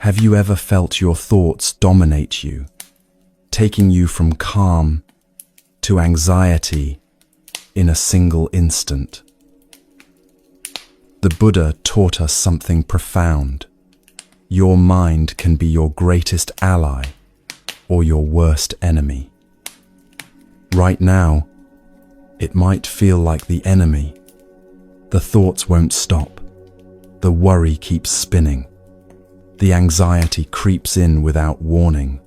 Have you ever felt your thoughts dominate you, taking you from calm to anxiety in a single instant? The Buddha taught us something profound. Your mind can be your greatest ally or your worst enemy. Right now, it might feel like the enemy. The thoughts won't stop. The worry keeps spinning. The anxiety creeps in without warning.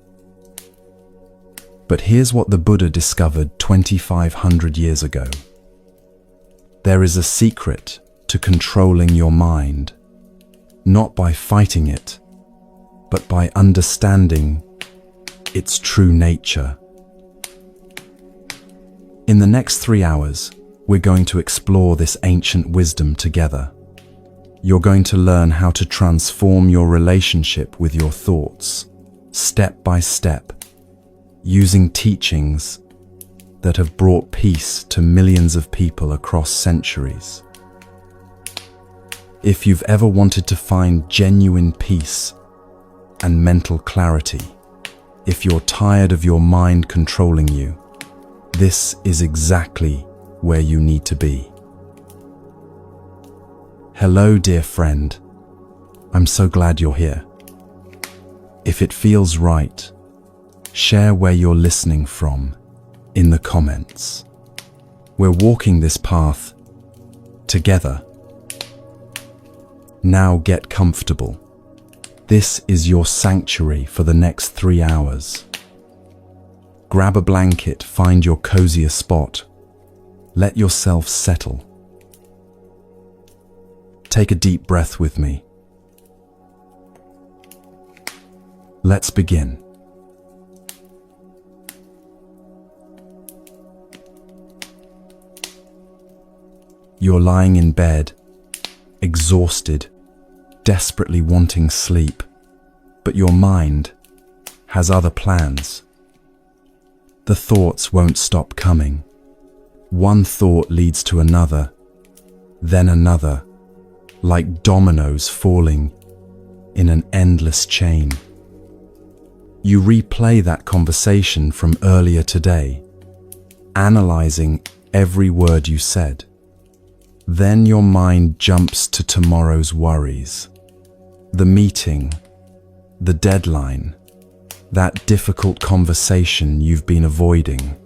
But here's what the Buddha discovered 2,500 years ago. There is a secret to controlling your mind, not by fighting it, but by understanding its true nature. In the next 3 hours, we're going to explore this ancient wisdom together. You're going to learn how to transform your relationship with your thoughts, step by step, using teachings that have brought peace to millions of people across centuries. If you've ever wanted to find genuine peace and mental clarity, if you're tired of your mind controlling you, this is exactly where you need to be. Hello, dear friend. I'm so glad you're here. If it feels right, share where you're listening from in the comments. We're walking this path together. Now get comfortable. This is your sanctuary for the next 3 hours. Grab a blanket, find your cozier spot. Let yourself settle. Take a deep breath with me. Let's begin. You're lying in bed, exhausted, desperately wanting sleep, but your mind has other plans. The thoughts won't stop coming. One thought leads to another, then another, like dominoes falling in an endless chain. You replay that conversation from earlier today, analyzing every word you said. Then your mind jumps to tomorrow's worries. The meeting, the deadline, that difficult conversation you've been avoiding.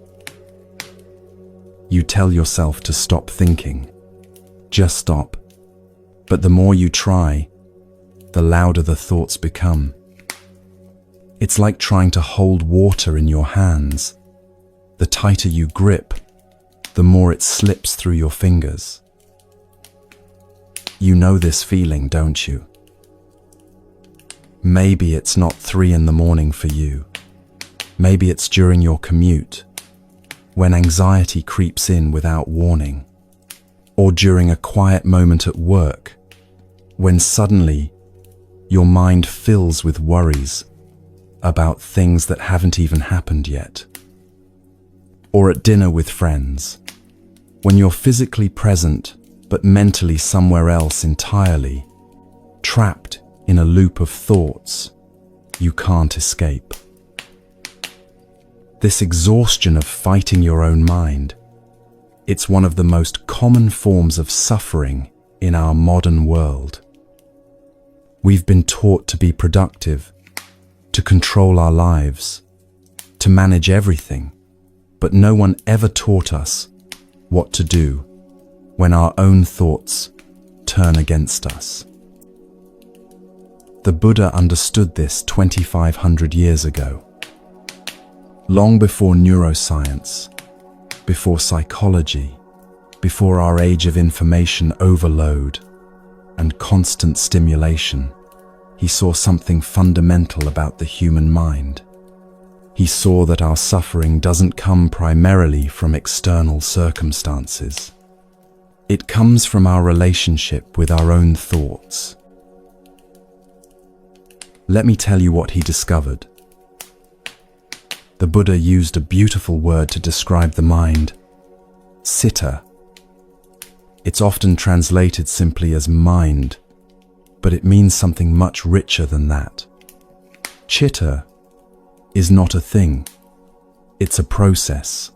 You tell yourself to stop thinking. Just stop. But the more you try, the louder the thoughts become. It's like trying to hold water in your hands. The tighter you grip, the more it slips through your fingers. You know this feeling, don't you? Maybe it's not 3 in the morning for you. Maybe it's during your commute, when anxiety creeps in without warning. Or during a quiet moment at work, when suddenly your mind fills with worries about things that haven't even happened yet. Or at dinner with friends, when you're physically present but mentally somewhere else entirely, trapped in a loop of thoughts you can't escape. This exhaustion of fighting your own mind, it's one of the most common forms of suffering in our modern world. We've been taught to be productive, to control our lives, to manage everything, but no one ever taught us what to do when our own thoughts turn against us. The Buddha understood this 2,500 years ago. Long before neuroscience, before psychology, before our age of information overload and constant stimulation, he saw something fundamental about the human mind. He saw that our suffering doesn't come primarily from external circumstances. It comes from our relationship with our own thoughts. Let me tell you what he discovered. The Buddha used a beautiful word to describe the mind: citta. It's often translated simply as mind, but it means something much richer than that. Chitta is not a thing. It's a process.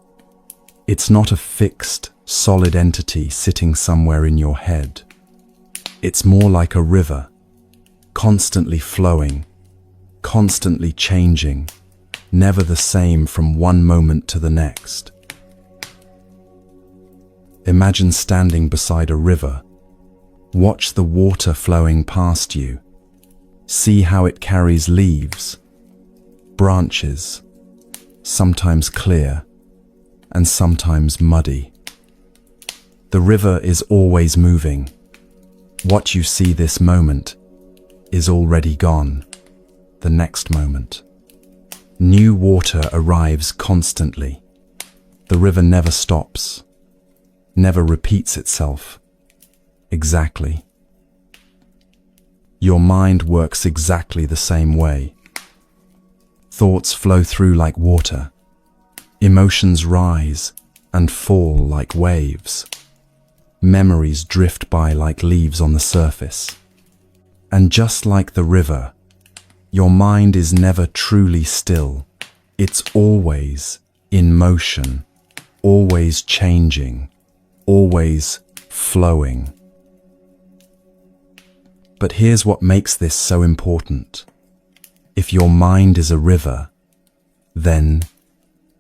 It's not a fixed, solid entity sitting somewhere in your head. It's more like a river, constantly flowing, constantly changing, never the same from one moment to the next. Imagine standing beside a river. Watch the water flowing past you. See how it carries leaves, branches, sometimes clear and sometimes muddy. The river is always moving. What you see this moment is already gone the next moment. New water arrives constantly. The river never stops, never repeats itself. Exactly. Your mind works exactly the same way. Thoughts flow through like water. Emotions rise and fall like waves. Memories drift by like leaves on the surface. And just like the river, your mind is never truly still. It's always in motion, always changing, always flowing. But here's what makes this so important. If your mind is a river, then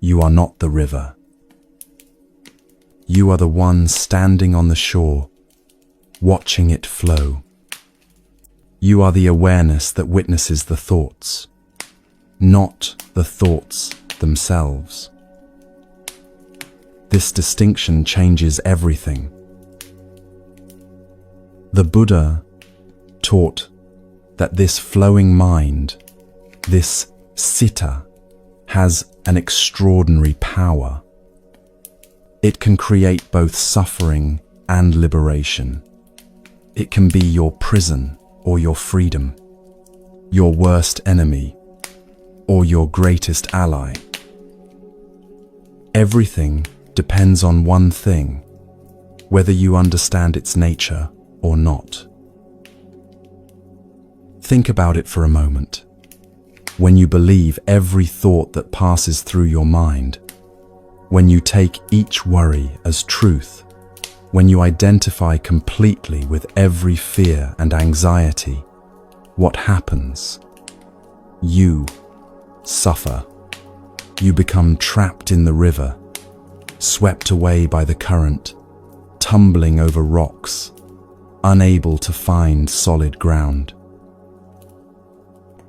you are not the river. You are the one standing on the shore, watching it flow. You are the awareness that witnesses the thoughts, not the thoughts themselves. This distinction changes everything. The Buddha taught that this flowing mind, this citta, has an extraordinary power. It can create both suffering and liberation. It can be your prison or your freedom, your worst enemy or your greatest ally. Everything depends on one thing, whether you understand its nature or not. Think about it for a moment. When you believe every thought that passes through your mind, when you take each worry as truth, when you identify completely with every fear and anxiety, what happens? You suffer. You become trapped in the river, swept away by the current, tumbling over rocks, unable to find solid ground.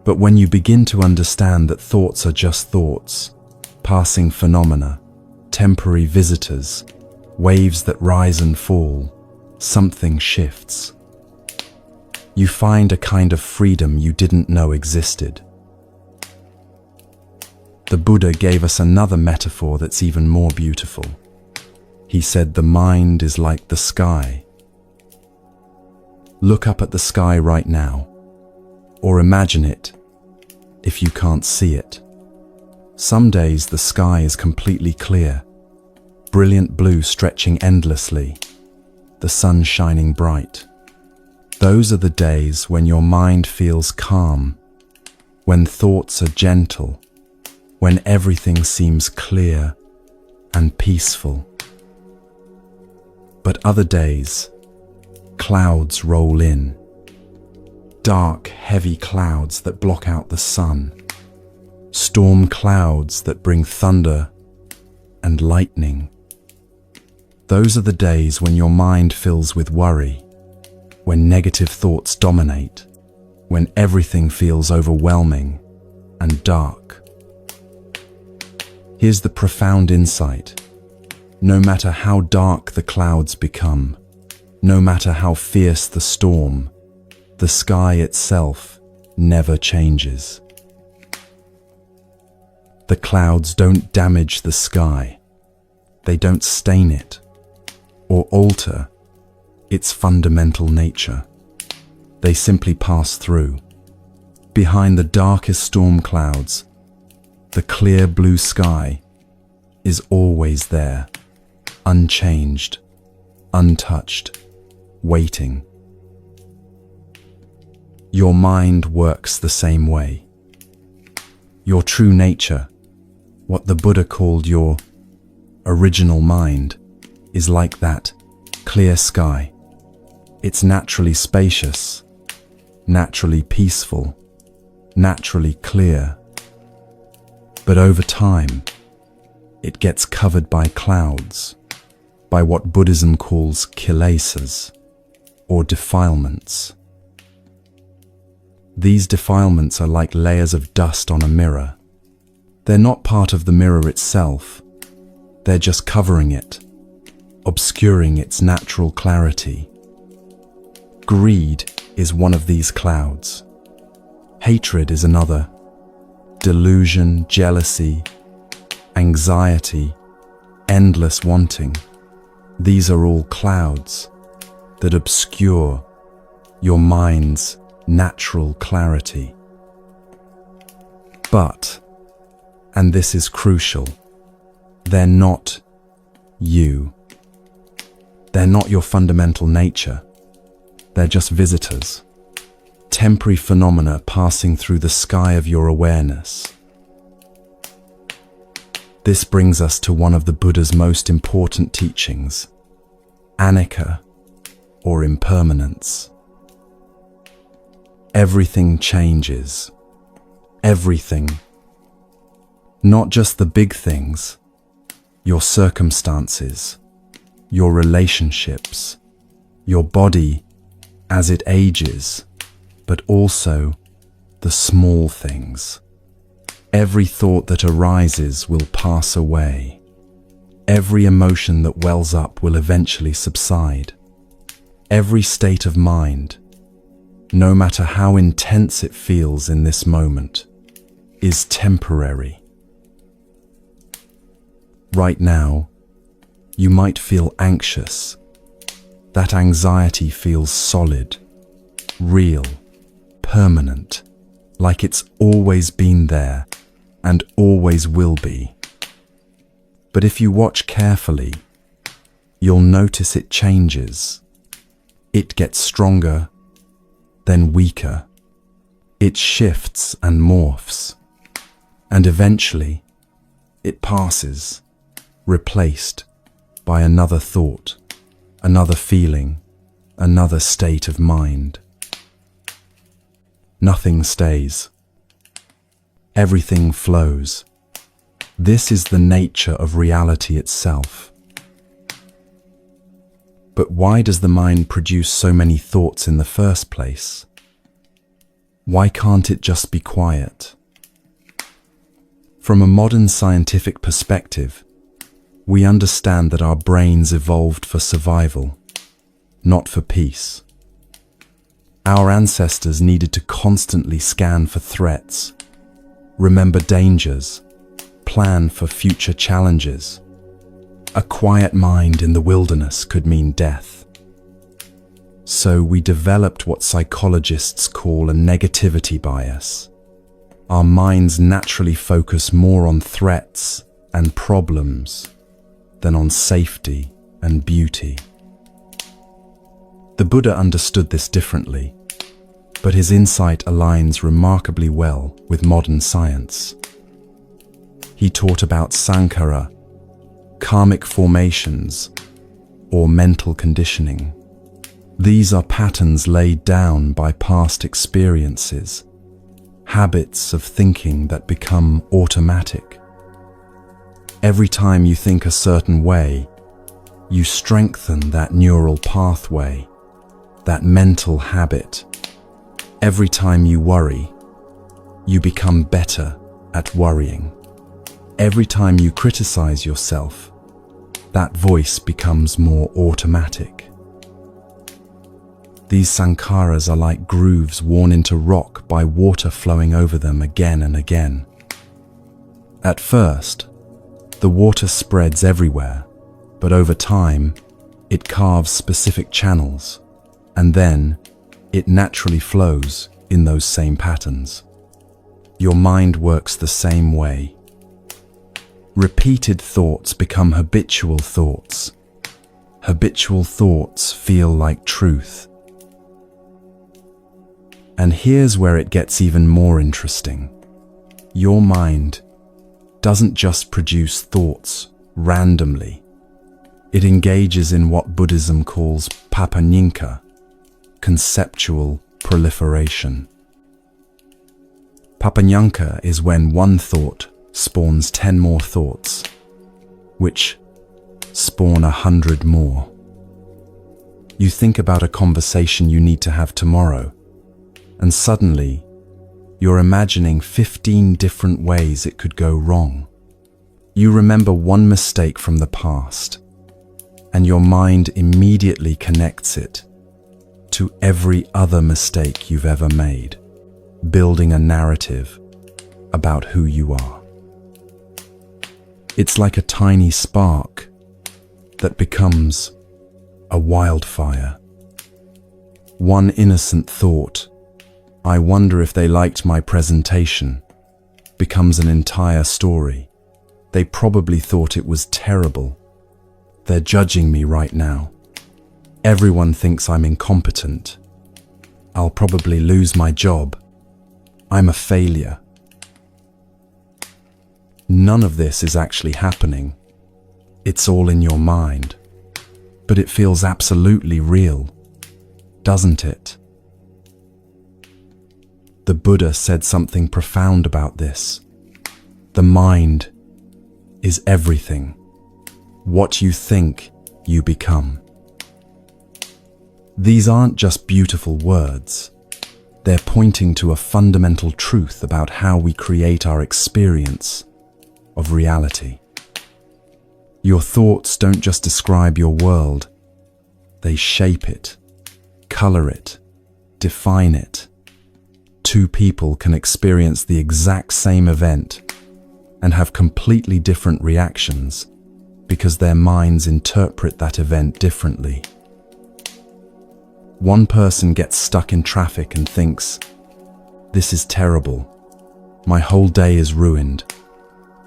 But when you begin to understand that thoughts are just thoughts, passing phenomena, temporary visitors, waves that rise and fall, something shifts. You find a kind of freedom you didn't know existed. The Buddha gave us another metaphor that's even more beautiful. He said the mind is like the sky. Look up at the sky right now, or imagine it if you can't see it. Some days the sky is completely clear, brilliant blue stretching endlessly, the sun shining bright. Those are the days when your mind feels calm, when thoughts are gentle, when everything seems clear and peaceful. But other days, clouds roll in. Dark, heavy clouds that block out the sun. Storm clouds that bring thunder and lightning. Those are the days when your mind fills with worry, when negative thoughts dominate, when everything feels overwhelming and dark. Here's the profound insight. No matter how dark the clouds become, no matter how fierce the storm, the sky itself never changes. The clouds don't damage the sky. They don't stain it or alter its fundamental nature. They simply pass through. Behind the darkest storm clouds, the clear blue sky is always there, unchanged, untouched, waiting. Your mind works the same way. Your true nature, what the Buddha called your original mind, is like that clear sky. It's naturally spacious, naturally peaceful, naturally clear. But over time, it gets covered by clouds, by what Buddhism calls kilesas, or defilements. These defilements are like layers of dust on a mirror. They're not part of the mirror itself. They're just covering it, obscuring its natural clarity. Greed is one of these clouds. Hatred is another. Delusion, jealousy, anxiety, endless wanting. These are all clouds that obscure your mind's natural clarity. But, and this is crucial, they're not you. They're not your fundamental nature. They're just visitors, temporary phenomena passing through the sky of your awareness. This brings us to one of the Buddha's most important teachings, anicca, or impermanence. Everything changes. Everything. Not just the big things, your circumstances, your relationships, your body as it ages, but also the small things. Every thought that arises will pass away. Every emotion that wells up will eventually subside. Every state of mind, no matter how intense it feels in this moment, is temporary. Right now, you might feel anxious. That anxiety feels solid, real, permanent, like it's always been there and always will be. But if you watch carefully, you'll notice it changes. It gets stronger, then weaker. It shifts and morphs, and eventually it passes, replaced by another thought, another feeling, another state of mind. Nothing stays. Everything flows. This is the nature of reality itself. But why does the mind produce so many thoughts in the first place? Why can't it just be quiet? From a modern scientific perspective, we understand that our brains evolved for survival, not for peace. Our ancestors needed to constantly scan for threats, remember dangers, plan for future challenges. A quiet mind in the wilderness could mean death. So we developed what psychologists call a negativity bias. Our minds naturally focus more on threats and problems than on safety and beauty. The Buddha understood this differently, but his insight aligns remarkably well with modern science. He taught about sankhara, karmic formations, or mental conditioning. These are patterns laid down by past experiences, habits of thinking that become automatic. Every time you think a certain way, you strengthen that neural pathway, that mental habit. Every time you worry, you become better at worrying. Every time you criticize yourself, that voice becomes more automatic. These sankharas are like grooves worn into rock by water flowing over them again and again. At first, the water spreads everywhere, but over time, it carves specific channels, and then it naturally flows in those same patterns. Your mind works the same way. Repeated thoughts become habitual thoughts. Habitual thoughts feel like truth. And here's where it gets even more interesting. Your mind doesn't just produce thoughts randomly. It engages in what Buddhism calls papaññica, conceptual proliferation. Papaññica is when one thought spawns 10 more thoughts, which spawn 100 more. You think about a conversation you need to have tomorrow, and suddenly you're imagining 15 different ways it could go wrong. You remember one mistake from the past, and your mind immediately connects it to every other mistake you've ever made, building a narrative about who you are. It's like a tiny spark that becomes a wildfire. One innocent thought, "I wonder if they liked my presentation," becomes an entire story. They probably thought it was terrible. They're judging me right now. Everyone thinks I'm incompetent. I'll probably lose my job. I'm a failure. None of this is actually happening. It's all in your mind. But it feels absolutely real, doesn't it? The Buddha said something profound about this. The mind is everything. What you think, you become. These aren't just beautiful words. They're pointing to a fundamental truth about how we create our experience of reality. Your thoughts don't just describe your world. They shape it, color it, define it. Two people can experience the exact same event and have completely different reactions because their minds interpret that event differently. One person gets stuck in traffic and thinks, "This is terrible. My whole day is ruined.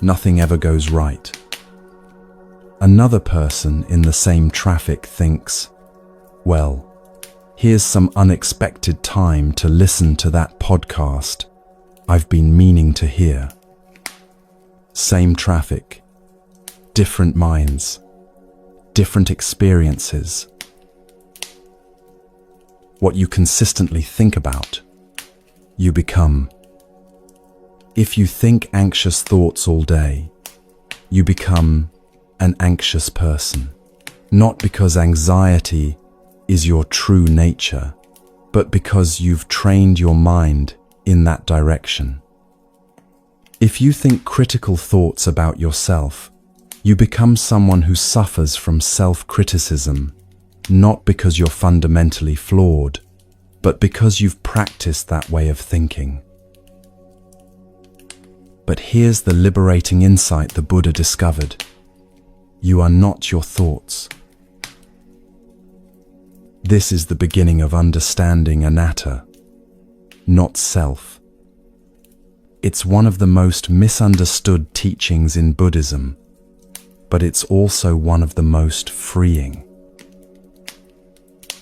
Nothing ever goes right." Another person in the same traffic thinks, "Well, here's some unexpected time to listen to that podcast I've been meaning to hear." Same traffic, different minds, different experiences. What you consistently think about, you become. If you think anxious thoughts all day, you become an anxious person. Not because anxiety is your true nature, but because you've trained your mind in that direction. If you think critical thoughts about yourself, you become someone who suffers from self-criticism, not because you're fundamentally flawed, but because you've practiced that way of thinking. But here's the liberating insight the Buddha discovered. You are not your thoughts. This is the beginning of understanding anatta, not self. It's one of the most misunderstood teachings in Buddhism, but it's also one of the most freeing.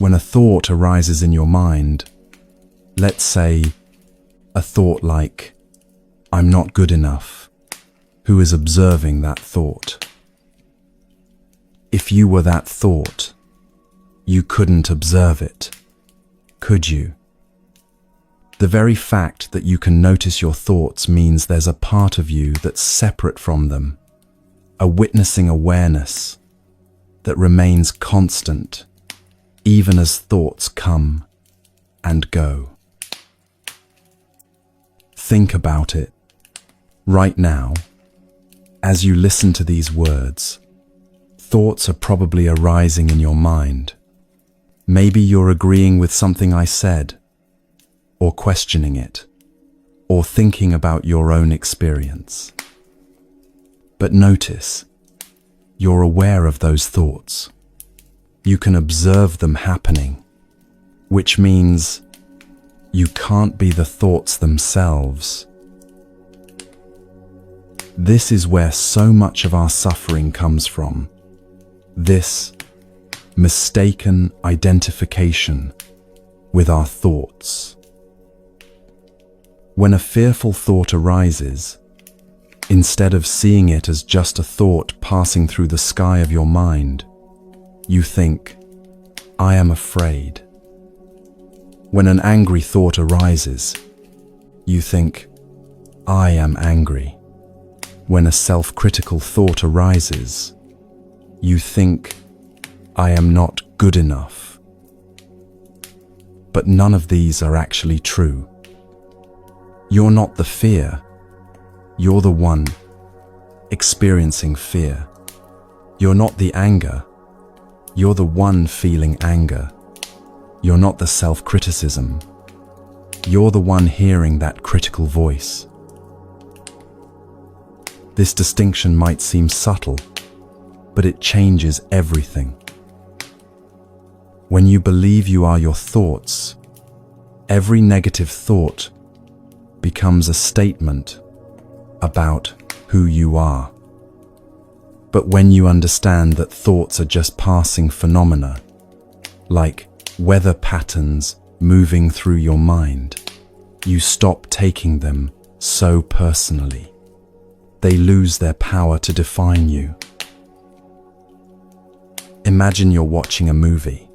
When a thought arises in your mind, let's say a thought like, "I'm not good enough," who is observing that thought? If you were that thought, you couldn't observe it, could you? The very fact that you can notice your thoughts means there's a part of you that's separate from them, a witnessing awareness that remains constant, even as thoughts come and go. Think about it. Right now, as you listen to these words, thoughts are probably arising in your mind. Maybe you're agreeing with something I said, or questioning it, or thinking about your own experience. But notice, you're aware of those thoughts. You can observe them happening, which means you can't be the thoughts themselves. This is where so much of our suffering comes from. This mistaken identification with our thoughts. When a fearful thought arises, instead of seeing it as just a thought passing through the sky of your mind, you think, "I am afraid." When an angry thought arises, you think, "I am angry." When a self-critical thought arises, you think, "I am not good enough." But none of these are actually true. You're not the fear. You're the one experiencing fear. You're not the anger. You're the one feeling anger. You're not the self-criticism. You're the one hearing that critical voice. This distinction might seem subtle, but it changes everything. When you believe you are your thoughts, every negative thought becomes a statement about who you are. But when you understand that thoughts are just passing phenomena, like weather patterns moving through your mind, you stop taking them so personally. They lose their power to define you. Imagine you're watching a movie.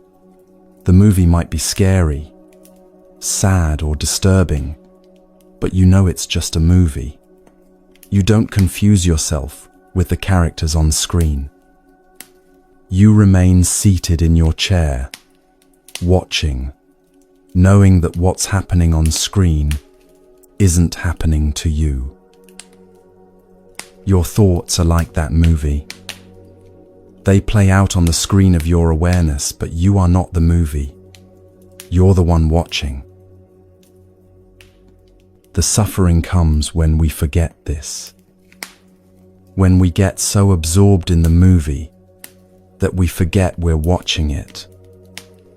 The movie might be scary, sad, or disturbing, but you know it's just a movie. You don't confuse yourself with the characters on screen. You remain seated in your chair, watching, knowing that what's happening on screen isn't happening to you. Your thoughts are like that movie. They play out on the screen of your awareness, but you are not the movie. You're the one watching. The suffering comes when we forget this. When we get so absorbed in the movie that we forget we're watching it.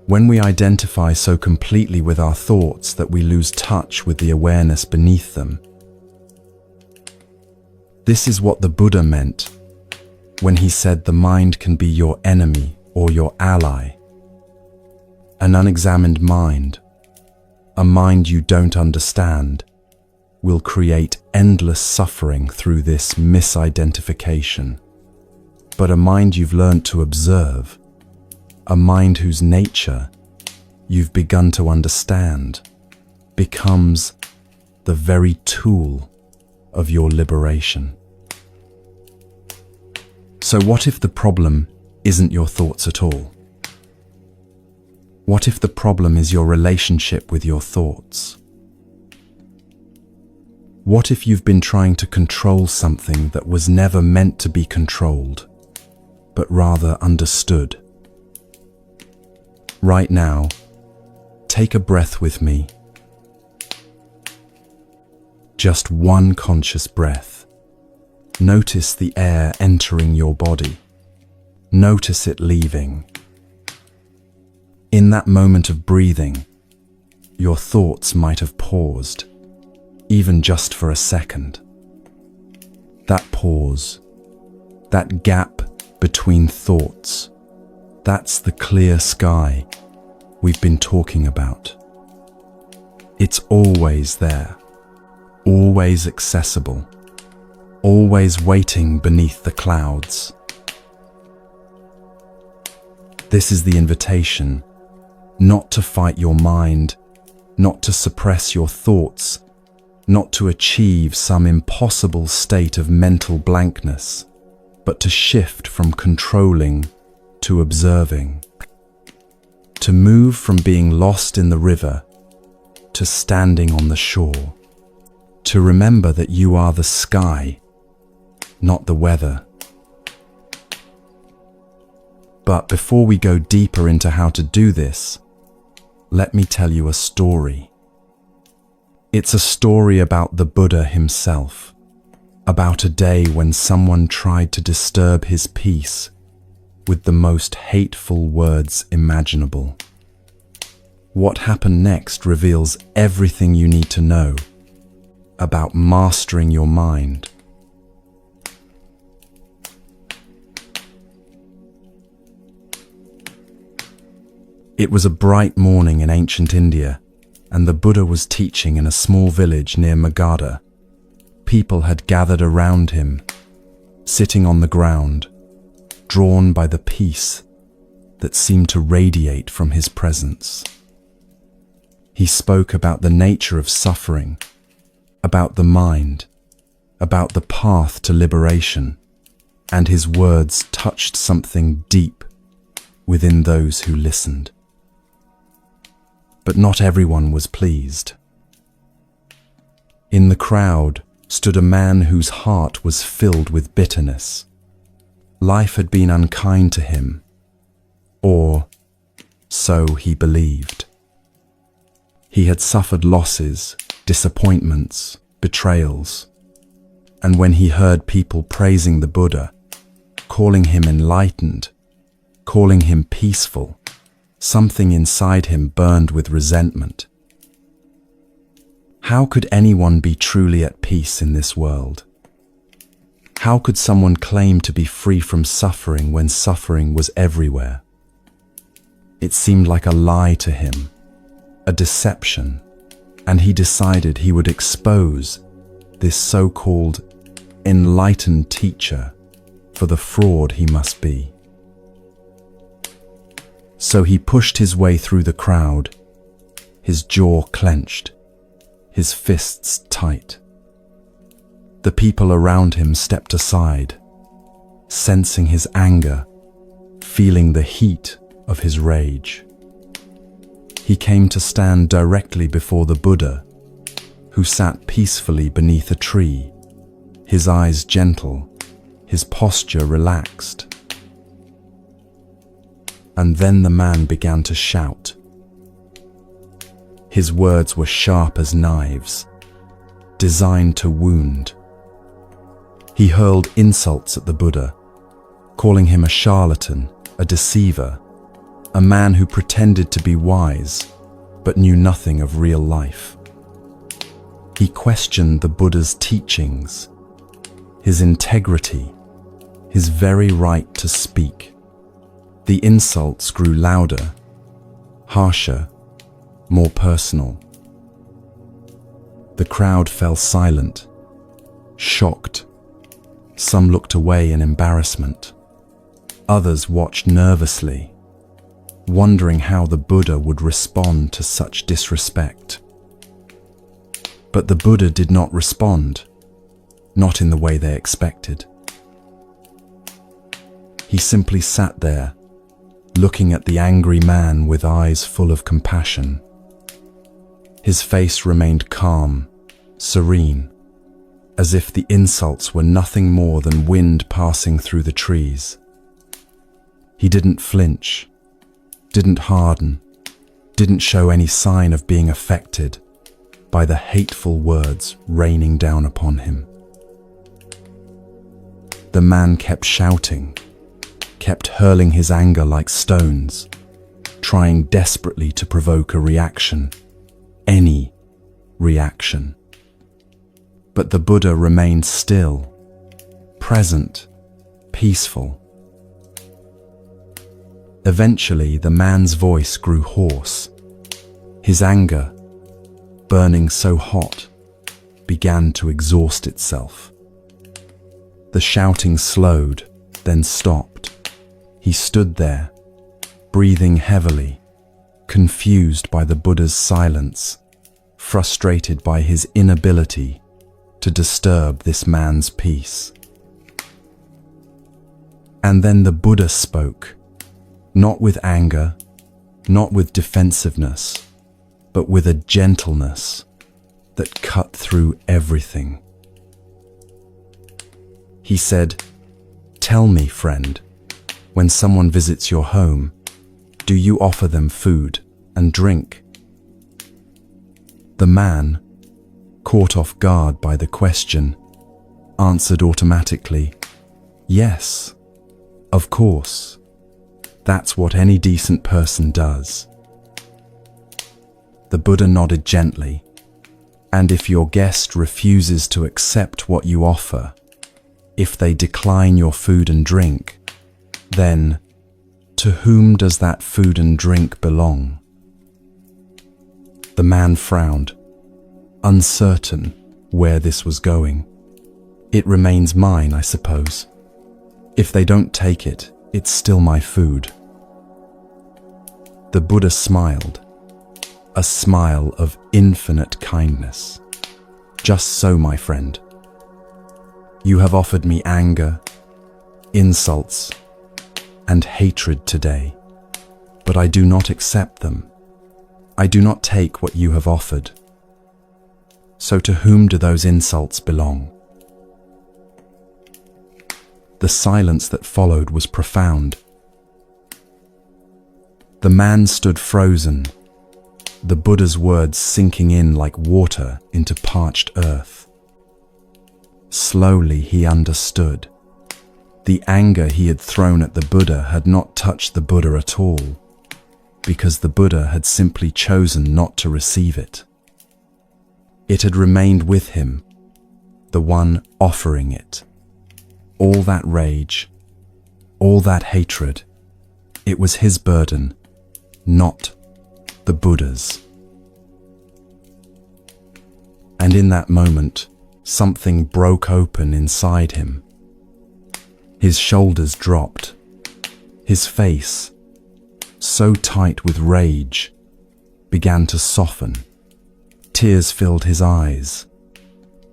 When we identify so completely with our thoughts that we lose touch with the awareness beneath them. This is what the Buddha meant when he said the mind can be your enemy or your ally. An unexamined mind, a mind you don't understand, will create endless suffering through this misidentification. But a mind you've learned to observe, a mind whose nature you've begun to understand, becomes the very tool of your liberation. So what if the problem isn't your thoughts at all? What if the problem is your relationship with your thoughts? What if you've been trying to control something that was never meant to be controlled, but rather understood? Right now, take a breath with me. Just one conscious breath. Notice the air entering your body. Notice it leaving. In that moment of breathing, your thoughts might have paused, even just for a second. That pause, that gap between thoughts, that's the clear sky we've been talking about. It's always there, always accessible, always waiting beneath the clouds. This is the invitation, not to fight your mind, not to suppress your thoughts, not to achieve some impossible state of mental blankness, but to shift from controlling to observing, to move from being lost in the river to standing on the shore, to remember that you are the sky, not the weather. But before we go deeper into how to do this, let me tell you a story. It's a story about the Buddha himself, about a day when someone tried to disturb his peace with the most hateful words imaginable. What happened next reveals everything you need to know about mastering your mind. It was a bright morning in ancient India, and the Buddha was teaching in a small village near Magadha. People had gathered around him, sitting on the ground, drawn by the peace that seemed to radiate from his presence. He spoke about the nature of suffering, about the mind, about the path to liberation, and his words touched something deep within those who listened. But not everyone was pleased. In the crowd stood a man whose heart was filled with bitterness. Life had been unkind to him, or so he believed. He had suffered losses, disappointments, betrayals, and when he heard people praising the Buddha, calling him enlightened, calling him peaceful, something inside him burned with resentment. How could anyone be truly at peace in this world? How could someone claim to be free from suffering when suffering was everywhere? It seemed like a lie to him, a deception, and he decided he would expose this so-called enlightened teacher for the fraud he must be. So he pushed his way through the crowd, his jaw clenched, his fists tight. The people around him stepped aside, sensing his anger, feeling the heat of his rage. He came to stand directly before the Buddha, who sat peacefully beneath a tree, his eyes gentle, his posture relaxed. And then the man began to shout. His words were sharp as knives, designed to wound. He hurled insults at the Buddha, calling him a charlatan, a deceiver, a man who pretended to be wise, but knew nothing of real life. He questioned the Buddha's teachings, his integrity, his very right to speak. The insults grew louder, harsher, more personal. The crowd fell silent, shocked. Some looked away in embarrassment. Others watched nervously, wondering how the Buddha would respond to such disrespect. But the Buddha did not respond, not in the way they expected. He simply sat there, looking at the angry man with eyes full of compassion. His face remained calm, serene, as if the insults were nothing more than wind passing through the trees. He didn't flinch, didn't harden, didn't show any sign of being affected by the hateful words raining down upon him. The man kept shouting, kept hurling his anger like stones, trying desperately to provoke a reaction, any reaction. But the Buddha remained still, present, peaceful. Eventually, the man's voice grew hoarse. His anger, burning so hot, began to exhaust itself. The shouting slowed, then stopped. He stood there, breathing heavily, confused by the Buddha's silence, frustrated by his inability to disturb this man's peace. And then the Buddha spoke, not with anger, not with defensiveness, but with a gentleness that cut through everything. He said, "Tell me, friend, when someone visits your home, do you offer them food and drink?" The man, caught off guard by the question, answered automatically, "Yes, of course. That's what any decent person does." The Buddha nodded gently, "And if your guest refuses to accept what you offer, if they decline your food and drink, then to whom does that food and drink belong?" The man frowned, uncertain where this was going. It remains mine, I suppose. If they don't take it, it's still my food. The Buddha smiled, a smile of infinite kindness. Just so, my friend. You have offered me anger, insults, and hatred today, but I do not accept them. I do not take what you have offered. So to whom do those insults belong? The silence that followed was profound. The man stood frozen, the Buddha's words sinking in like water into parched earth. Slowly he understood. The anger he had thrown at the Buddha had not touched the Buddha at all, because the Buddha had simply chosen not to receive it. It had remained with him, the one offering it. All that rage, all that hatred, it was his burden, not the Buddha's. And in that moment, something broke open inside him. His shoulders dropped. His face, so tight with rage, began to soften. Tears filled his eyes,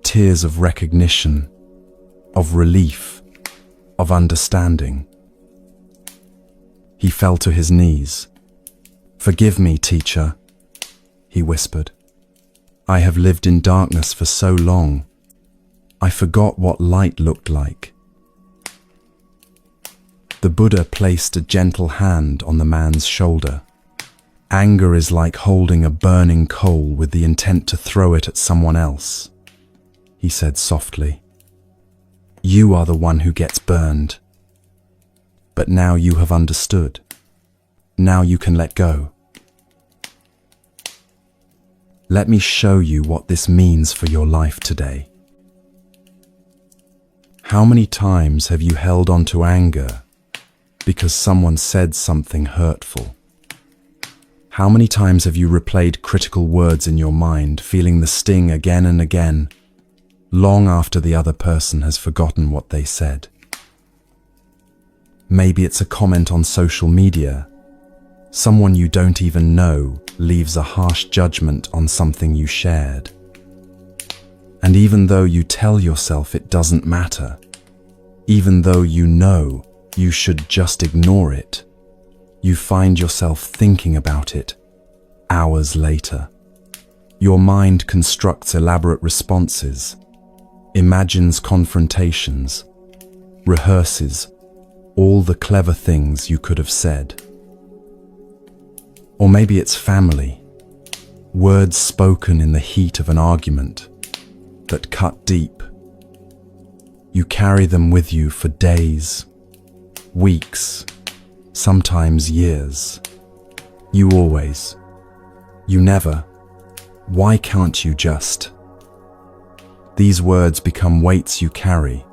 tears of recognition, of relief, of understanding. He fell to his knees. "Forgive me, teacher," he whispered. "I have lived in darkness for so long. I forgot what light looked like." The Buddha placed a gentle hand on the man's shoulder. Anger is like holding a burning coal with the intent to throw it at someone else, he said softly. You are the one who gets burned. But now you have understood. Now you can let go. Let me show you what this means for your life today. How many times have you held on to anger because someone said something hurtful? How many times have you replayed critical words in your mind, feeling the sting again and again, long after the other person has forgotten what they said? Maybe it's a comment on social media. Someone you don't even know leaves a harsh judgment on something you shared. And even though you tell yourself it doesn't matter, even though you know you should just ignore it, you find yourself thinking about it hours later. Your mind constructs elaborate responses, imagines confrontations, rehearses all the clever things you could have said. Or maybe it's family, words spoken in the heat of an argument that cut deep. You carry them with you for days, weeks, sometimes years. You always, you never, why can't you just? These words become weights you carry,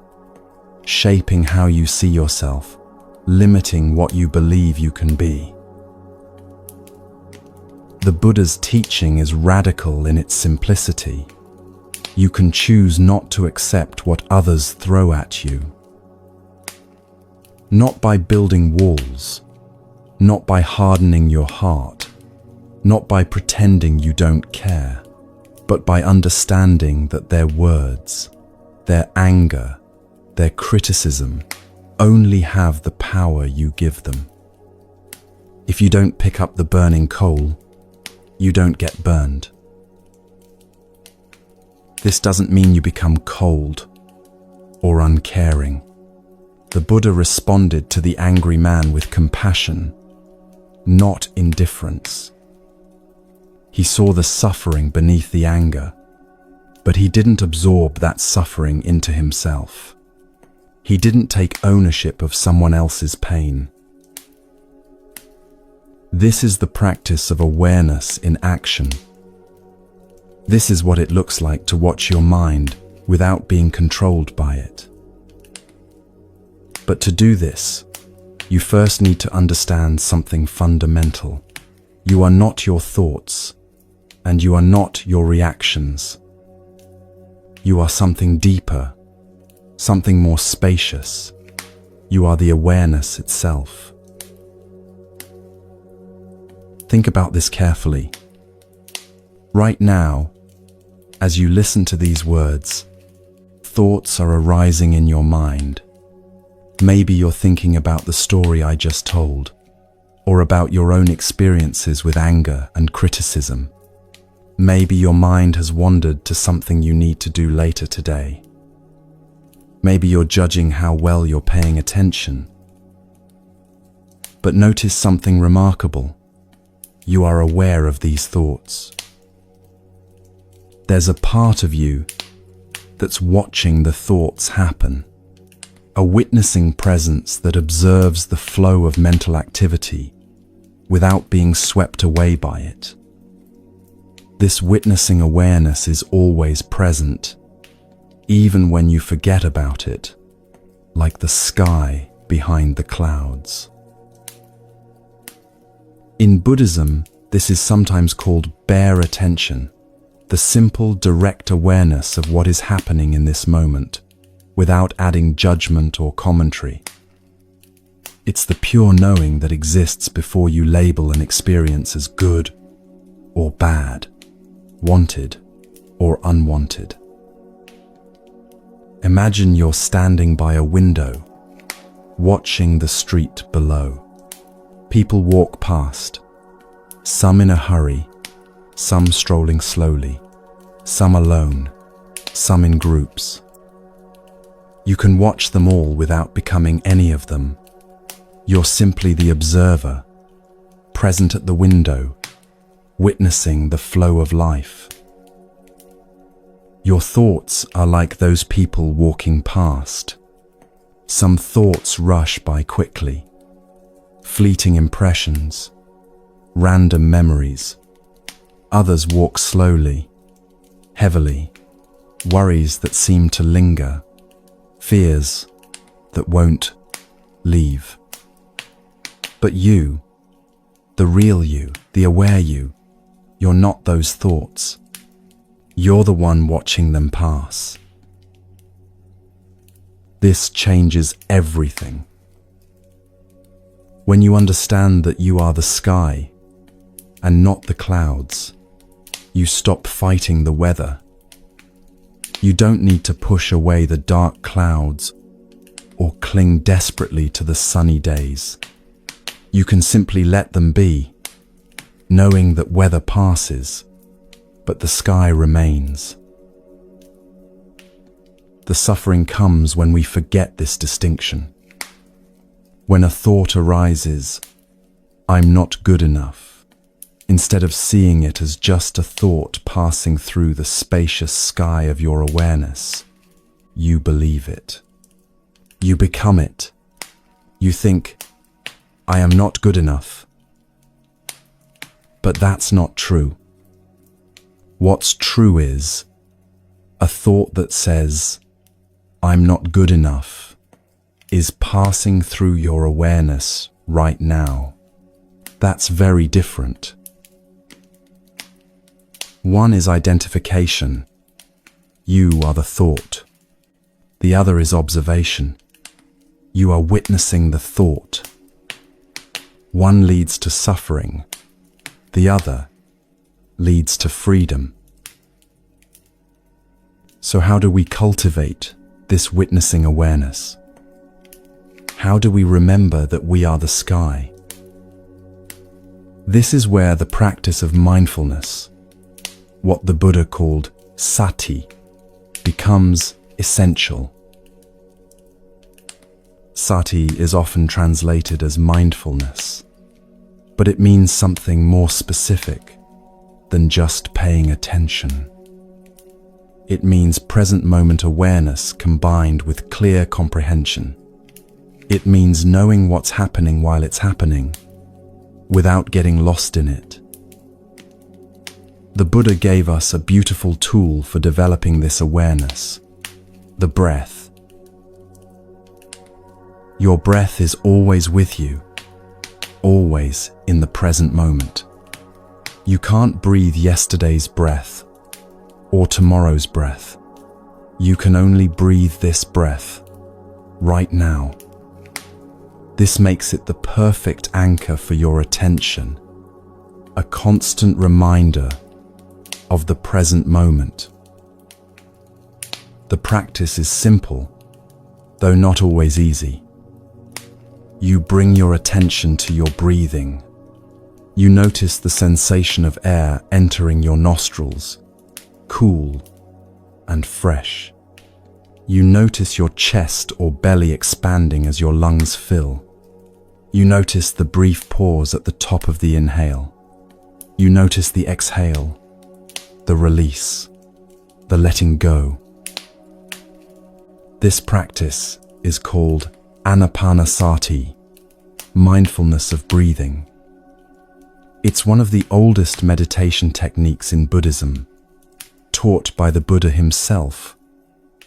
shaping how you see yourself, limiting what you believe you can be. The Buddha's teaching is radical in its simplicity. You can choose not to accept what others throw at you. Not by building walls, not by hardening your heart, not by pretending you don't care, but by understanding that their words, their anger, their criticism only have the power you give them. If you don't pick up the burning coal, you don't get burned. This doesn't mean you become cold or uncaring. The Buddha responded to the angry man with compassion, not indifference. He saw the suffering beneath the anger, but he didn't absorb that suffering into himself. He didn't take ownership of someone else's pain. This is the practice of awareness in action. This is what it looks like to watch your mind without being controlled by it. But to do this, you first need to understand something fundamental. You are not your thoughts. And you are not your reactions. You are something deeper, something more spacious. You are the awareness itself. Think about this carefully. Right now, as you listen to these words, thoughts are arising in your mind. Maybe you're thinking about the story I just told, or about your own experiences with anger and criticism. Maybe your mind has wandered to something you need to do later today. Maybe you're judging how well you're paying attention. But notice something remarkable. You are aware of these thoughts. There's a part of you that's watching the thoughts happen, a witnessing presence that observes the flow of mental activity without being swept away by it. This witnessing awareness is always present, even when you forget about it, like the sky behind the clouds. In Buddhism, this is sometimes called bare attention, the simple, direct awareness of what is happening in this moment, without adding judgment or commentary. It's the pure knowing that exists before you label an experience as good or bad, wanted or unwanted. Imagine you're standing by a window, watching the street below. People walk past, some in a hurry, some strolling slowly, some alone, some in groups. You can watch them all without becoming any of them. You're simply the observer, present at the window, witnessing the flow of life. Your thoughts are like those people walking past. Some thoughts rush by quickly, fleeting impressions, random memories. Others walk slowly, heavily, worries that seem to linger, fears that won't leave. But you, the real you, the aware you, you're not those thoughts. You're the one watching them pass. This changes everything. When you understand that you are the sky and not the clouds, you stop fighting the weather. You don't need to push away the dark clouds or cling desperately to the sunny days. You can simply let them be, knowing that weather passes, but the sky remains. The suffering comes when we forget this distinction. When a thought arises, I'm not good enough, instead of seeing it as just a thought passing through the spacious sky of your awareness, you believe it. You become it. You think, I am not good enough. But that's not true. What's true is a thought that says, I'm not good enough, is passing through your awareness right now. That's very different. One is identification. You are the thought. The other is observation. You are witnessing the thought. One leads to suffering. The other leads to freedom. So how do we cultivate this witnessing awareness? How do we remember that we are the sky? This is where the practice of mindfulness, what the Buddha called sati, becomes essential. Sati is often translated as mindfulness, but it means something more specific than just paying attention. It means present moment awareness combined with clear comprehension. It means knowing what's happening while it's happening, without getting lost in it. The Buddha gave us a beautiful tool for developing this awareness: the breath. Your breath is always with you, always in the present moment. You can't breathe yesterday's breath or tomorrow's breath. You can only breathe this breath right now. This makes it the perfect anchor for your attention, a constant reminder of the present moment. The practice is simple, though not always easy. You bring your attention to your breathing. You notice the sensation of air entering your nostrils, cool and fresh. You notice your chest or belly expanding as your lungs fill. You notice the brief pause at the top of the inhale. You notice the exhale, the release, the letting go. This practice is called anapanasati, mindfulness of breathing. It's one of the oldest meditation techniques in Buddhism, taught by the Buddha himself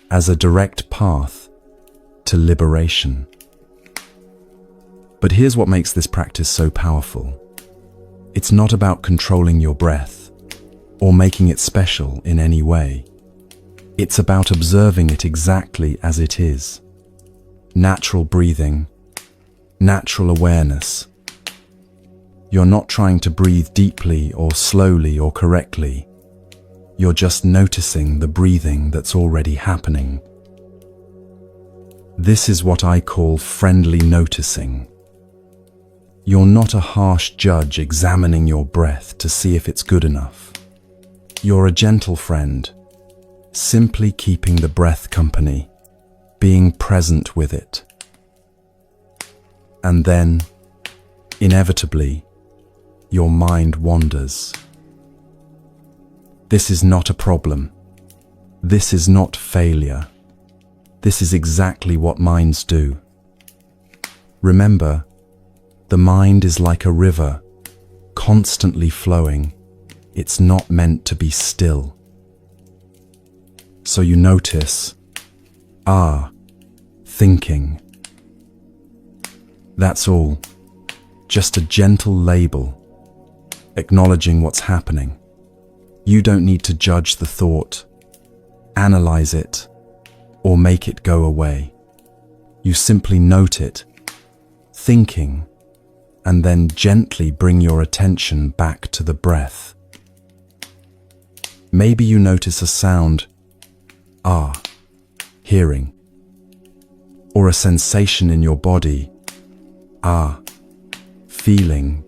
as a direct path to liberation. But here's what makes this practice so powerful. It's not about controlling your breath or making it special in any way. It's about observing it exactly as it is. Natural breathing, natural awareness. You're not trying to breathe deeply or slowly or correctly. You're just noticing the breathing that's already happening. This is what I call friendly noticing. You're not a harsh judge examining your breath to see if it's good enough. You're a gentle friend, simply keeping the breath company, being present with it. And then, inevitably, your mind wanders. This is not a problem. This is not failure. This is exactly what minds do. Remember, the mind is like a river, constantly flowing. It's not meant to be still. So you notice, thinking. That's all. Just a gentle label, acknowledging what's happening. You don't need to judge the thought, analyze it, or make it go away. You simply note it, thinking, and then gently bring your attention back to the breath. Maybe you notice a sound, hearing, or a sensation in your body, feeling,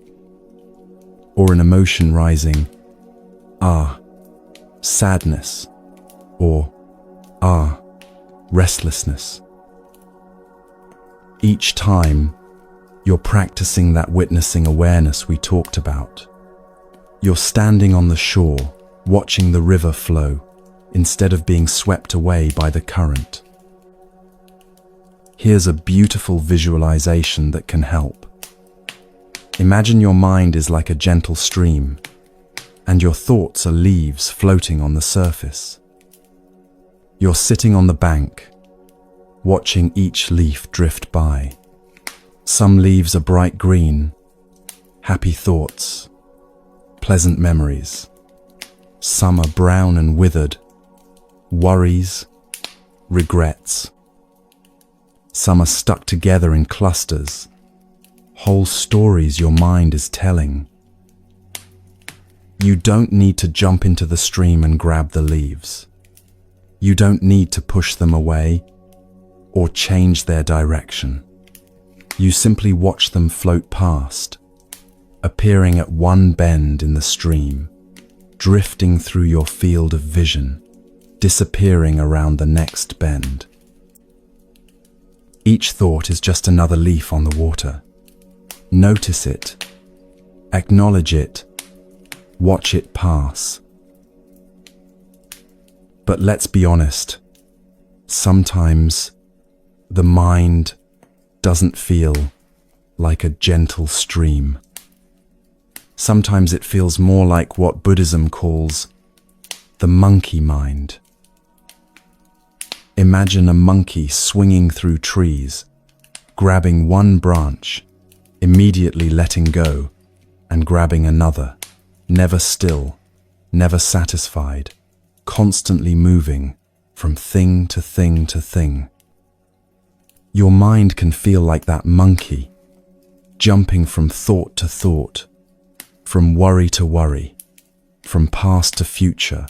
or an emotion rising, sadness, or restlessness. Each time, you're practicing that witnessing awareness we talked about. You're standing on the shore, watching the river flow, instead of being swept away by the current. Here's a beautiful visualization that can help. Imagine your mind is like a gentle stream, and your thoughts are leaves floating on the surface. You're sitting on the bank, watching each leaf drift by. Some leaves are bright green, happy thoughts, pleasant memories. Some are brown and withered, worries, regrets. Some are stuck together in clusters, whole stories your mind is telling. You don't need to jump into the stream and grab the leaves. You don't need to push them away or change their direction. You simply watch them float past, appearing at one bend in the stream, drifting through your field of vision, disappearing around the next bend. Each thought is just another leaf on the water. Notice it, acknowledge it, watch it pass. But let's be honest, sometimes the mind doesn't feel like a gentle stream. Sometimes it feels more like what Buddhism calls the monkey mind. Imagine a monkey swinging through trees, grabbing one branch, immediately letting go, and grabbing another. never still, never satisfied, constantly moving from thing to thing to thing. Your mind can feel like that monkey, jumping from thought to thought, from worry to worry, from past to future,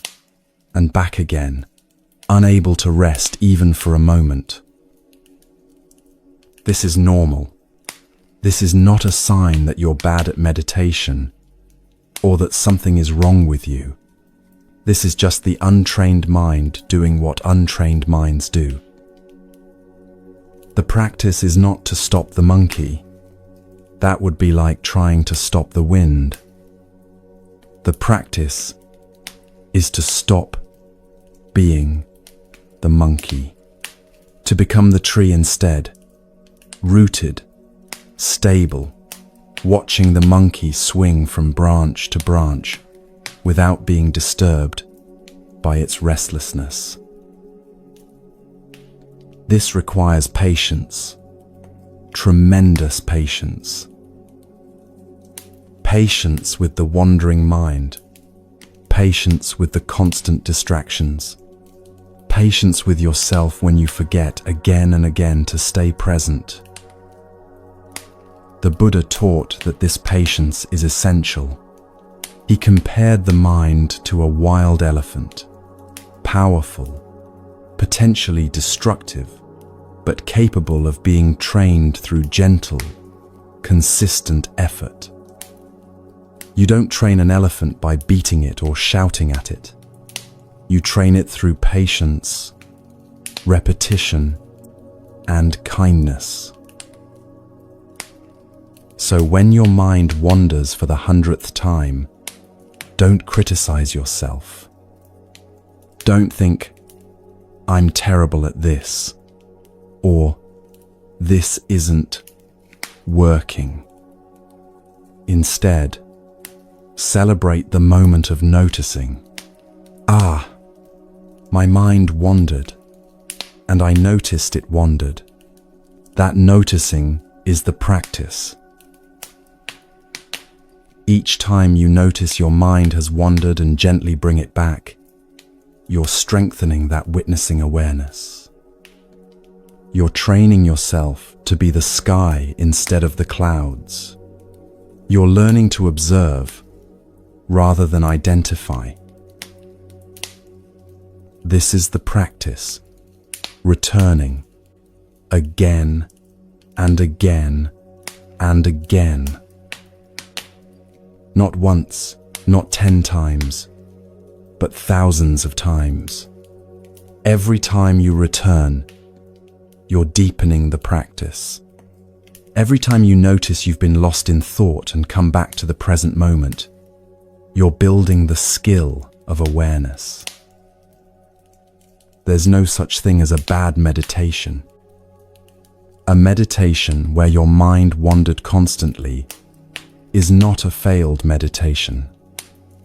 and back again, unable to rest even for a moment. This is normal. This is not a sign that you're bad at meditation or that something is wrong with you. This is just the untrained mind doing what untrained minds do. The practice is not to stop the monkey. That would be like trying to stop the wind. The practice is to stop being the monkey, to become the tree instead, rooted, stable, watching the monkey swing from branch to branch without being disturbed by its restlessness. This requires patience, tremendous patience. Patience with the wandering mind, patience with the constant distractions, patience with yourself when you forget again and again to stay present. The Buddha taught that this patience is essential. He compared the mind to a wild elephant, powerful, potentially destructive, but capable of being trained through gentle, consistent effort. You don't train an elephant by beating it or shouting at it. You train it through patience, repetition, and kindness. So when your mind wanders for the 100th time, don't criticize yourself. Don't think, "I'm terrible at this," or "this isn't working." Instead, celebrate the moment of noticing. "Ah, my mind wandered, and I noticed it wandered." That noticing is the practice. Each time you notice your mind has wandered and gently bring it back, you're strengthening that witnessing awareness. You're training yourself to be the sky instead of the clouds. You're learning to observe rather than identify. This is the practice, returning again and again and again. Not once, not 10 times, but thousands of times. Every time you return, you're deepening the practice. Every time you notice you've been lost in thought and come back to the present moment, you're building the skill of awareness. There's no such thing as a bad meditation. A meditation where your mind wandered constantly is not a failed meditation.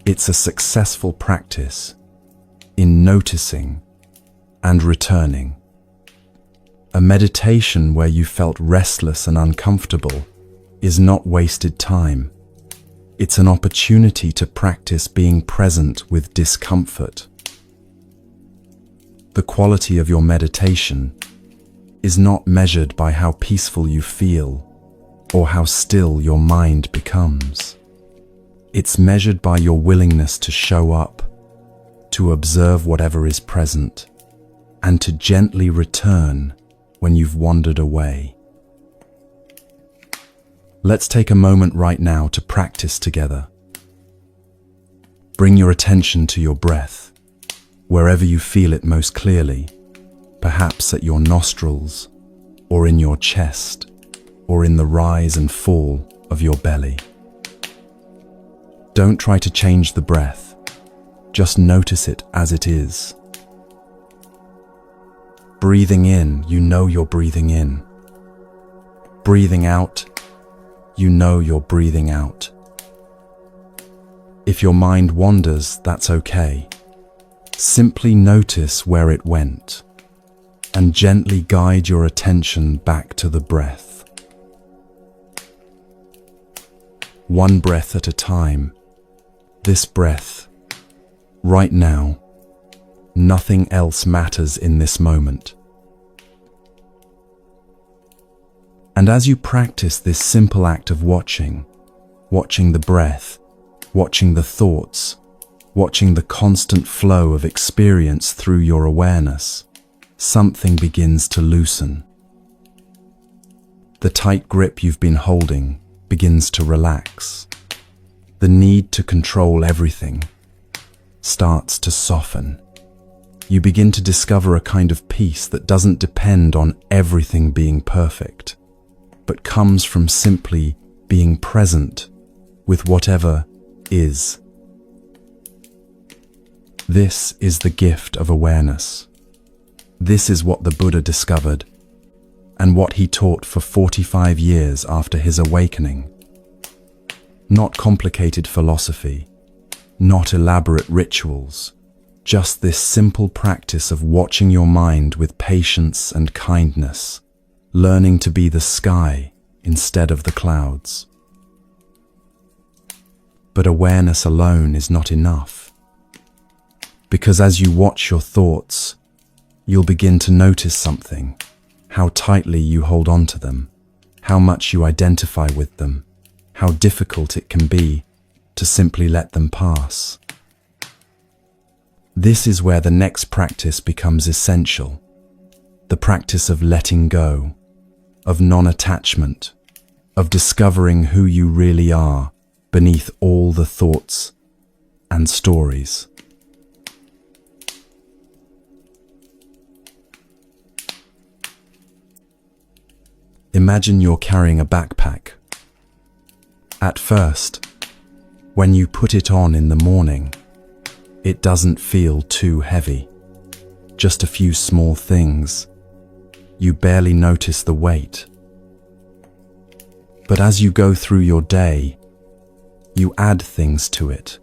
It's a successful practice in noticing and returning. A meditation where you felt restless and uncomfortable is not wasted time. It's an opportunity to practice being present with discomfort. The quality of your meditation is not measured by how peaceful you feel or how still your mind becomes. It's measured by your willingness to show up, to observe whatever is present, and to gently return when you've wandered away. Let's take a moment right now to practice together. Bring your attention to your breath, wherever you feel it most clearly, perhaps at your nostrils, or in your chest, or in the rise and fall of your belly. Don't try to change the breath, just notice it as it is. Breathing in, you know you're breathing in. Breathing out, you know you're breathing out. If your mind wanders, that's okay. Simply notice where it went and gently guide your attention back to the breath. One breath at a time, This breath, right now, nothing else matters in this moment. And as you practice this simple act of watching the breath, watching the thoughts, watching the constant flow of experience through your awareness, something begins to loosen. The tight grip you've been holding begins to relax. The need to control everything starts to soften. You begin to discover a kind of peace that doesn't depend on everything being perfect, but comes from simply being present with whatever is. This is the gift of awareness. This is what the Buddha discovered and what he taught for 45 years after his awakening. Not complicated philosophy, not elaborate rituals, just this simple practice of watching your mind with patience and kindness, learning to be the sky instead of the clouds. But awareness alone is not enough, because as you watch your thoughts, you'll begin to notice something, how tightly you hold on to them, how much you identify with them, how difficult it can be to simply let them pass. This is where the next practice becomes essential, the practice of letting go, of non-attachment, of discovering who you really are beneath all the thoughts and stories. Imagine you're carrying a backpack. At first, when you put it on in the morning, it doesn't feel too heavy. Just a few small things. You barely notice the weight. But as you go through your day, you add things to it.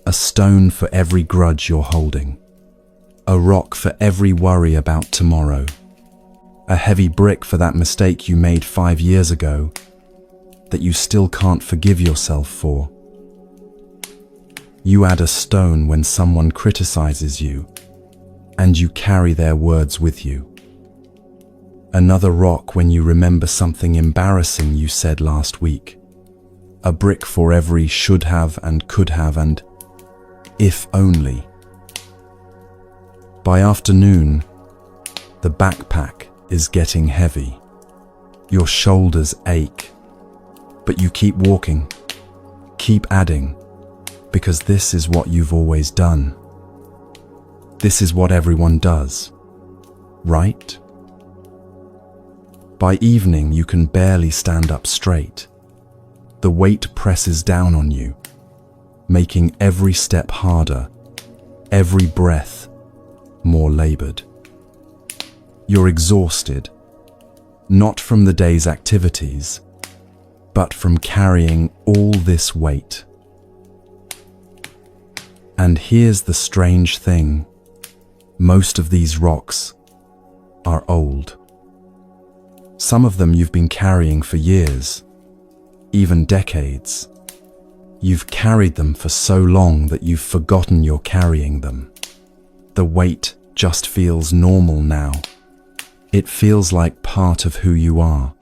A stone for every grudge you're holding. A rock for every worry about tomorrow. A heavy brick for that mistake you made 5 years ago that you still can't forgive yourself for. You add a stone when someone criticizes you, and you carry their words with you. Another rock when you remember something embarrassing you said last week. A brick for every should have and could have and if only. By afternoon, the backpack is getting heavy. Your shoulders ache, but you keep walking, keep adding, because this is what you've always done. This is what everyone does, right? By evening, you can barely stand up straight. The weight presses down on you, making every step harder, every breath more labored. You're exhausted, not from the day's activities, but from carrying all this weight. And here's the strange thing. Most of these rocks are old. Some of them you've been carrying for years, even decades. You've carried them for so long that you've forgotten you're carrying them. The weight just feels normal now. It feels like part of who you are.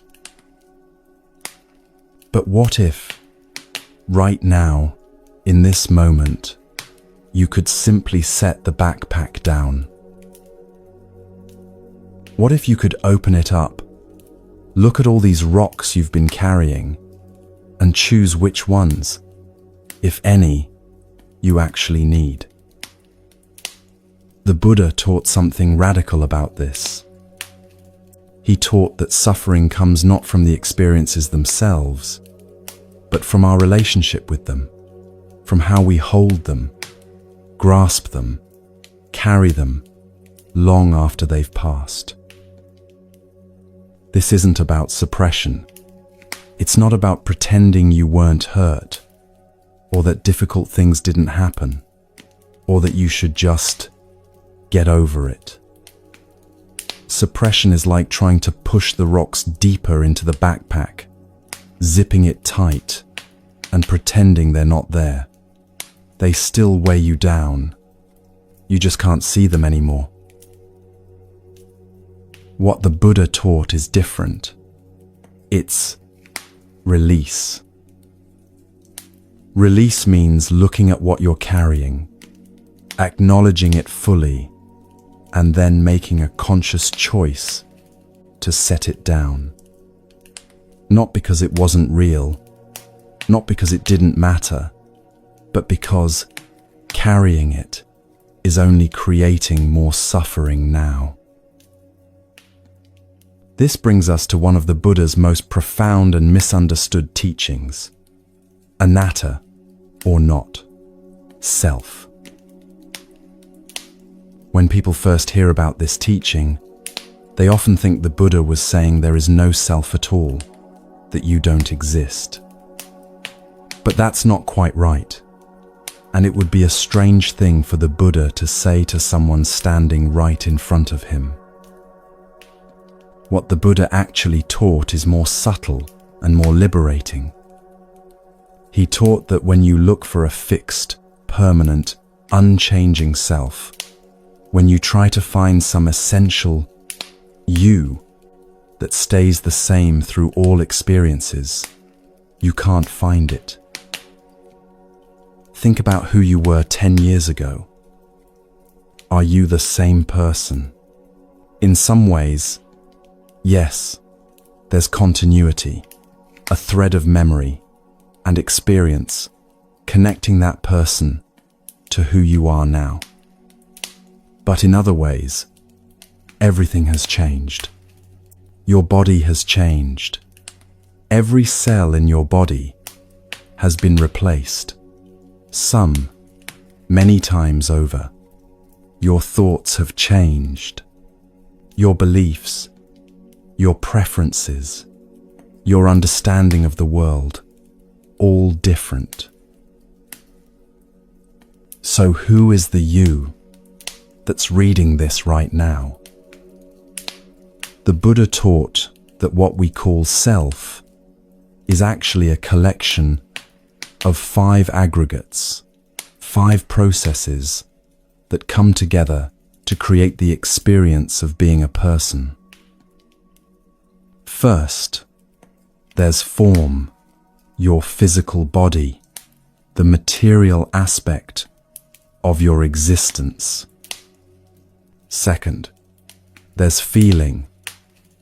But what if, right now, in this moment, you could simply set the backpack down? What if you could open it up, look at all these rocks you've been carrying, and choose which ones, if any, you actually need? The Buddha taught something radical about this. He taught that suffering comes not from the experiences themselves, but from our relationship with them, from how we hold them, grasp them, carry them, long after they've passed. This isn't about suppression. It's not about pretending you weren't hurt, or that difficult things didn't happen, or that you should just get over it. Suppression is like trying to push the rocks deeper into the backpack, zipping it tight and pretending they're not there. They still weigh you down. You just can't see them anymore. What the Buddha taught is different. It's release. Release means looking at what you're carrying, acknowledging it fully, and then making a conscious choice to set it down. Not because it wasn't real, not because it didn't matter, but because carrying it is only creating more suffering now. This brings us to one of the Buddha's most profound and misunderstood teachings: anatta, or not, self. When people first hear about this teaching, they often think the Buddha was saying there is no self at all, that you don't exist. But that's not quite right, and it would be a strange thing for the Buddha to say to someone standing right in front of him. What the Buddha actually taught is more subtle and more liberating. He taught that when you look for a fixed, permanent, unchanging self, when you try to find some essential you that stays the same through all experiences, you can't find it. Think about who you were 10 years ago. Are you the same person? In some ways, yes, there's continuity, a thread of memory and experience connecting that person to who you are now. But in other ways, everything has changed. Your body has changed. Every cell in your body has been replaced. Some, many times over. Your thoughts have changed. Your beliefs, your preferences, your understanding of the world, all different. So who is the you that's reading this right now? The Buddha taught that what we call self is actually a collection of 5 aggregates, 5 processes that come together to create the experience of being a person. First, there's form, your physical body, the material aspect of your existence. Second, there's feeling,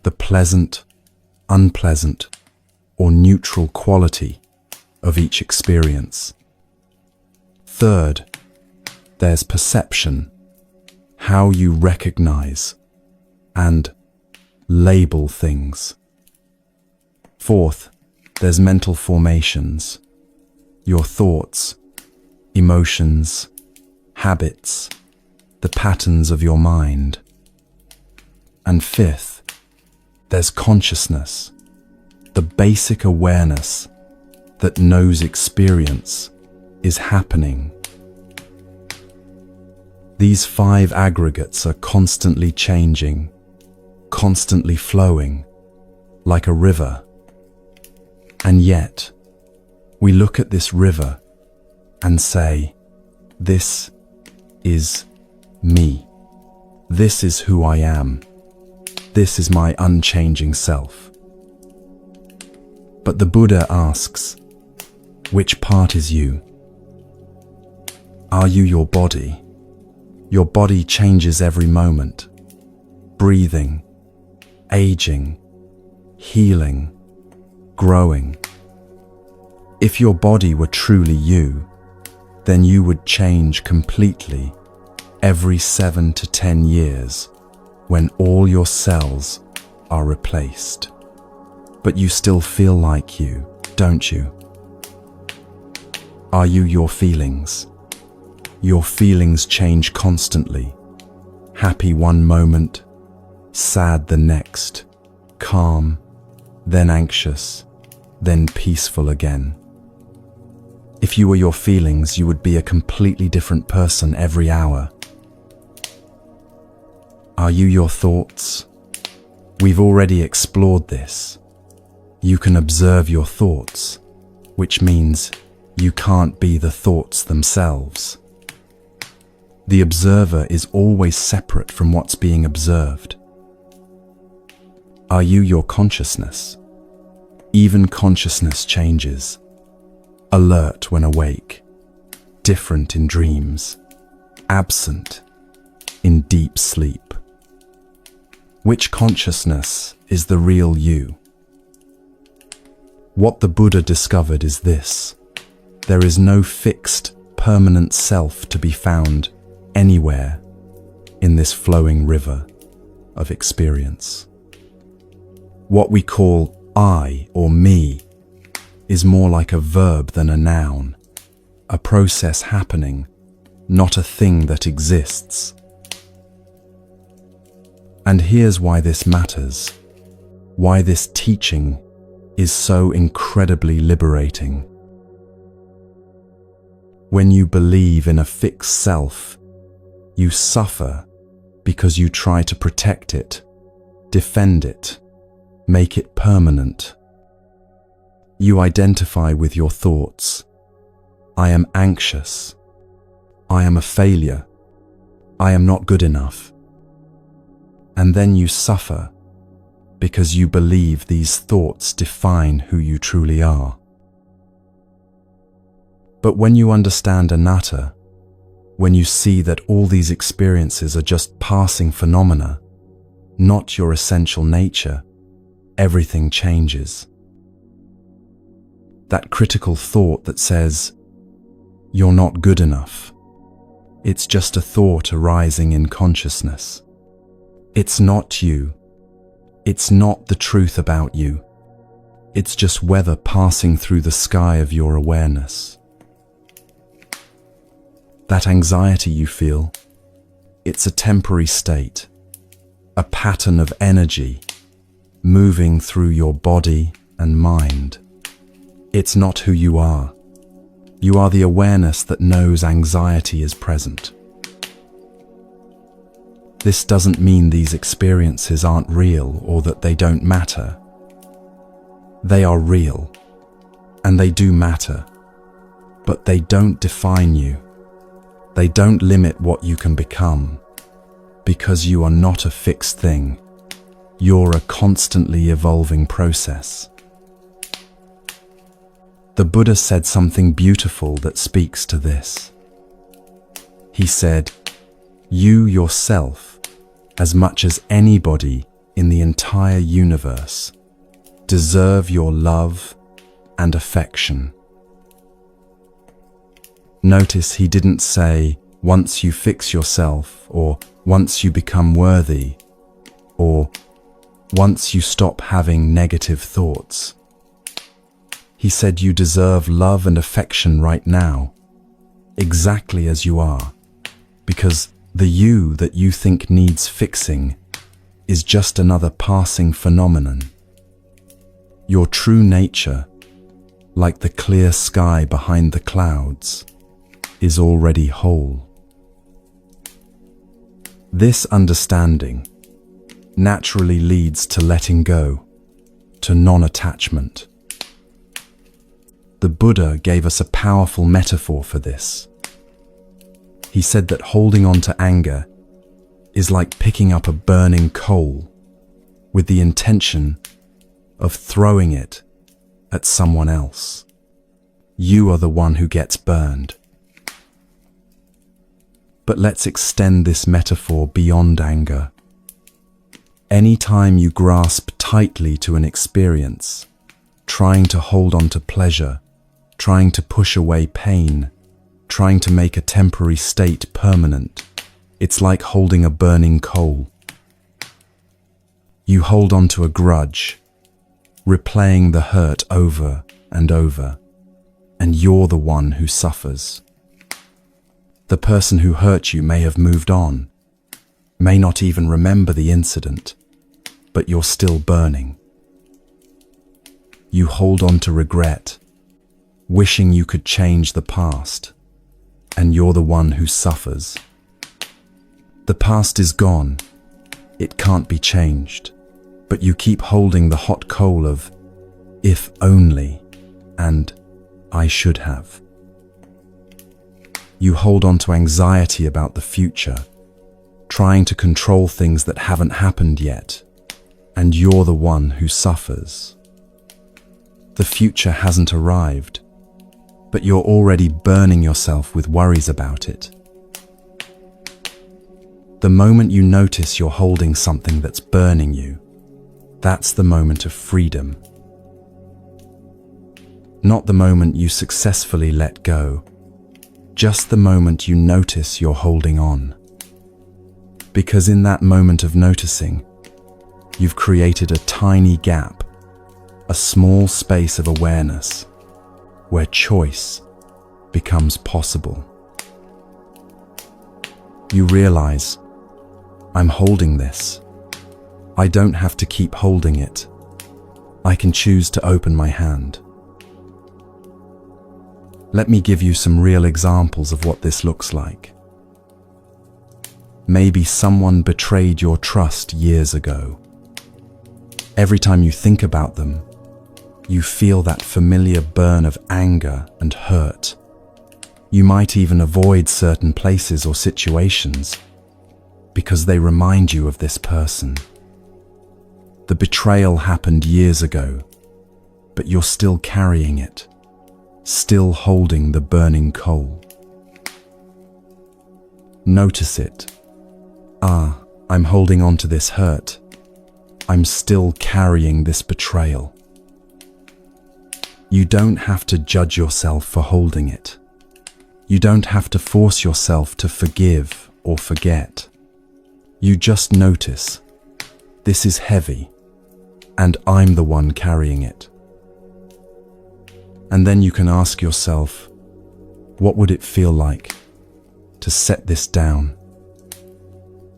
the pleasant, unpleasant, or neutral quality of each experience. Third, there's perception, how you recognize and label things. Fourth, there's mental formations, your thoughts, emotions, habits, the patterns of your mind. And fifth, there's consciousness, the basic awareness that knows experience is happening. These 5 aggregates are constantly changing, constantly flowing, like a river. And yet, we look at this river and say, this is me. This is who I am. This is my unchanging self. But the Buddha asks, which part is you? Are you your body? Your body changes every moment, breathing, aging, healing, growing. If your body were truly you, then you would change completely every 7 to 10 years when all your cells are replaced. But you still feel like you, don't you? Are you your feelings? Your feelings change constantly. Happy one moment, sad the next, calm, then anxious, then peaceful again. If you were your feelings, you would be a completely different person every hour. Are you your thoughts? We've already explored this. You can observe your thoughts, which means You can't be the thoughts themselves. The observer is always separate from what's being observed. Are you your consciousness? Even consciousness changes. Alert when awake, different in dreams, absent in deep sleep. Which consciousness is the real you? What the Buddha discovered is this: there is no fixed, permanent self to be found anywhere in this flowing river of experience. What we call I or me is more like a verb than a noun, a process happening, not a thing that exists. And here's why this matters, why this teaching is so incredibly liberating. When you believe in a fixed self, you suffer because you try to protect it, defend it, make it permanent. You identify with your thoughts. I am anxious. I am a failure. I am not good enough. And then you suffer because you believe these thoughts define who you truly are. But when you understand anatta, when you see that all these experiences are just passing phenomena, not your essential nature, everything changes. That critical thought that says, "You're not good enough," it's just a thought arising in consciousness. It's not you. It's not the truth about you. It's just weather passing through the sky of your awareness. That anxiety you feel, it's a temporary state, a pattern of energy moving through your body and mind. It's not who you are. You are the awareness that knows anxiety is present. This doesn't mean these experiences aren't real or that they don't matter. They are real, and they do matter, but they don't define you. They don't limit what you can become, because you are not a fixed thing. You're a constantly evolving process. The Buddha said something beautiful that speaks to this. He said, "You yourself, as much as anybody in the entire universe, deserve your love and affection." Notice he didn't say, "Once you fix yourself," or "Once you become worthy," or "Once you stop having negative thoughts." He said you deserve love and affection right now, exactly as you are, because the you that you think needs fixing is just another passing phenomenon. Your true nature, like the clear sky behind the clouds, is already whole. This understanding naturally leads to letting go, to non-attachment. The Buddha gave us a powerful metaphor for this. He said that holding on to anger is like picking up a burning coal with the intention of throwing it at someone else. You are the one who gets burned. But let's extend this metaphor beyond anger. Anytime you grasp tightly to an experience, trying to hold on to pleasure, trying to push away pain, trying to make a temporary state permanent, it's like holding a burning coal. You hold on to a grudge, replaying the hurt over and over, and you're the one who suffers. The person who hurt you may have moved on, may not even remember the incident, but you're still burning. You hold on to regret, wishing you could change the past, and you're the one who suffers. The past is gone. It can't be changed, but you keep holding the hot coal of "if only" and "I should have." You hold on to anxiety about the future, trying to control things that haven't happened yet, and you're the one who suffers. The future hasn't arrived, but you're already burning yourself with worries about it. The moment you notice you're holding something that's burning you, that's the moment of freedom. Not the moment you successfully let go, just the moment you notice you're holding on. Because in that moment of noticing, you've created a tiny gap, a small space of awareness, where choice becomes possible. You realize, I'm holding this. I don't have to keep holding it. I can choose to open my hand. Let me give you some real examples of what this looks like. Maybe someone betrayed your trust years ago. Every time you think about them, you feel that familiar burn of anger and hurt. You might even avoid certain places or situations because they remind you of this person. The betrayal happened years ago, but you're still carrying it, still holding the burning coal. Notice it. I'm holding on to this hurt. I'm still carrying this betrayal. You don't have to judge yourself for holding it. You don't have to force yourself to forgive or forget. You just notice, this is heavy, and I'm the one carrying it. And then you can ask yourself, what would it feel like to set this down?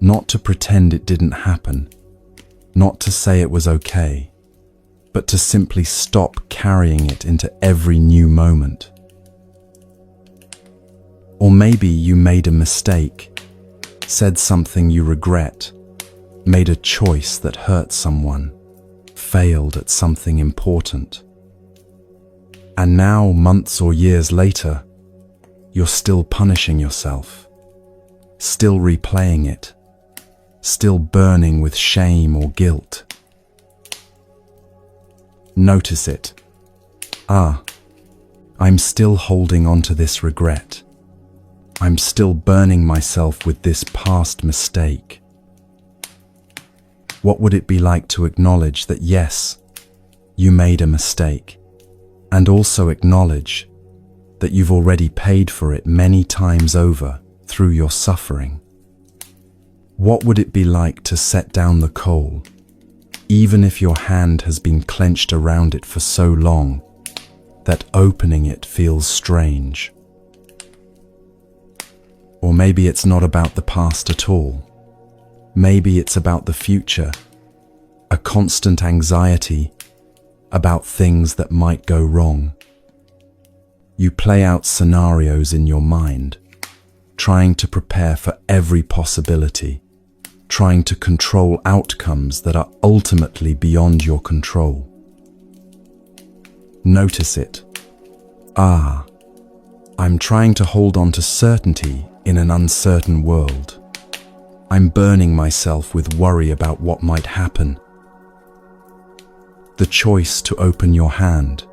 Not to pretend it didn't happen, not to say it was okay, but to simply stop carrying it into every new moment. Or maybe you made a mistake, said something you regret, made a choice that hurt someone, failed at something important. And now, months or years later, you're still punishing yourself, still replaying it, still burning with shame or guilt. Notice it. I'm still holding on to this regret. I'm still burning myself with this past mistake. What would it be like to acknowledge that yes, you made a mistake, and also acknowledge that you've already paid for it many times over through your suffering? What would it be like to set down the coal, even if your hand has been clenched around it for so long that opening it feels strange? Or maybe it's not about the past at all. Maybe it's about the future, a constant anxiety about things that might go wrong. You play out scenarios in your mind, trying to prepare for every possibility, trying to control outcomes that are ultimately beyond your control. Notice it. I'm trying to hold on to certainty in an uncertain world. I'm burning myself with worry about what might happen. The choice to open your hand,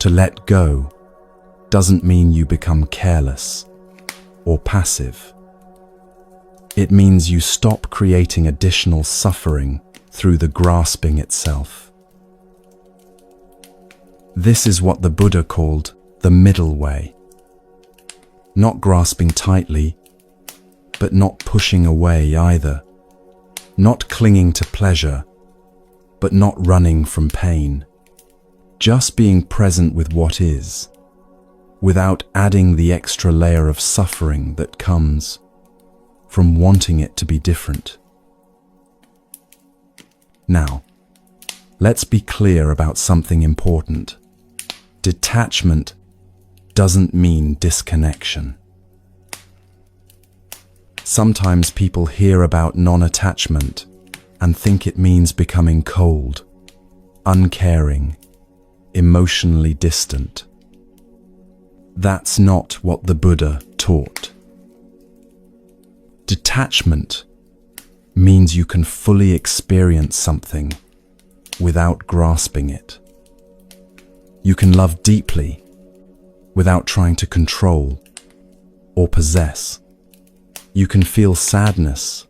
to let go, doesn't mean you become careless or passive. It means you stop creating additional suffering through the grasping itself. This is what the Buddha called the middle way. Not grasping tightly, but not pushing away either. Not clinging to pleasure, but not running from pain. Just being present with what is, without adding the extra layer of suffering that comes from wanting it to be different. Now, let's be clear about something important. Detachment doesn't mean disconnection. Sometimes people hear about non-attachment and think it means becoming cold, uncaring, emotionally distant. That's not what the Buddha taught. Detachment means you can fully experience something without grasping it. You can love deeply without trying to control or possess. You can feel sadness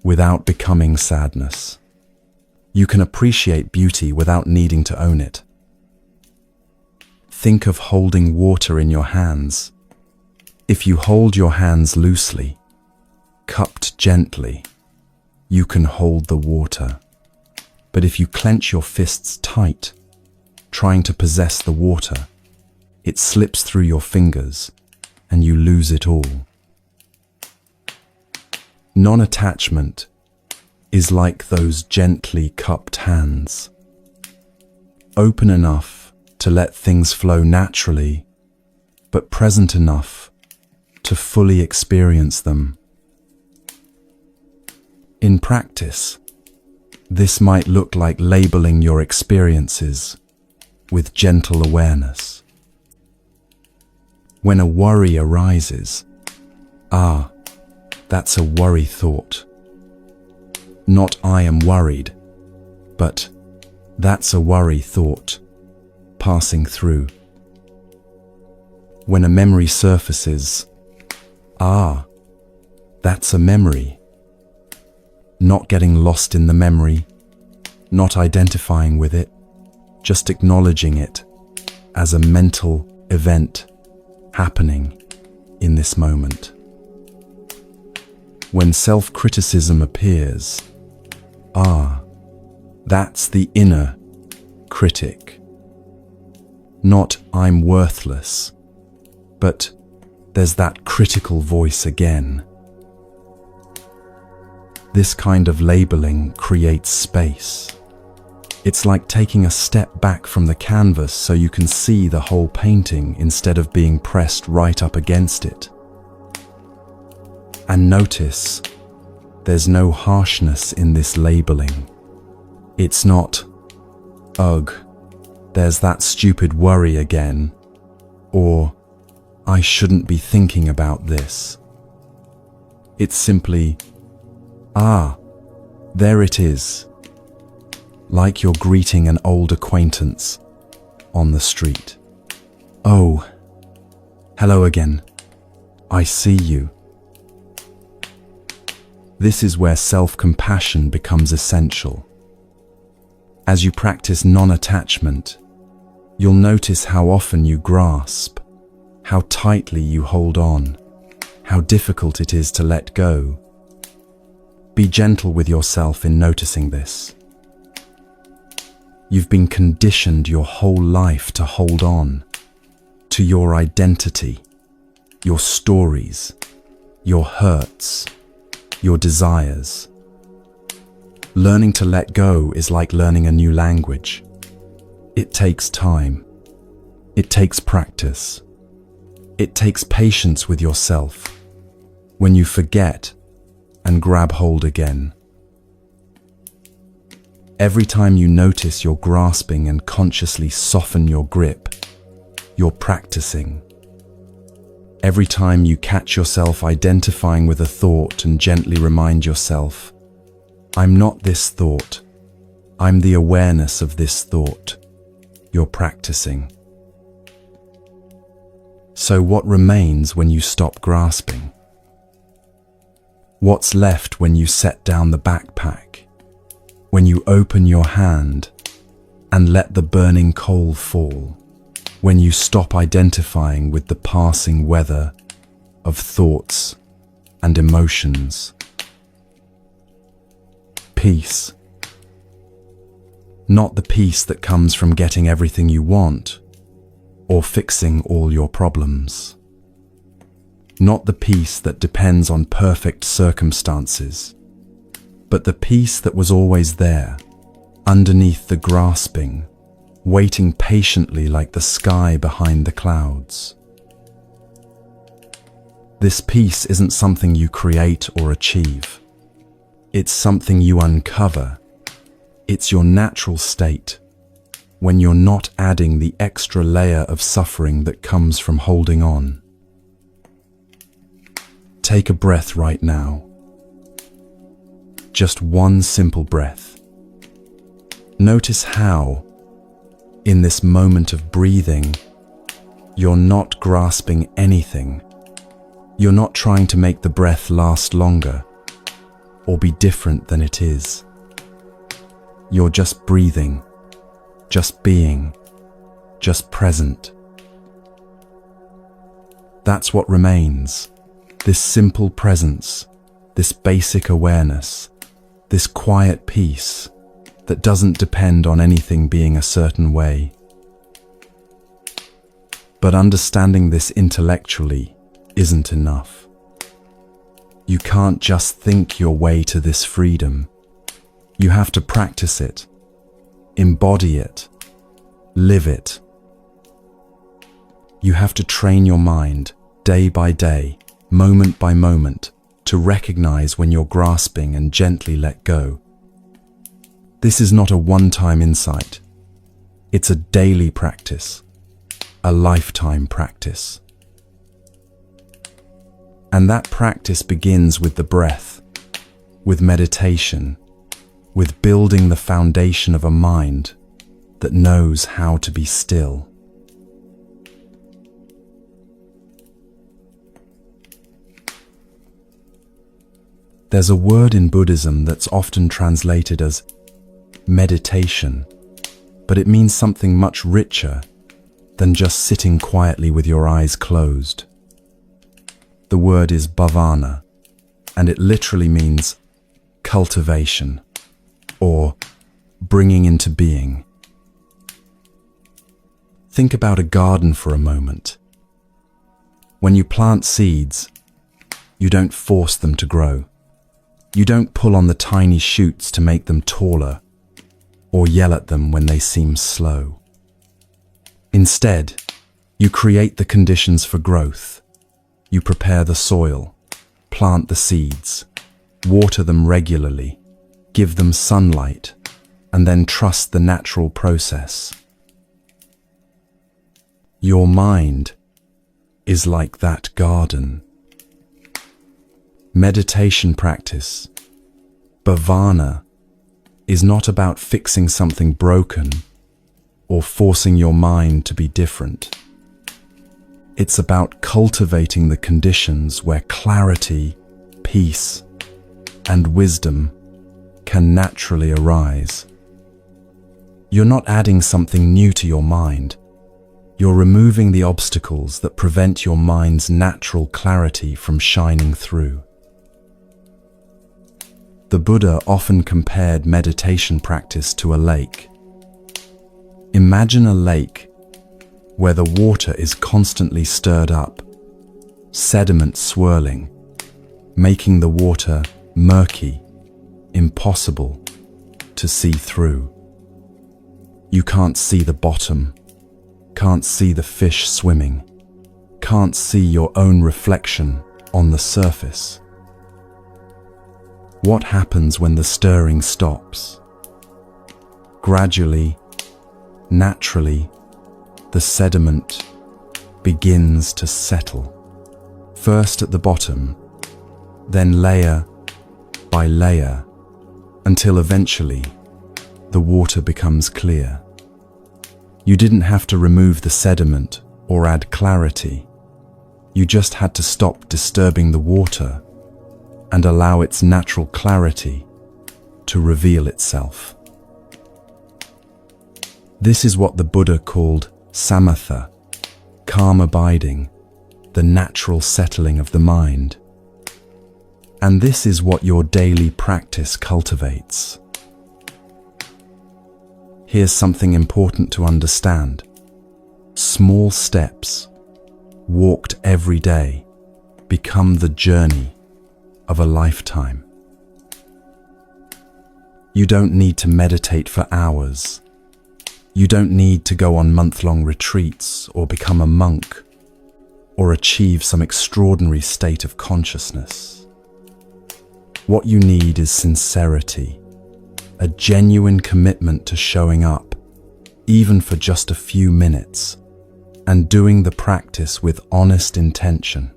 without becoming sadness. You can appreciate beauty without needing to own it. Think of holding water in your hands. If you hold your hands loosely, cupped gently, you can hold the water. But if you clench your fists tight, trying to possess the water, it slips through your fingers and you lose it all. Non-attachment is like those gently cupped hands, open enough to let things flow naturally, but present enough to fully experience them. In practice, this might look like labeling your experiences with gentle awareness. When a worry arises, that's a worry thought. Not I am worried, but that's a worry thought passing through. When a memory surfaces, that's a memory. Not getting lost in the memory, not identifying with it, just acknowledging it as a mental event happening in this moment. When self-criticism appears, that's the inner critic. Not I'm worthless, but there's that critical voice again. This kind of labeling creates space. It's like taking a step back from the canvas so you can see the whole painting instead of being pressed right up against it. And notice, there's no harshness in this labeling. It's not, ugh, there's that stupid worry again, or I shouldn't be thinking about this. It's simply, there it is, like you're greeting an old acquaintance on the street. Oh, hello again. I see you. This is where self-compassion becomes essential. As you practice non-attachment, you'll notice how often you grasp, how tightly you hold on, how difficult it is to let go. Be gentle with yourself in noticing this. You've been conditioned your whole life to hold on to your identity, your stories, your hurts, your desires. Learning to let go is like learning a new language. It takes time. It takes practice. It takes patience with yourself when you forget and grab hold again. Every time you notice you're grasping and consciously soften your grip, you're practicing. Every time you catch yourself identifying with a thought and gently remind yourself, I'm not this thought, I'm the awareness of this thought, you're practicing. So what remains when you stop grasping? What's left when you set down the backpack? When you open your hand and let the burning coal fall? When you stop identifying with the passing weather of thoughts and emotions? Peace. Not the peace that comes from getting everything you want or fixing all your problems. Not the peace that depends on perfect circumstances, but the peace that was always there, underneath the grasping, waiting patiently like the sky behind the clouds. This peace isn't something you create or achieve. It's something you uncover. It's your natural state, when you're not adding the extra layer of suffering that comes from holding on. Take a breath right now. Just one simple breath. Notice how, in this moment of breathing, you're not grasping anything. You're not trying to make the breath last longer or be different than it is. You're just breathing, just being, just present. That's what remains. This simple presence, this basic awareness, this quiet peace that doesn't depend on anything being a certain way. But understanding this intellectually isn't enough. You can't just think your way to this freedom. You have to practice it, embody it, live it. You have to train your mind day by day, moment by moment, to recognize when you're grasping and gently let go. This is not a one-time insight. It's a daily practice, a lifetime practice. And that practice begins with the breath, with meditation, with building the foundation of a mind that knows how to be still. There's a word in Buddhism that's often translated as meditation, but it means something much richer than just sitting quietly with your eyes closed. The word is bhavana, and it literally means cultivation, or bringing into being. Think about a garden for a moment. When you plant seeds, you don't force them to grow. You don't pull on the tiny shoots to make them taller, or yell at them when they seem slow. Instead, you create the conditions for growth. You prepare the soil, plant the seeds, water them regularly, give them sunlight, and then trust the natural process. Your mind is like that garden. Meditation practice, bhavana, is not about fixing something broken or forcing your mind to be different. It's about cultivating the conditions where clarity, peace, and wisdom can naturally arise. You're not adding something new to your mind. You're removing the obstacles that prevent your mind's natural clarity from shining through. The Buddha often compared meditation practice to a lake. Imagine a lake where the water is constantly stirred up, sediment swirling, making the water murky, impossible to see through. You can't see the bottom, can't see the fish swimming, can't see your own reflection on the surface. What happens when the stirring stops? Gradually, naturally, the sediment begins to settle, first at the bottom, then layer by layer, until eventually the water becomes clear. You didn't have to remove the sediment or add clarity. You just had to stop disturbing the water and allow its natural clarity to reveal itself. This is what the Buddha called samatha, calm abiding, the natural settling of the mind. And this is what your daily practice cultivates. Here's something important to understand. Small steps, walked every day, become the journey of a lifetime. You don't need to meditate for hours. You don't need to go on month-long retreats or become a monk or achieve some extraordinary state of consciousness. What you need is sincerity, a genuine commitment to showing up, even for just a few minutes, and doing the practice with honest intention.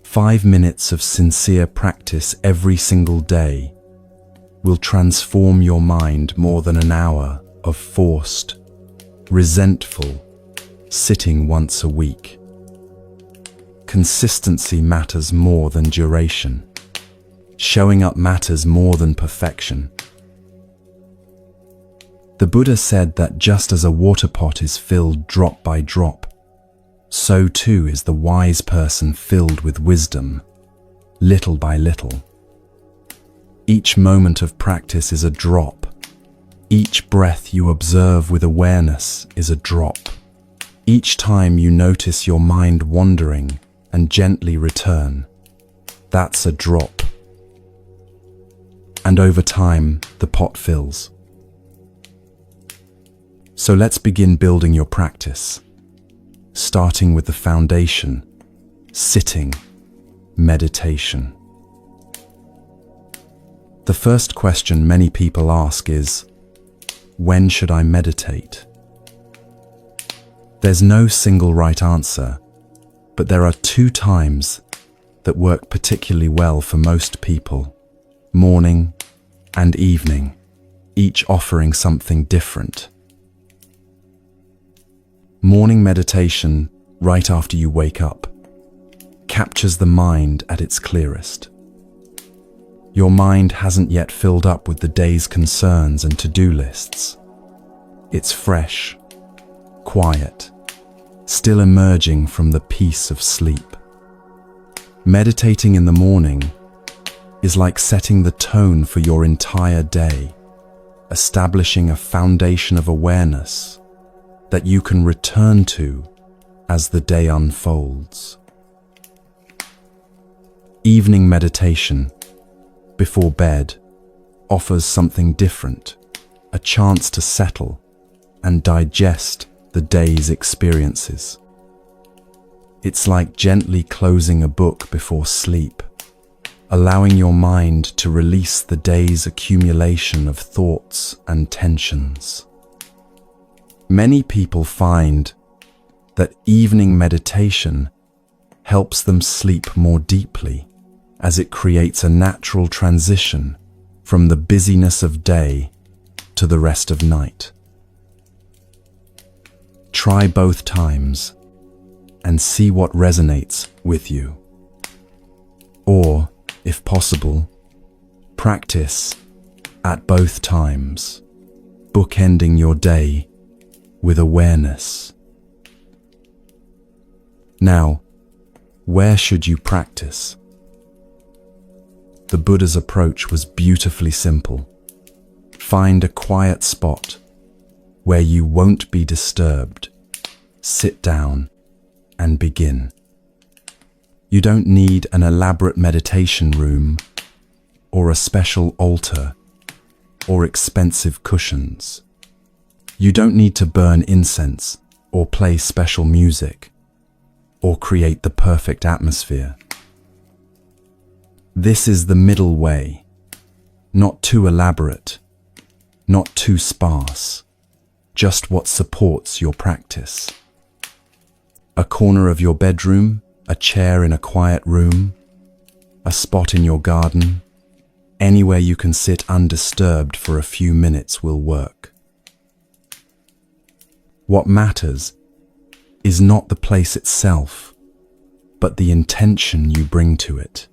5 minutes of sincere practice every single day will transform your mind more than an hour of forced, resentful sitting once a week. Consistency matters more than duration. Showing up matters more than perfection. The Buddha said that just as a water pot is filled drop by drop, so too is the wise person filled with wisdom, little by little. Each moment of practice is a drop. Each breath you observe with awareness is a drop. Each time you notice your mind wandering and gently return, that's a drop. And over time, the pot fills. So let's begin building your practice, starting with the foundation, sitting, meditation. The first question many people ask is, when should I meditate? There's no single right answer, but there are 2 times that work particularly well for most people: morning and evening, each offering something different. Morning meditation, right after you wake up, captures the mind at its clearest. Your mind hasn't yet filled up with the day's concerns and to-do lists. It's fresh, quiet, still emerging from the peace of sleep. Meditating in the morning is like setting the tone for your entire day, establishing a foundation of awareness that you can return to as the day unfolds. Evening meditation, before bed, offers something different, a chance to settle and digest the day's experiences. It's like gently closing a book before sleep, allowing your mind to release the day's accumulation of thoughts and tensions. Many people find that evening meditation helps them sleep more deeply, as it creates a natural transition from the busyness of day to the rest of night. Try both times and see what resonates with you. Or, if possible, practice at both times, bookending your day with awareness. Now, where should you practice? The Buddha's approach was beautifully simple. Find a quiet spot where you won't be disturbed. Sit down and begin. You don't need an elaborate meditation room or a special altar or expensive cushions. You don't need to burn incense or play special music or create the perfect atmosphere. This is the middle way, not too elaborate, not too sparse, just what supports your practice. A corner of your bedroom, a chair in a quiet room, a spot in your garden, anywhere you can sit undisturbed for a few minutes will work. What matters is not the place itself, but the intention you bring to it.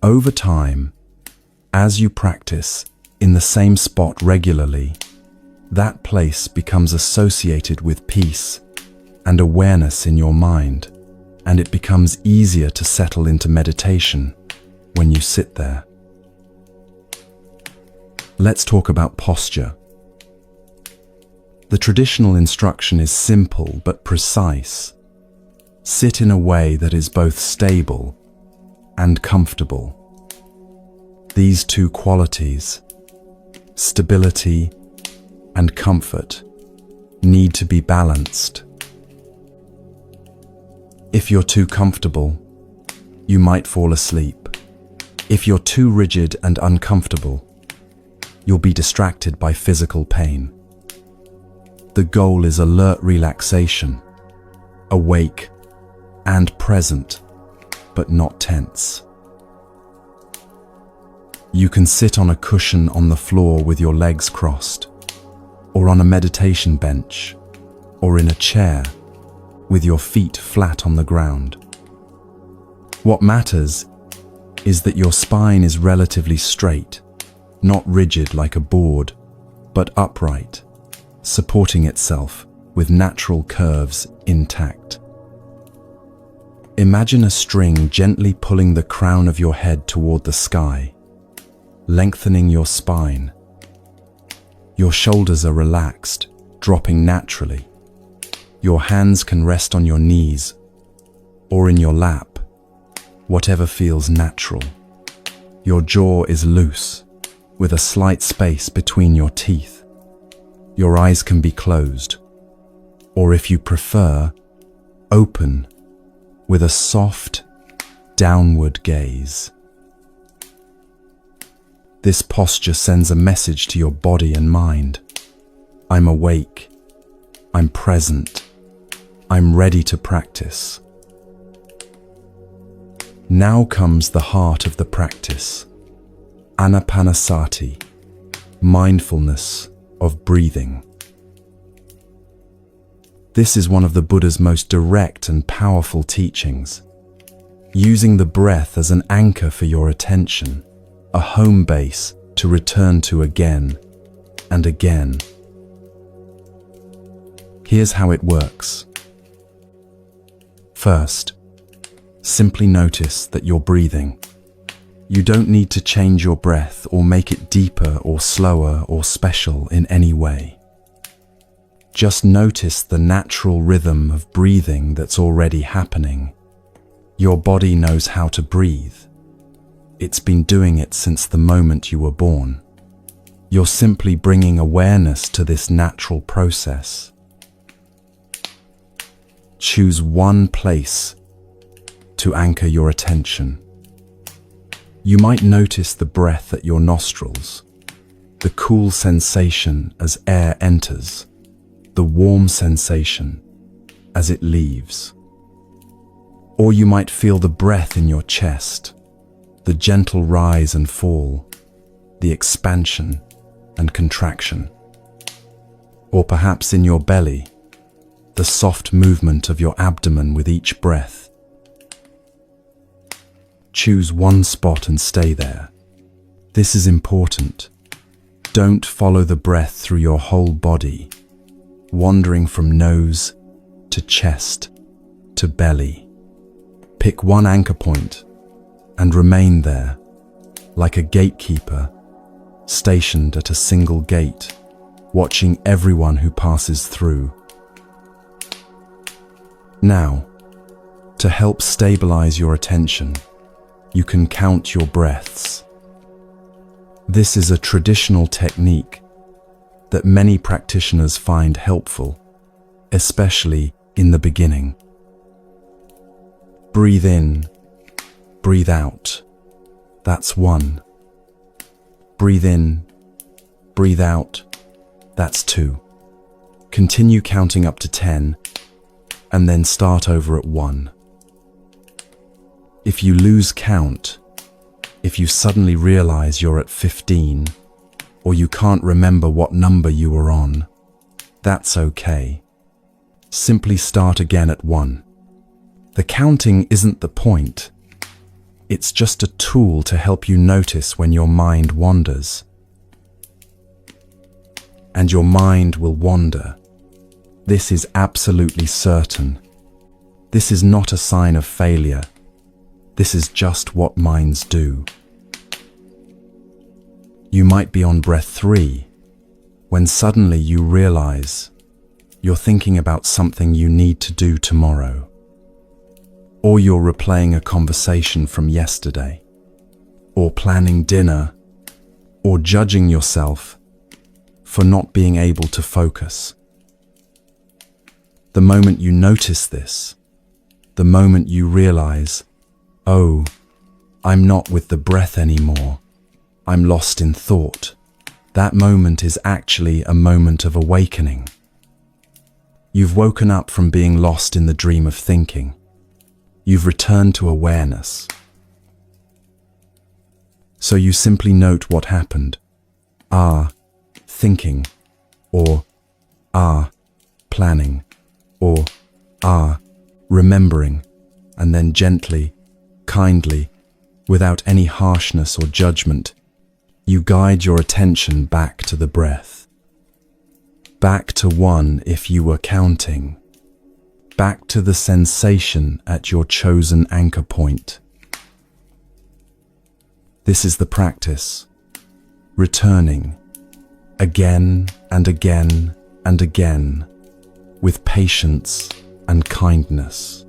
Over time, as you practice in the same spot regularly, that place becomes associated with peace and awareness in your mind, and it becomes easier to settle into meditation when you sit there. Let's talk about posture. The traditional instruction is simple but precise. Sit in a way that is both stable and comfortable. These 2 qualities, stability and comfort, need to be balanced. If you're too comfortable, you might fall asleep. If you're too rigid and uncomfortable, you'll be distracted by physical pain. The goal is alert relaxation, awake and present, but not tense. You can sit on a cushion on the floor with your legs crossed, or on a meditation bench, or in a chair with your feet flat on the ground. What matters is that your spine is relatively straight, not rigid like a board, but upright, supporting itself with natural curves intact. Imagine a string gently pulling the crown of your head toward the sky, lengthening your spine. Your shoulders are relaxed, dropping naturally. Your hands can rest on your knees or in your lap, whatever feels natural. Your jaw is loose, with a slight space between your teeth. Your eyes can be closed, or if you prefer, open, with a soft, downward gaze. This posture sends a message to your body and mind. I'm awake. I'm present. I'm ready to practice. Now comes the heart of the practice. Anapanasati, mindfulness of breathing. This is one of the Buddha's most direct and powerful teachings. Using the breath as an anchor for your attention, a home base to return to again and again. Here's how it works. First, simply notice that you're breathing. You don't need to change your breath or make it deeper or slower or special in any way. Just notice the natural rhythm of breathing that's already happening. Your body knows how to breathe. It's been doing it since the moment you were born. You're simply bringing awareness to this natural process. Choose one place to anchor your attention. You might notice the breath at your nostrils, the cool sensation as air enters, the warm sensation as it leaves. Or you might feel the breath in your chest, the gentle rise and fall, the expansion and contraction. Or perhaps in your belly, the soft movement of your abdomen with each breath. Choose one spot and stay there. This is important. Don't follow the breath through your whole body, wandering from nose to chest to belly. Pick one anchor point and remain there, like a gatekeeper, stationed at a single gate, watching everyone who passes through. Now, to help stabilize your attention, you can count your breaths. This is a traditional technique that many practitioners find helpful, especially in the beginning. Breathe in, breathe out. That's 1. Breathe in, breathe out. That's 2. Continue counting up to 10, and then start over at 1. If you lose count, if you suddenly realize you're at 15, or you can't remember what number you were on, that's okay. Simply start again at 1. The counting isn't the point. It's just a tool to help you notice when your mind wanders. And your mind will wander. This is absolutely certain. This is not a sign of failure. This is just what minds do. You might be on breath 3, when suddenly you realize you're thinking about something you need to do tomorrow. Or you're replaying a conversation from yesterday, or planning dinner, or judging yourself for not being able to focus. The moment you notice this, the moment you realize, oh, I'm not with the breath anymore, I'm lost in thought, That moment is actually a moment of awakening. You've woken up from being lost in the dream of thinking. You've returned to awareness. So you simply note what happened. Thinking, or planning, or remembering, and then gently, kindly, without any harshness or judgment, you guide your attention back to the breath. Back to one if you were counting. Back to the sensation at your chosen anchor point. This is the practice. Returning, again and again and again, with patience and kindness.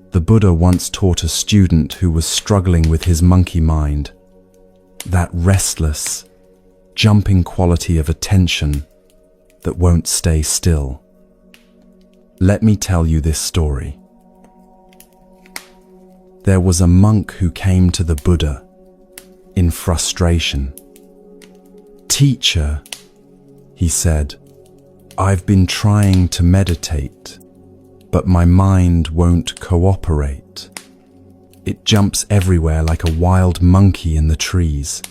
The Buddha once taught a student who was struggling with his monkey mind, that restless, jumping quality of attention that won't stay still. Let me tell you this story. There was a monk who came to the Buddha in frustration. "Teacher," he said, "I've been trying to meditate, but my mind won't cooperate. It jumps everywhere like a wild monkey in the trees.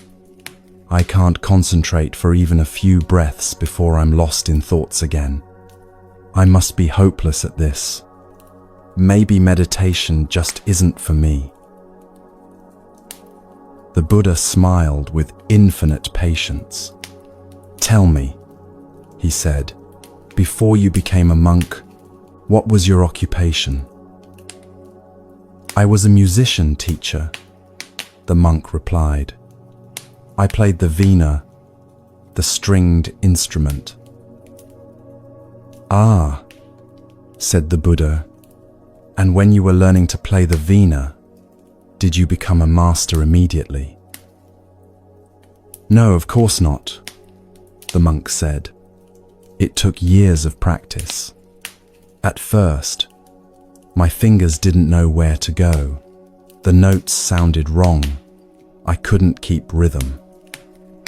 I can't concentrate for even a few breaths before I'm lost in thoughts again. I must be hopeless at this. Maybe meditation just isn't for me." The Buddha smiled with infinite patience. "Tell me," he said, "before you became a monk, what was your occupation?" "I was a musician, teacher," the monk replied. "I played the veena, the stringed instrument." "Ah," said the Buddha, "and when you were learning to play the veena, did you become a master immediately?" "No, of course not," the monk said. "It took years of practice. At first, my fingers didn't know where to go. The notes sounded wrong. I couldn't keep rhythm.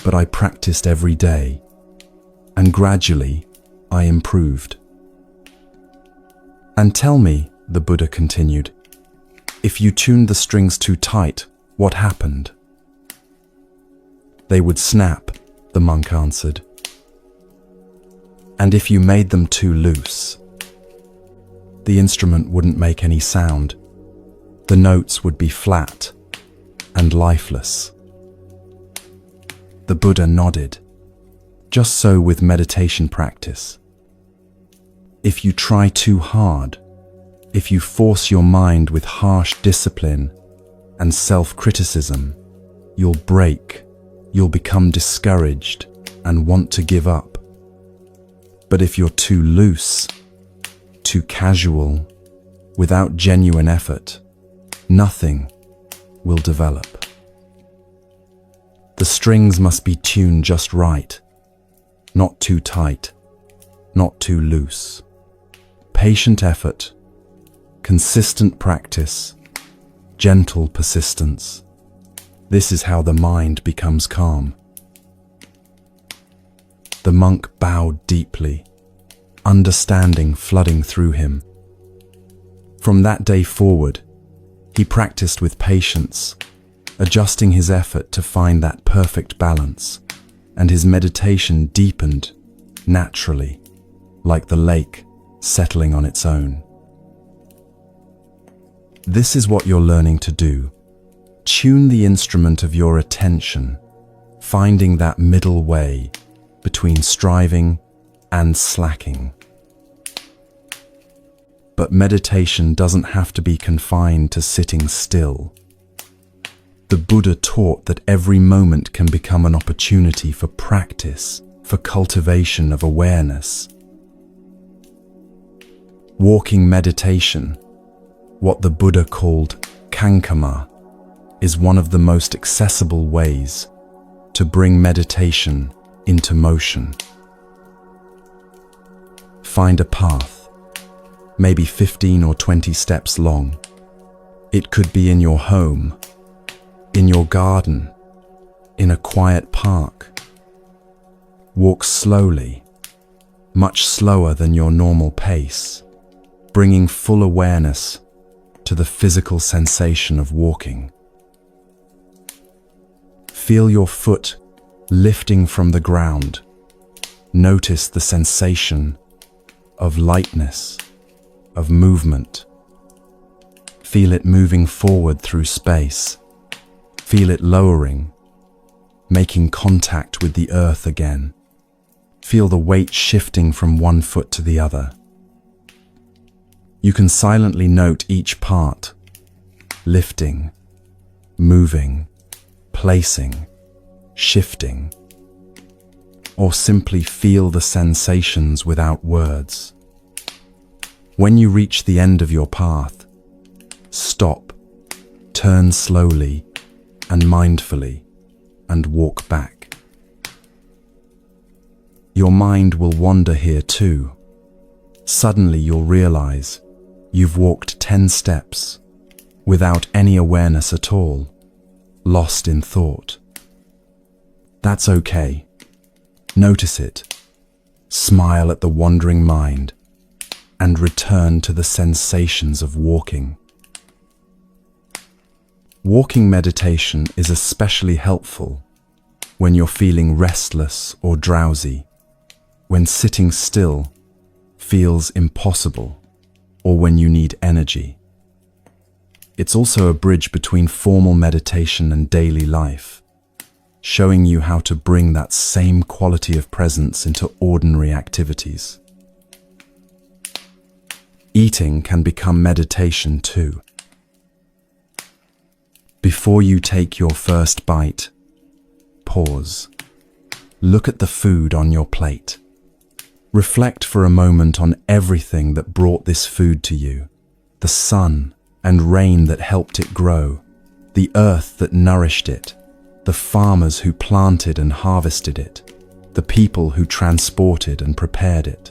But I practiced every day, and gradually I improved." "And tell me," the Buddha continued, "if you tuned the strings too tight, what happened?" "They would snap," the monk answered. "And if you made them too loose?" "The instrument wouldn't make any sound. The notes would be flat and lifeless." The Buddha nodded. Just so with meditation practice. If you try too hard, if you force your mind with harsh discipline and self-criticism, you'll break, you'll become discouraged and want to give up. But if you're too loose, too casual, without genuine effort, nothing will develop. The strings must be tuned just right, not too tight, not too loose. Patient effort, consistent practice, gentle persistence. This is how the mind becomes calm. The monk bowed deeply, understanding flooding through him. From that day forward, he practiced with patience, adjusting his effort to find that perfect balance, and his meditation deepened naturally, like the lake settling on its own. This is what you're learning to do. Tune the instrument of your attention, finding that middle way between striving and slacking. But meditation doesn't have to be confined to sitting still. The Buddha taught that every moment can become an opportunity for practice, for cultivation of awareness. Walking meditation, what the Buddha called kankama, is one of the most accessible ways to bring meditation into motion. Find a path, maybe 15 or 20 steps long. It could be in your home, in your garden, in a quiet park. Walk slowly, much slower than your normal pace, bringing full awareness to the physical sensation of walking. Feel your foot lifting from the ground. Notice the sensation of lightness, of movement. Feel it moving forward through space. Feel it lowering, making contact with the earth again. Feel the weight shifting from one foot to the other. You can silently note each part, lifting, moving, placing, shifting, or simply feel the sensations without words. When you reach the end of your path, stop, turn slowly and mindfully, and walk back. Your mind will wander here too. Suddenly you'll realize you've walked 10 steps without any awareness at all, lost in thought. That's okay. Notice it, smile at the wandering mind, and return to the sensations of walking. Walking meditation is especially helpful when you're feeling restless or drowsy, when sitting still feels impossible, or when you need energy. It's also a bridge between formal meditation and daily life, showing you how to bring that same quality of presence into ordinary activities. Eating can become meditation too. Before you take your first bite, pause. Look at the food on your plate. Reflect for a moment on everything that brought this food to you, the sun and rain that helped it grow, the earth that nourished it, the farmers who planted and harvested it, the people who transported and prepared it.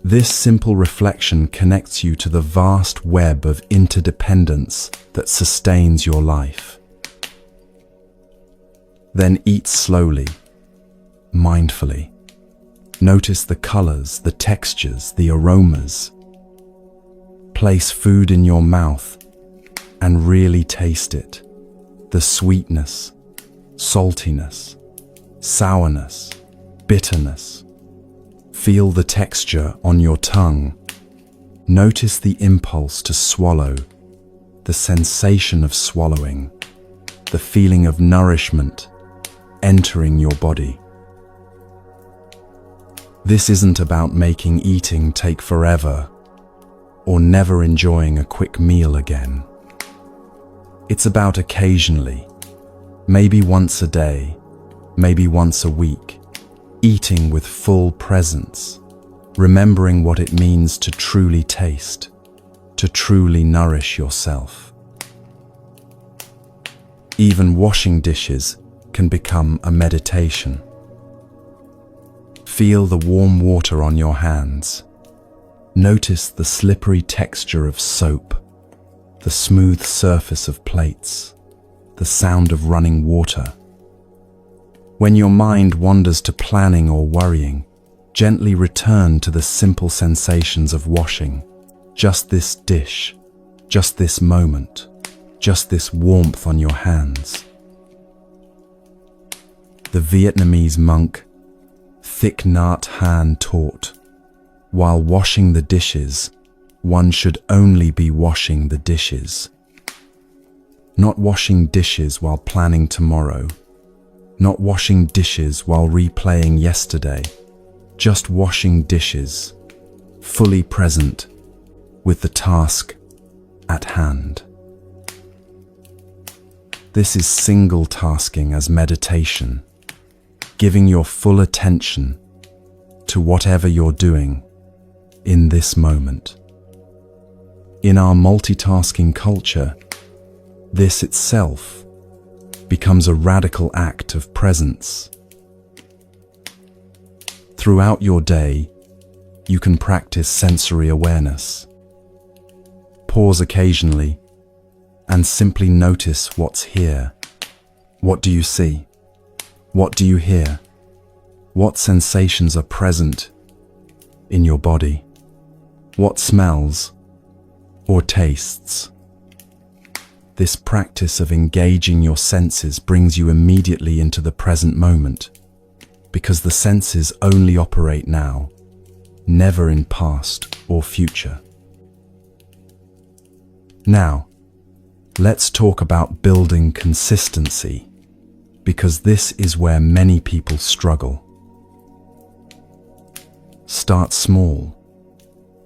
This simple reflection connects you to the vast web of interdependence that sustains your life. Then eat slowly, mindfully. Notice the colors, the textures, the aromas. Place food in your mouth and really taste it. The sweetness, saltiness, sourness, bitterness. Feel the texture on your tongue. Notice the impulse to swallow, the sensation of swallowing, the feeling of nourishment entering your body. This isn't about making eating take forever or never enjoying a quick meal again. It's about occasionally, maybe once a day, maybe once a week, eating with full presence, remembering what it means to truly taste, to truly nourish yourself. Even washing dishes can become a meditation. Feel the warm water on your hands. Notice the slippery texture of soap, the smooth surface of plates, the sound of running water. When your mind wanders to planning or worrying, gently return to the simple sensations of washing. Just this dish, just this moment, just this warmth on your hands. The Vietnamese monk Thich Nhat Hanh taught, while washing the dishes, one should only be washing the dishes. Not washing dishes while planning tomorrow. Not washing dishes while replaying yesterday. Just washing dishes, fully present with the task at hand. This is single tasking as meditation, giving your full attention to whatever you're doing in this moment. In our multitasking culture, this itself becomes a radical act of presence. Throughout your day, you can practice sensory awareness. Pause occasionally and simply notice what's here. What do you see? What do you hear? What sensations are present in your body? What smells or tastes? This practice of engaging your senses brings you immediately into the present moment, because the senses only operate now, never in past or future. Now, let's talk about building consistency, because this is where many people struggle. Start small,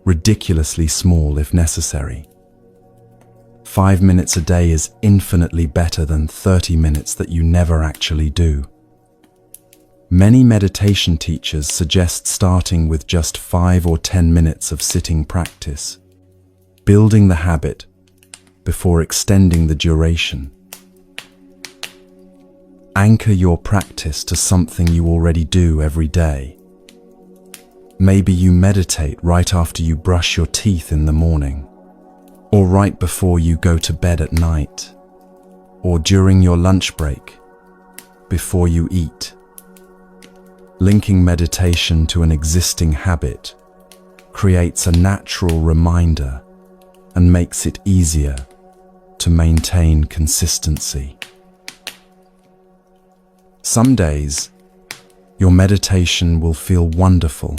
ridiculously small if necessary. 5 minutes a day is infinitely better than 30 minutes that you never actually do. Many meditation teachers suggest starting with just 5 or 10 minutes of sitting practice, building the habit before extending the duration. Anchor your practice to something you already do every day. Maybe you meditate right after you brush your teeth in the morning, or right before you go to bed at night, or during your lunch break, before you eat. Linking meditation to an existing habit creates a natural reminder and makes it easier to maintain consistency. Some days, your meditation will feel wonderful,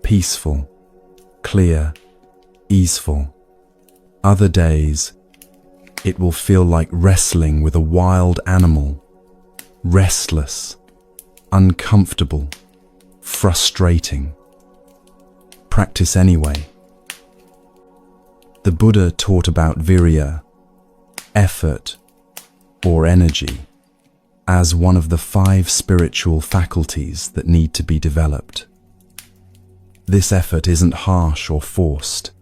peaceful, clear, easeful. Other days, it will feel like wrestling with a wild animal, restless, uncomfortable, frustrating. Practice anyway. The Buddha taught about virya, effort, or energy, as one of the 5 spiritual faculties that need to be developed. This effort isn't harsh or forced.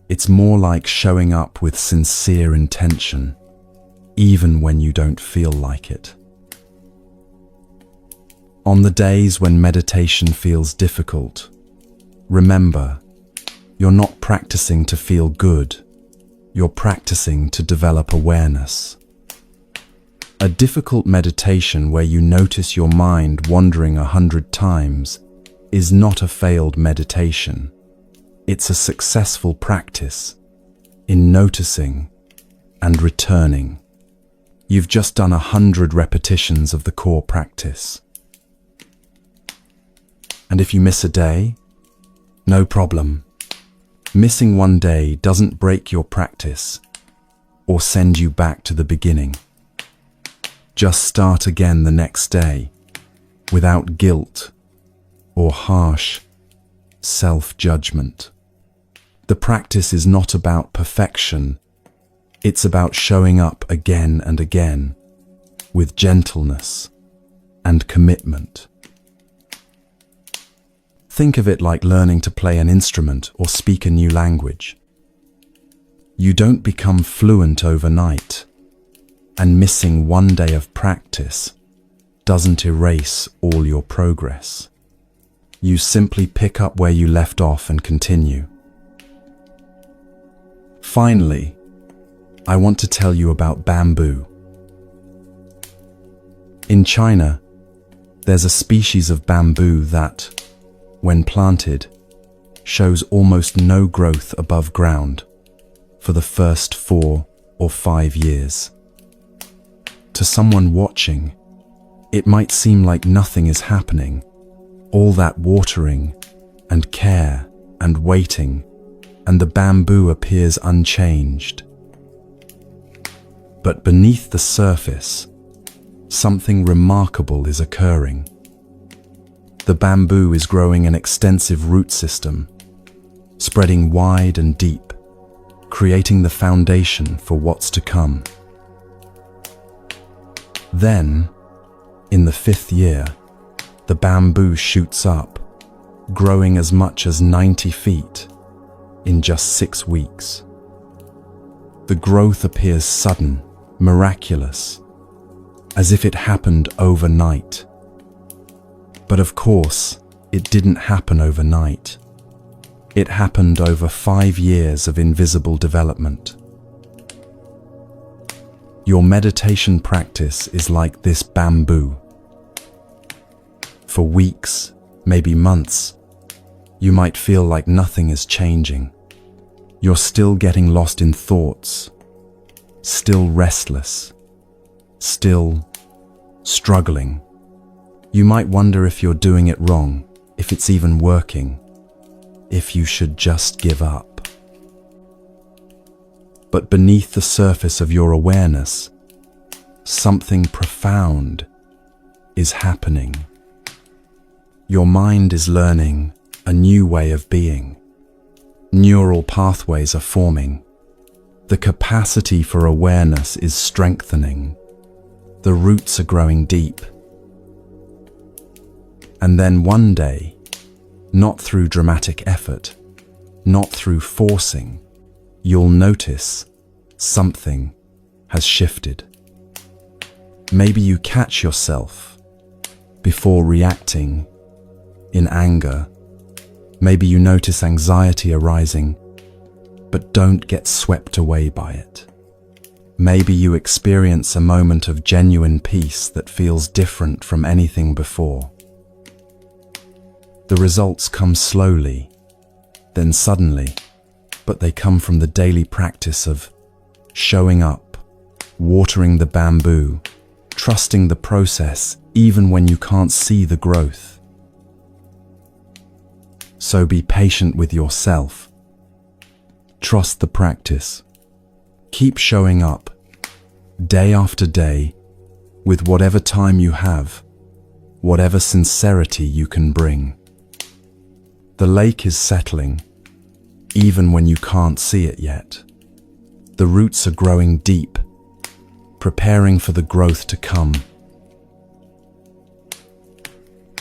It's more like showing up with sincere intention, even when you don't feel like it. On the days when meditation feels difficult, remember, you're not practicing to feel good, you're practicing to develop awareness. A difficult meditation where you notice your mind wandering 100 times is not a failed meditation. It's a successful practice in noticing and returning. You've just done 100 repetitions of the core practice. And if you miss a day, no problem. Missing one day doesn't break your practice or send you back to the beginning. Just start again the next day without guilt or harsh self-judgment. The practice is not about perfection. It's about showing up again and again with gentleness and commitment. Think of it like learning to play an instrument or speak a new language. You don't become fluent overnight, and missing one day of practice doesn't erase all your progress. You simply pick up where you left off and continue. Finally, I want to tell you about bamboo. In China, there's a species of bamboo that, when planted, shows almost no growth above ground for the first 4 or 5 years. To someone watching, it might seem like nothing is happening. All that watering and care and waiting, and the bamboo appears unchanged. But beneath the surface, something remarkable is occurring. The bamboo is growing an extensive root system, spreading wide and deep, creating the foundation for what's to come. Then, in the 5th year, the bamboo shoots up, growing as much as 90 feet in just 6 weeks. The growth appears sudden, miraculous, as if it happened overnight. But of course, it didn't happen overnight. It happened over 5 years of invisible development. Your meditation practice is like this bamboo. For weeks, maybe months, you might feel like nothing is changing. You're still getting lost in thoughts, still restless, still struggling. You might wonder if you're doing it wrong, if it's even working, if you should just give up. But beneath the surface of your awareness, something profound is happening. Your mind is learning a new way of being. Neural pathways are forming. The capacity for awareness is strengthening. The roots are growing deep. And then one day, not through dramatic effort, not through forcing, you'll notice something has shifted. Maybe you catch yourself before reacting in anger. Maybe you notice anxiety arising, but don't get swept away by it. Maybe you experience a moment of genuine peace that feels different from anything before. The results come slowly, then suddenly, but they come from the daily practice of showing up, watering the bamboo, trusting the process even when you can't see the growth. So be patient with yourself. Trust the practice. Keep showing up, day after day, with whatever time you have, whatever sincerity you can bring. The lake is settling, even when you can't see it yet. The roots are growing deep, preparing for the growth to come.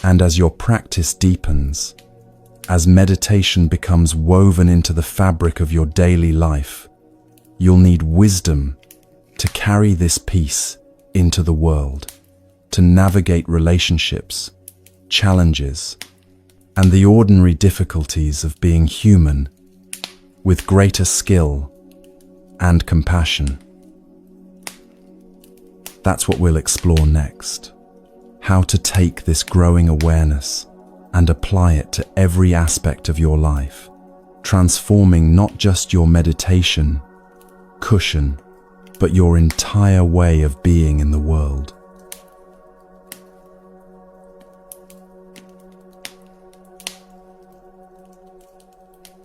And as your practice deepens, as meditation becomes woven into the fabric of your daily life, you'll need wisdom to carry this peace into the world, to navigate relationships, challenges, and the ordinary difficulties of being human with greater skill and compassion. That's what we'll explore next. How to take this growing awareness and apply it to every aspect of your life, transforming not just your meditation cushion, but your entire way of being in the world.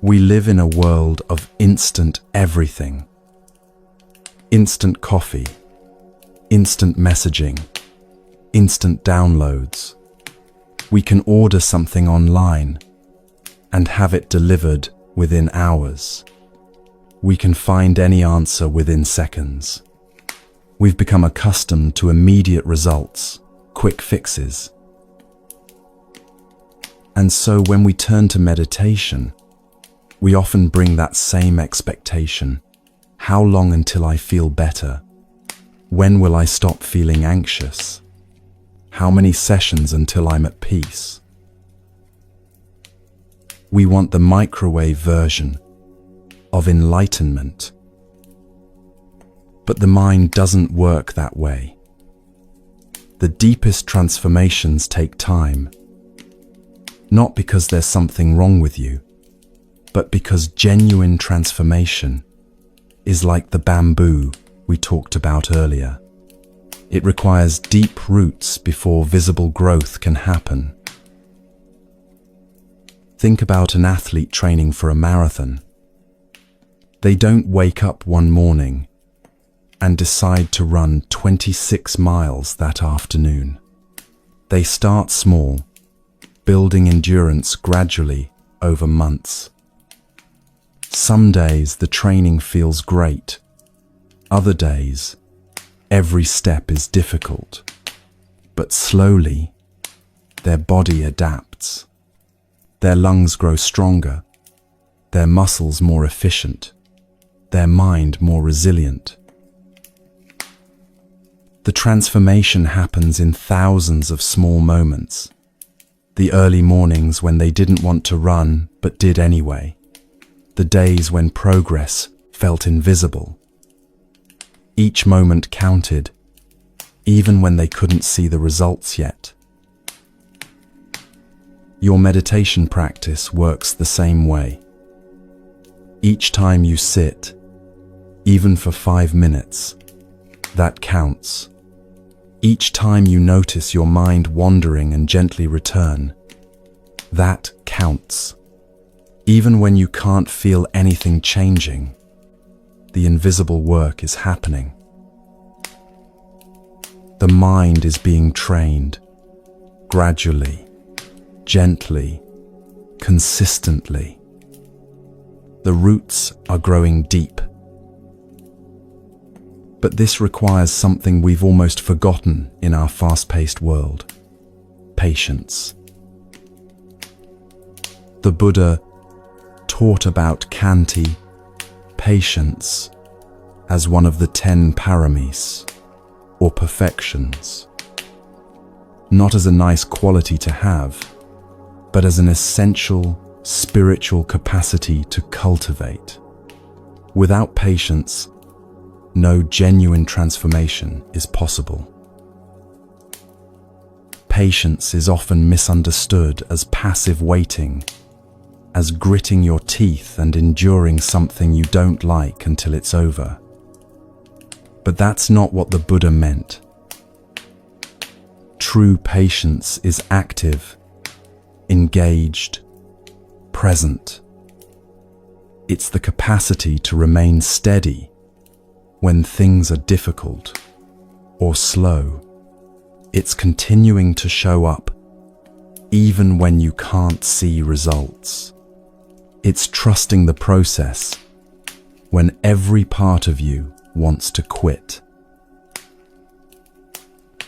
We live in a world of instant everything. Instant coffee, instant messaging, instant downloads. We can order something online and have it delivered within hours. We can find any answer within seconds. We've become accustomed to immediate results, quick fixes. And so when we turn to meditation, we often bring that same expectation. How long until I feel better? When will I stop feeling anxious? How many sessions until I'm at peace? We want the microwave version of enlightenment. But the mind doesn't work that way. The deepest transformations take time, not because there's something wrong with you, but because genuine transformation is like the bamboo we talked about earlier. It requires deep roots before visible growth can happen. Think about an athlete training for a marathon. They don't wake up one morning and decide to run 26 miles that afternoon. They start small, building endurance gradually over months. Some days the training feels great. Other days, every step is difficult. But slowly, their body adapts. Their lungs grow stronger, their muscles more efficient, their mind more resilient. The transformation happens in thousands of small moments. The early mornings when they didn't want to run but did anyway. The days when progress felt invisible. Each moment counted, even when they couldn't see the results yet. Your meditation practice works the same way. Each time you sit, even for 5 minutes, that counts. Each time you notice your mind wandering and gently return, that counts. Even when you can't feel anything changing, the invisible work is happening. The mind is being trained, gradually, gently, consistently. The roots are growing deep. But this requires something we've almost forgotten in our fast-paced world: patience. The Buddha taught about khanti, patience, as one of the 10 paramis, or perfections. Not as a nice quality to have, but as an essential spiritual capacity to cultivate. Without patience, no genuine transformation is possible. Patience is often misunderstood as passive waiting, as gritting your teeth and enduring something you don't like until it's over. But that's not what the Buddha meant. True patience is active, engaged, present. It's the capacity to remain steady when things are difficult or slow. It's continuing to show up even when you can't see results. It's trusting the process when every part of you wants to quit.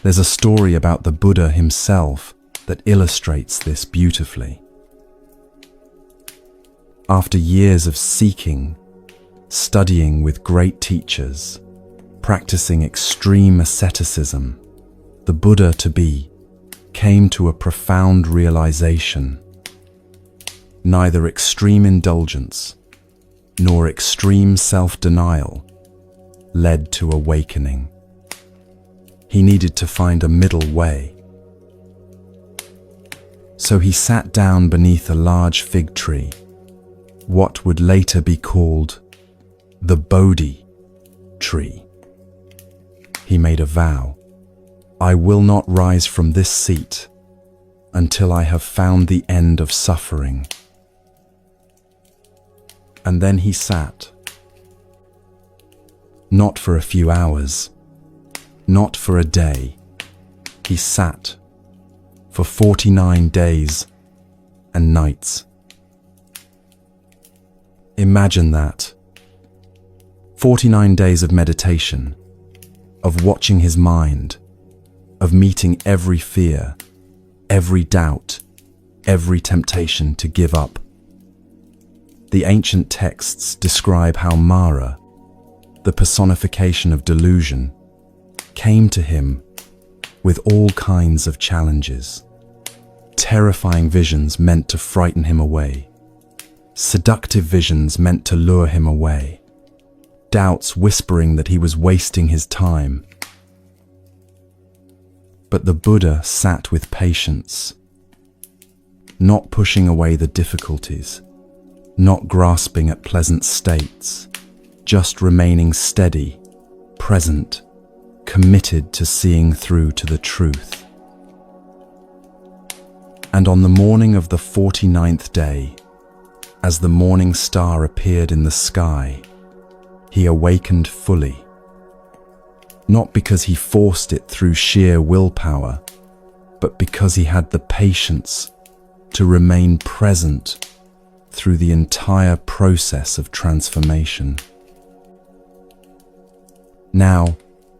There's a story about the Buddha himself that illustrates this beautifully. After years of seeking, studying with great teachers, practicing extreme asceticism, the Buddha-to-be came to a profound realization. Neither extreme indulgence nor extreme self-denial led to awakening. He needed to find a middle way. So he sat down beneath a large fig tree, what would later be called the Bodhi tree. He made a vow: I will not rise from this seat until I have found the end of suffering. And then he sat. Not for a few hours, not for a day. He sat for 49 days and nights. Imagine that. 49 days of meditation, of watching his mind, of meeting every fear, every doubt, every temptation to give up. The ancient texts describe how Mara, the personification of delusion, came to him with all kinds of challenges. Terrifying visions meant to frighten him away. Seductive visions meant to lure him away. Doubts whispering that he was wasting his time. But the Buddha sat with patience, not pushing away the difficulties, not grasping at pleasant states, just remaining steady, present, committed to seeing through to the truth. And on the morning of the 49th day, as the morning star appeared in the sky, he awakened fully. Not because he forced it through sheer willpower, but because he had the patience to remain present through the entire process of transformation. Now,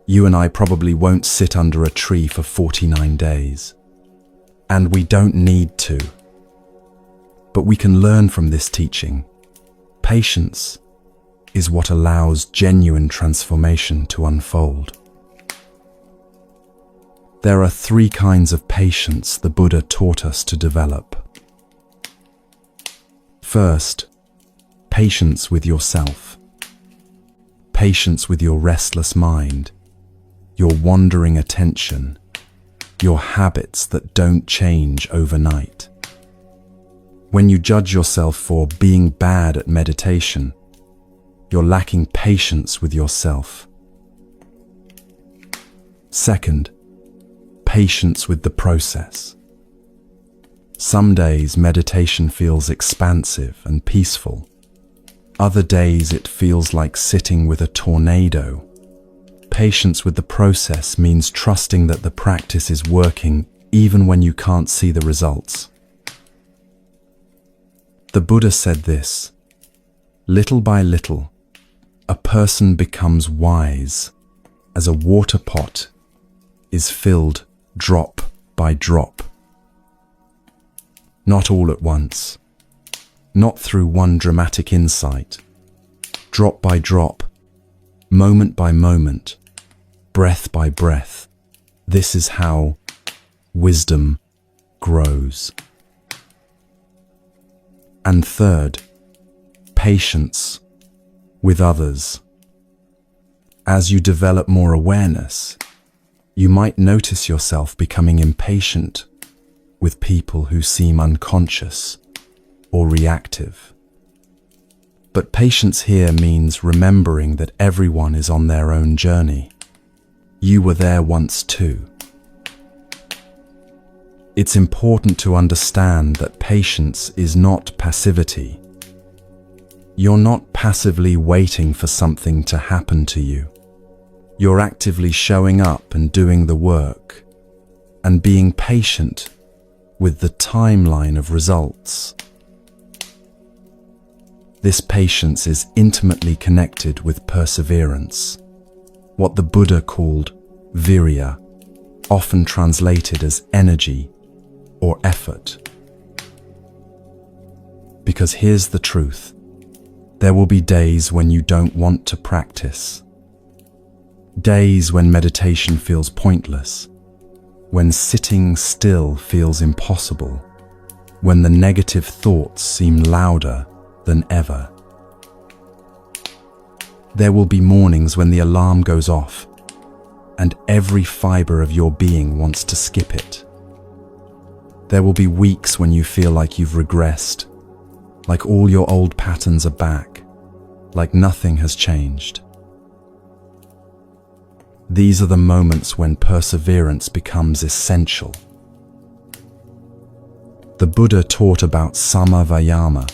you and I probably won't sit under a tree for 49 days. And we don't need to. But we can learn from this teaching. Patience is what allows genuine transformation to unfold. There are 3 kinds of patience the Buddha taught us to develop. First, patience with yourself. patience with your restless mind, your wandering attention, your habits that don't change overnight. When you judge yourself for being bad at meditation, you're lacking patience with yourself. Second, patience with the process. Some days meditation feels expansive and peaceful. Other days it feels like sitting with a tornado. Patience with the process means trusting that the practice is working even when you can't see the results. The Buddha said this: little by little, a person becomes wise as a water pot is filled drop by drop. Not all at once, not through one dramatic insight. Drop by drop, moment by moment, breath by breath. This is how wisdom grows. And third, patience with others. As you develop more awareness, you might notice yourself becoming impatient with people who seem unconscious or reactive. But patience here means remembering that everyone is on their own journey. You were there once too. It's important to understand that patience is not passivity. You're not passively waiting for something to happen to you. You're actively showing up and doing the work, and being patient with the timeline of results. This patience is intimately connected with perseverance, what the Buddha called virya, often translated as energy or effort. Because here's the truth: there will be days when you don't want to practice. Days when meditation feels pointless, when sitting still feels impossible, when the negative thoughts seem louder than ever. There will be mornings when the alarm goes off and every fiber of your being wants to skip it. There will be weeks when you feel like you've regressed, like all your old patterns are back, like nothing has changed. These are the moments when perseverance becomes essential. The Buddha taught about samma vayama,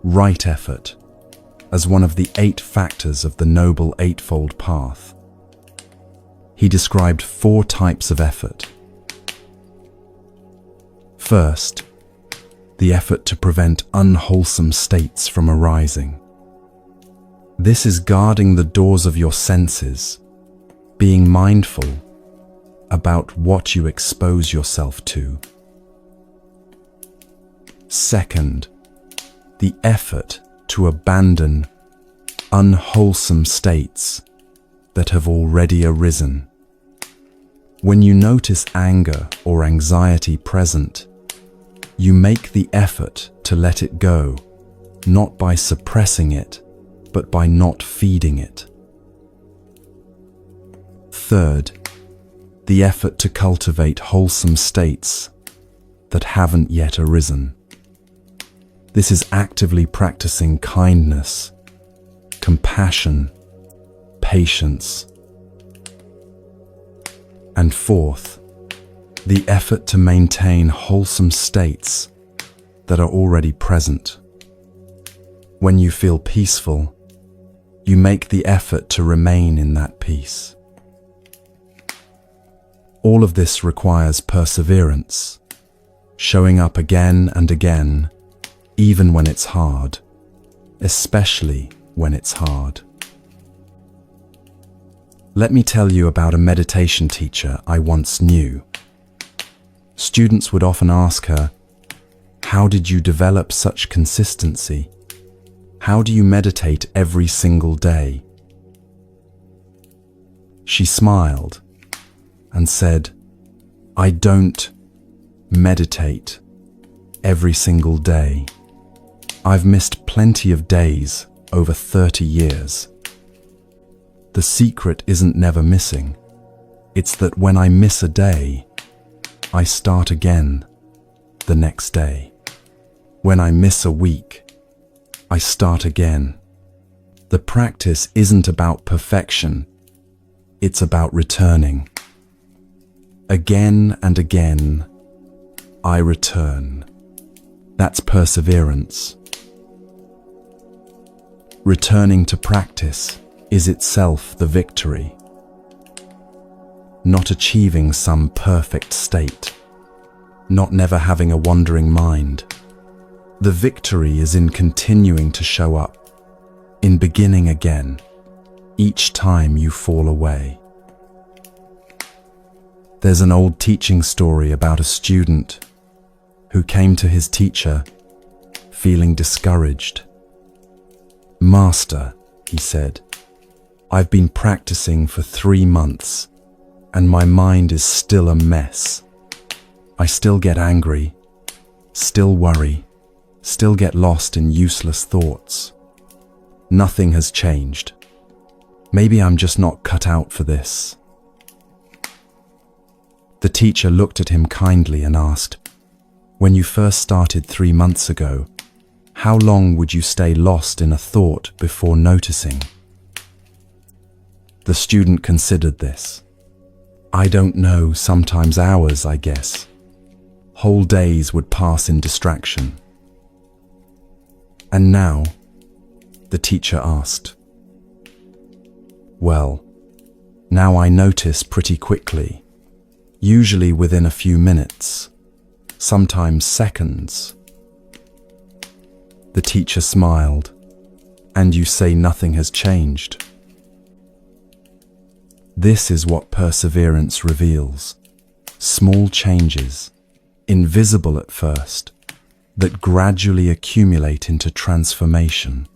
right effort, as one of the 8 factors of the Noble Eightfold Path. He described 4 types of effort. First, the effort to prevent unwholesome states from arising. This is guarding the doors of your senses, being mindful about what you expose yourself to. Second, the effort to abandon unwholesome states that have already arisen. When you notice anger or anxiety present, you make the effort to let it go, not by suppressing it, but by not feeding it. Third, the effort to cultivate wholesome states that haven't yet arisen. This is actively practicing kindness, compassion, patience. And fourth, the effort to maintain wholesome states that are already present. When you feel peaceful, you make the effort to remain in that peace. All of this requires perseverance, showing up again and again, even when it's hard, especially when it's hard. Let me tell you about a meditation teacher I once knew. Students would often ask her, "How did you develop such consistency? How do you meditate every single day?" She smiled and said, "I don't meditate every single day. I've missed plenty of days over 30 years. The secret isn't never missing. It's that when I miss a day, I start again the next day. When I miss a week, I start again. The practice isn't about perfection. It's about returning. Again and again, I return. That's perseverance. Returning to practice is itself the victory. Not achieving some perfect state. Not never having a wandering mind. The victory is in continuing to show up, in beginning again, each time you fall away. There's an old teaching story about a student who came to his teacher feeling discouraged. "Master," he said, "I've been practicing for 3 months and my mind is still a mess. I still get angry, still worry, still get lost in useless thoughts. Nothing has changed. Maybe I'm just not cut out for this." The teacher looked at him kindly and asked, "When you first started 3 months ago, how long would you stay lost in a thought before noticing?" The student considered this. "I don't know, sometimes hours, I guess. Whole days would pass in distraction." "And now?" the teacher asked. "Well, now I notice pretty quickly, usually within a few minutes, sometimes seconds." The teacher smiled. "And you say nothing has changed?" This is what perseverance reveals. Small changes, invisible at first, that gradually accumulate into transformation.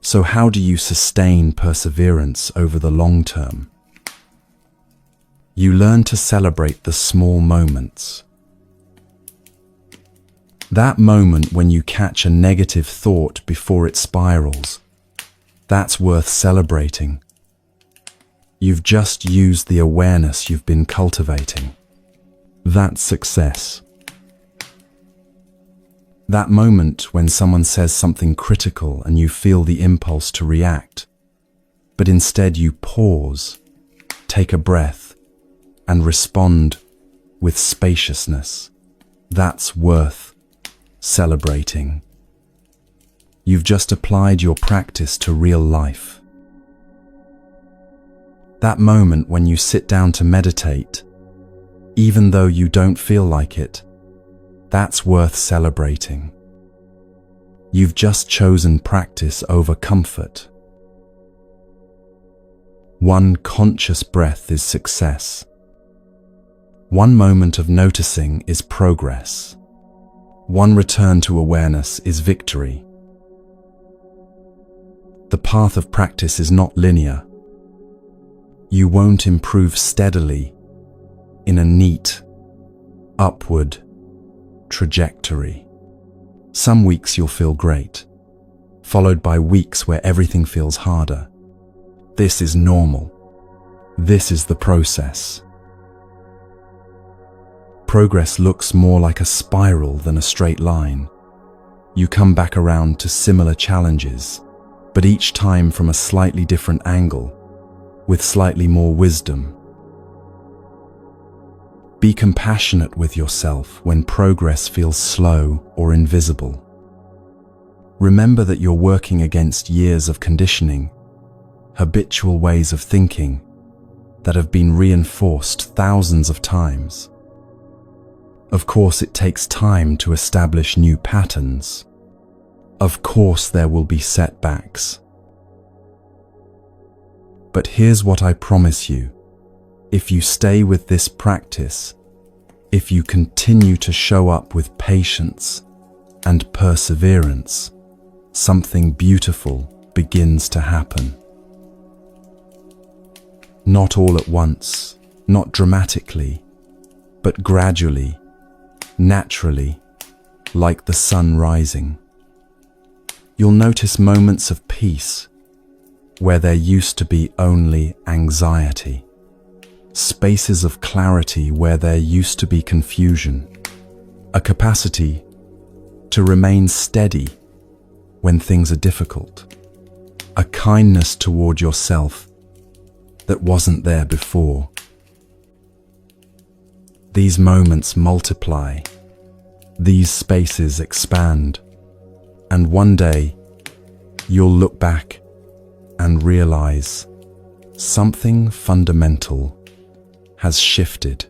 So how do you sustain perseverance over the long term? You learn to celebrate the small moments. That moment when you catch a negative thought before it spirals, that's worth celebrating. You've just used the awareness you've been cultivating. That's success. That moment when someone says something critical and you feel the impulse to react, but instead you pause, take a breath, and respond with spaciousness. That's worth celebrating. You've just applied your practice to real life. That moment when you sit down to meditate, even though you don't feel like it, that's worth celebrating. You've just chosen practice over comfort. One conscious breath is success. One moment of noticing is progress. One return to awareness is victory. The path of practice is not linear. You won't improve steadily in a neat, upward trajectory. Some weeks you'll feel great, followed by weeks where everything feels harder. This is normal. This is the process. Progress looks more like a spiral than a straight line. You come back around to similar challenges, but each time from a slightly different angle, with slightly more wisdom. Be compassionate with yourself when progress feels slow or invisible. Remember that you're working against years of conditioning, habitual ways of thinking that have been reinforced thousands of times. Of course, it takes time to establish new patterns. Of course, there will be setbacks. But here's what I promise you. If you stay with this practice, if you continue to show up with patience and perseverance, something beautiful begins to happen. Not all at once, not dramatically, but gradually, naturally, like the sun rising. You'll notice moments of peace, where there used to be only anxiety. Spaces of clarity where there used to be confusion. A capacity to remain steady when things are difficult. A kindness toward yourself that wasn't there before. These moments multiply. These spaces expand. And one day, you'll look back and realize something fundamental has shifted.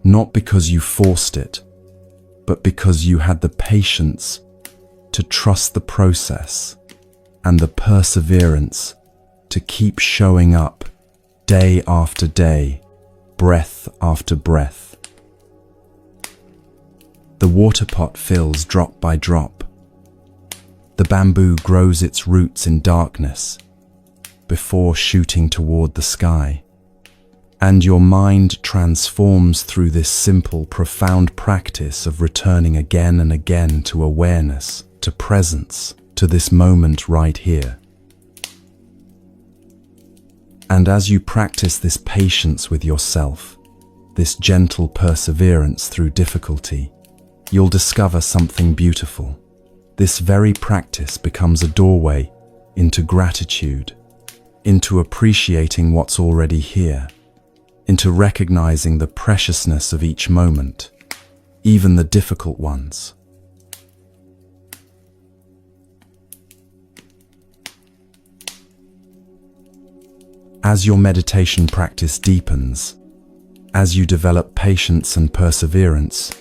Not because you forced it, but because you had the patience to trust the process and the perseverance to keep showing up day after day, breath after breath. The water pot fills drop by drop. The bamboo grows its roots in darkness before shooting toward the sky. And your mind transforms through this simple, profound practice of returning again and again to awareness, to presence, to this moment right here. And as you practice this patience with yourself, this gentle perseverance through difficulty, you'll discover something beautiful. This very practice becomes a doorway into gratitude, into appreciating what's already here, into recognizing the preciousness of each moment, even the difficult ones. As your meditation practice deepens, as you develop patience and perseverance,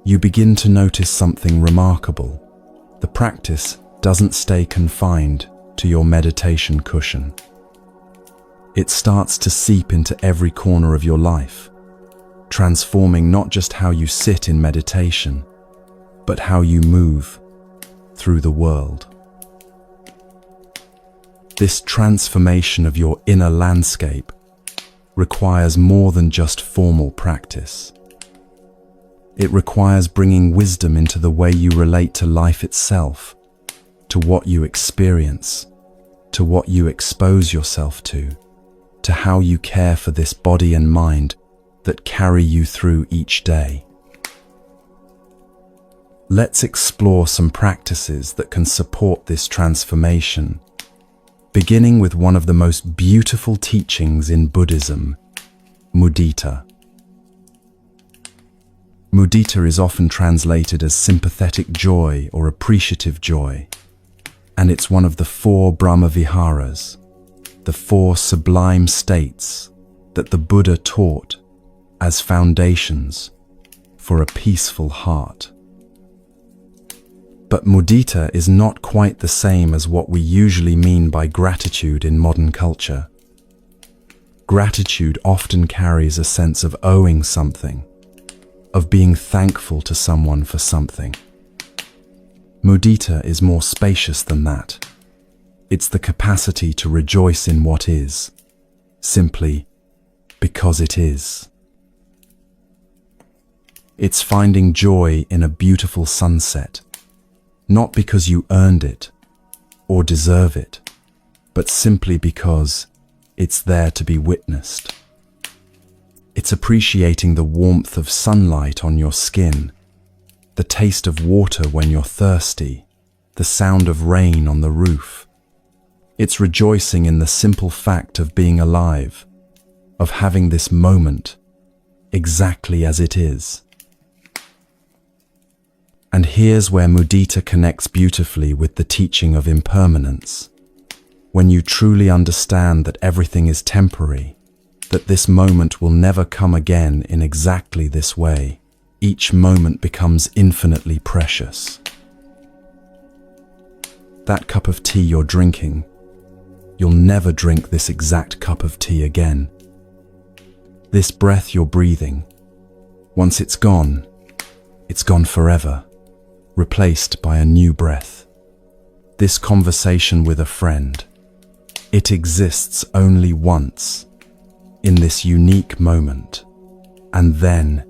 you begin to notice something remarkable. The practice doesn't stay confined to your meditation cushion. It starts to seep into every corner of your life, transforming not just how you sit in meditation, but how you move through the world. This transformation of your inner landscape requires more than just formal practice. It requires bringing wisdom into the way you relate to life itself, to what you experience, to what you expose yourself to how you care for this body and mind that carry you through each day. Let's explore some practices that can support this transformation, beginning with one of the most beautiful teachings in Buddhism, mudita. Mudita is often translated as sympathetic joy or appreciative joy, and it's one of the 4 Brahmaviharas, the 4 sublime states that the Buddha taught as foundations for a peaceful heart. But mudita is not quite the same as what we usually mean by gratitude in modern culture. Gratitude often carries a sense of owing something, of being thankful to someone for something. Mudita is more spacious than that. It's the capacity to rejoice in what is, simply because it is. It's finding joy in a beautiful sunset, not because you earned it or deserve it, but simply because it's there to be witnessed. It's appreciating the warmth of sunlight on your skin, the taste of water when you're thirsty, the sound of rain on the roof. It's rejoicing in the simple fact of being alive, of having this moment exactly as it is. And here's where mudita connects beautifully with the teaching of impermanence. When you truly understand that everything is temporary, that this moment will never come again in exactly this way, each moment becomes infinitely precious. That cup of tea you're drinking, you'll never drink this exact cup of tea again. This breath you're breathing, once it's gone forever, replaced by a new breath. This conversation with a friend, it exists only once, in this unique moment, and then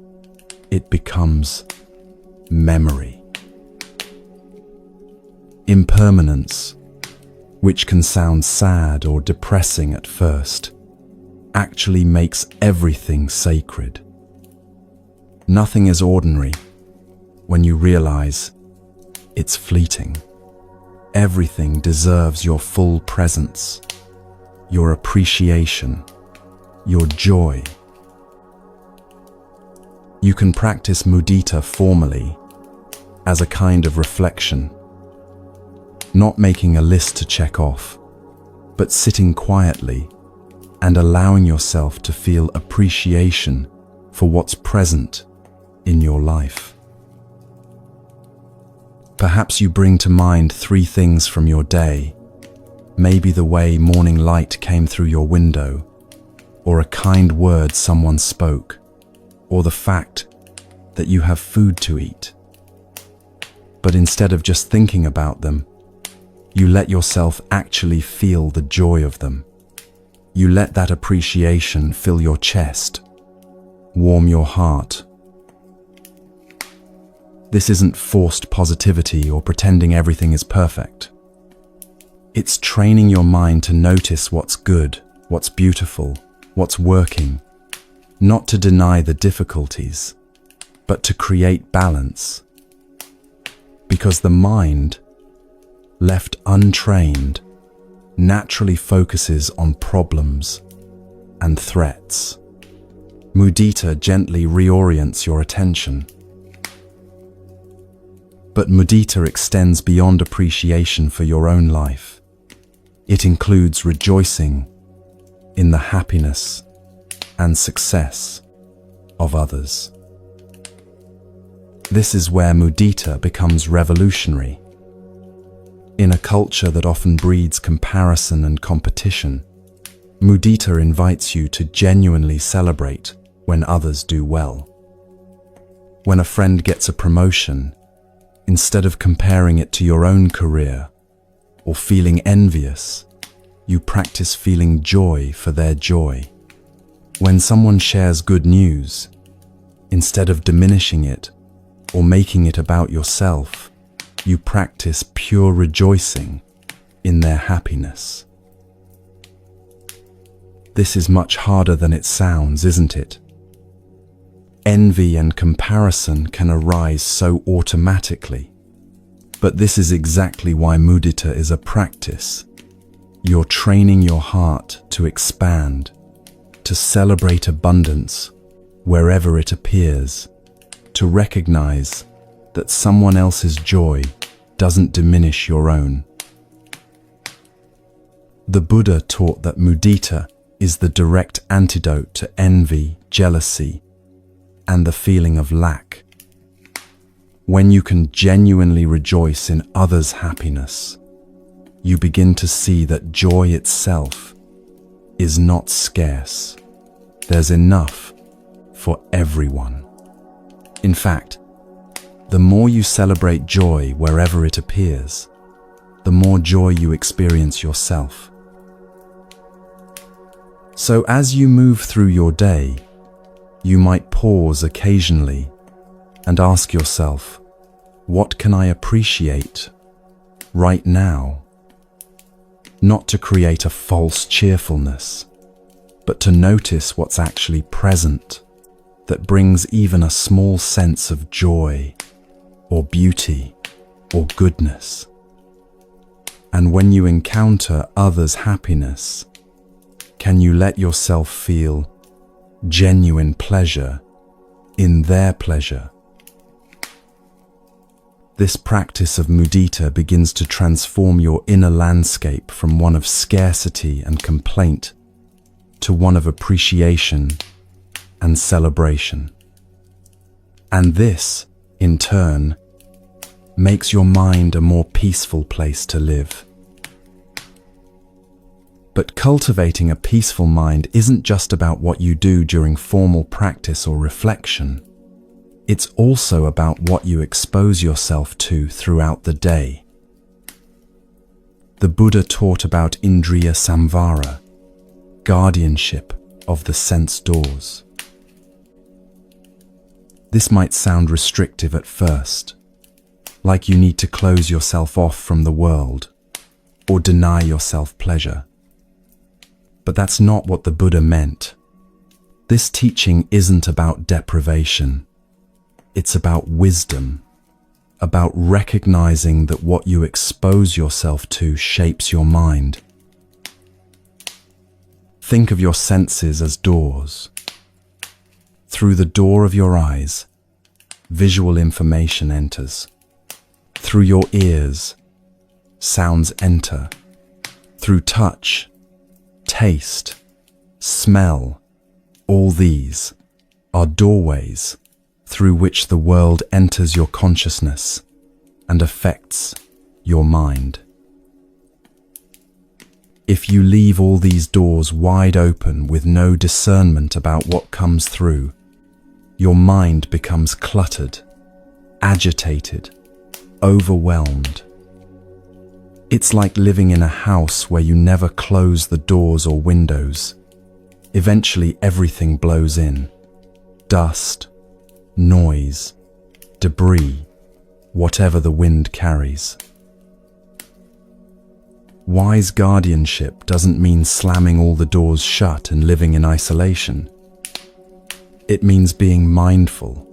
it becomes memory. Impermanence, which can sound sad or depressing at first, actually makes everything sacred. Nothing is ordinary when you realize it's fleeting. Everything deserves your full presence, your appreciation, your joy. You can practice mudita formally as a kind of reflection, not making a list to check off, but sitting quietly and allowing yourself to feel appreciation for what's present in your life. Perhaps you bring to mind 3 things from your day, maybe the way morning light came through your window, or a kind word someone spoke, or the fact that you have food to eat. But instead of just thinking about them, you let yourself actually feel the joy of them. You let that appreciation fill your chest, warm your heart. This isn't forced positivity or pretending everything is perfect. It's training your mind to notice what's good, what's beautiful, what's working, not to deny the difficulties, but to create balance. Because the mind, left untrained, naturally focuses on problems and threats. Mudita gently reorients your attention. But mudita extends beyond appreciation for your own life. It includes rejoicing in the happiness and success of others. This is where mudita becomes revolutionary. In a culture that often breeds comparison and competition, mudita invites you to genuinely celebrate when others do well. When a friend gets a promotion, instead of comparing it to your own career or feeling envious, you practice feeling joy for their joy. When someone shares good news, instead of diminishing it or making it about yourself, you practice pure rejoicing in their happiness. This is much harder than it sounds, isn't it? Envy and comparison can arise so automatically. But this is exactly why mudita is a practice. You're training your heart to expand, to celebrate abundance wherever it appears, to recognize that someone else's joy doesn't diminish your own. The Buddha taught that mudita is the direct antidote to envy, jealousy, and the feeling of lack. When you can genuinely rejoice in others' happiness, you begin to see that joy itself is not scarce. There's enough for everyone. In fact, the more you celebrate joy wherever it appears, the more joy you experience yourself. So as you move through your day, you might pause occasionally and ask yourself, what can I appreciate right now? Not to create a false cheerfulness, but to notice what's actually present that brings even a small sense of joy or beauty or goodness. And when you encounter others' happiness, can you let yourself feel genuine pleasure in their pleasure? This practice of mudita begins to transform your inner landscape from one of scarcity and complaint to one of appreciation and celebration. And this, in turn, makes your mind a more peaceful place to live. But cultivating a peaceful mind isn't just about what you do during formal practice or reflection. It's also about what you expose yourself to throughout the day. The Buddha taught about indriya samvara, guardianship of the sense doors. This might sound restrictive at first, like you need to close yourself off from the world. or deny yourself pleasure. But that's not what the Buddha meant. This teaching isn't about deprivation. It's about wisdom, about recognizing that what you expose yourself to shapes your mind. Think of your senses as doors. Through the door of your eyes, visual information enters. Through your ears, sounds enter. Through touch, taste, smell, all these are doorways through which the world enters your consciousness and affects your mind. If you leave all these doors wide open with no discernment about what comes through, your mind becomes cluttered, agitated, overwhelmed. It's like living in a house where you never close the doors or windows. Eventually everything blows in. Dust, noise, debris, whatever the wind carries. Wise guardianship doesn't mean slamming all the doors shut and living in isolation. It means being mindful,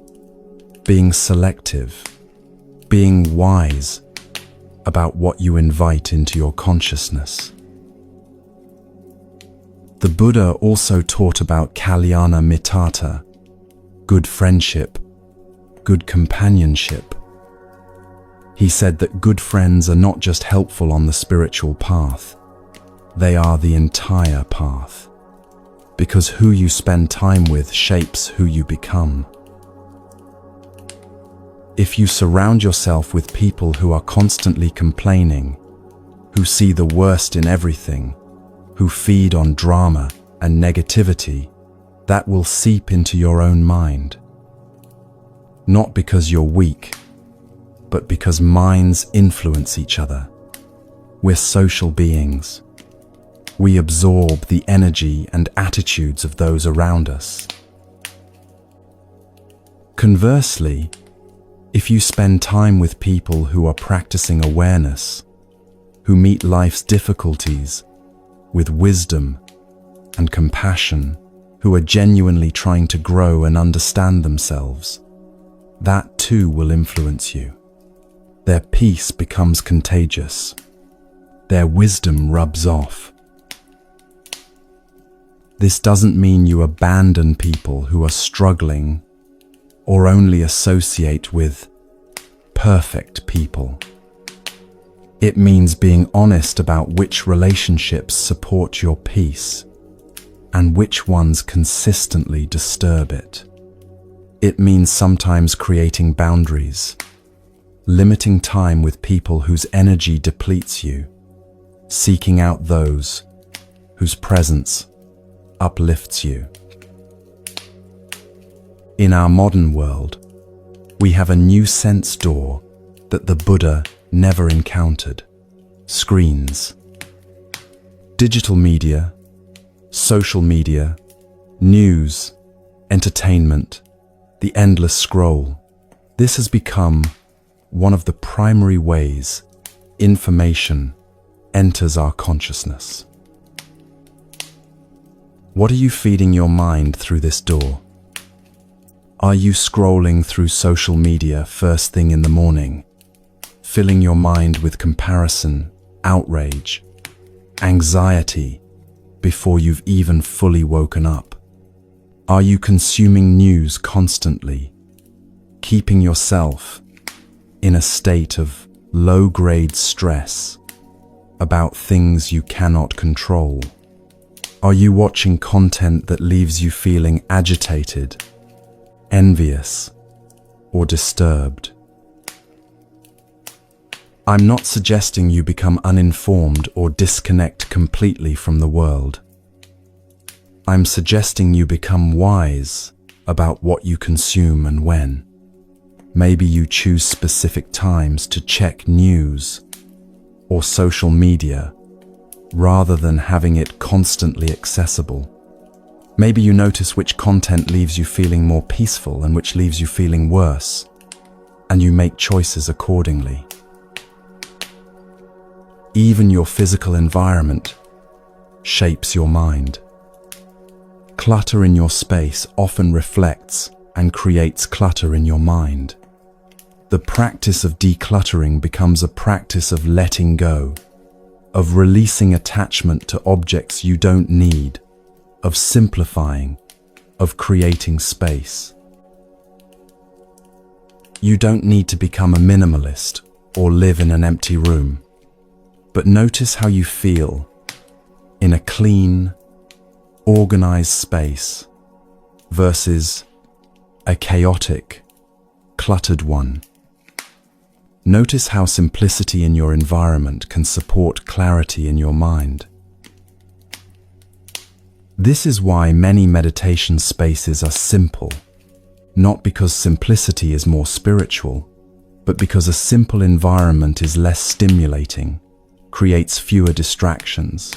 being selective, being wise about what you invite into your consciousness. The Buddha also taught about kalyana mittata, good friendship, good companionship. He said that good friends are not just helpful on the spiritual path, they are the entire path. Because who you spend time with shapes who you become. If you surround yourself with people who are constantly complaining, who see the worst in everything, who feed on drama and negativity, that will seep into your own mind. Not because you're weak, but because minds influence each other. We're social beings. We absorb the energy and attitudes of those around us. Conversely, if you spend time with people who are practicing awareness, who meet life's difficulties with wisdom and compassion, who are genuinely trying to grow and understand themselves, that too will influence you. Their peace becomes contagious. Their wisdom rubs off. This doesn't mean you abandon people who are struggling or only associate with perfect people. It means being honest about which relationships support your peace and which ones consistently disturb it. It means sometimes creating boundaries, limiting time with people whose energy depletes you, seeking out those whose presence uplifts you. In our modern world, we have a new sense door that the Buddha never encountered: screens. Digital media, social media, news, entertainment, the endless scroll. This has become one of the primary ways information enters our consciousness. What are you feeding your mind through this door? Are you scrolling through social media first thing in the morning, filling your mind with comparison, outrage, anxiety before you've even fully woken up? Are you consuming news constantly, keeping yourself in a state of low-grade stress about things you cannot control? Are you watching content that leaves you feeling agitated, envious, or disturbed? I'm not suggesting you become uninformed or disconnect completely from the world. I'm suggesting you become wise about what you consume and when. Maybe you choose specific times to check news or social media rather than having it constantly accessible. Maybe you notice which content leaves you feeling more peaceful and which leaves you feeling worse, and you make choices accordingly. Even your physical environment shapes your mind. Clutter in your space often reflects and creates clutter in your mind. The practice of decluttering becomes a practice of letting go, of releasing attachment to objects you don't need, of simplifying, of creating space. You don't need to become a minimalist or live in an empty room, but notice how you feel in a clean, organized space versus a chaotic, cluttered one. Notice how simplicity in your environment can support clarity in your mind. This is why many meditation spaces are simple, not because simplicity is more spiritual, but because a simple environment is less stimulating, creates fewer distractions,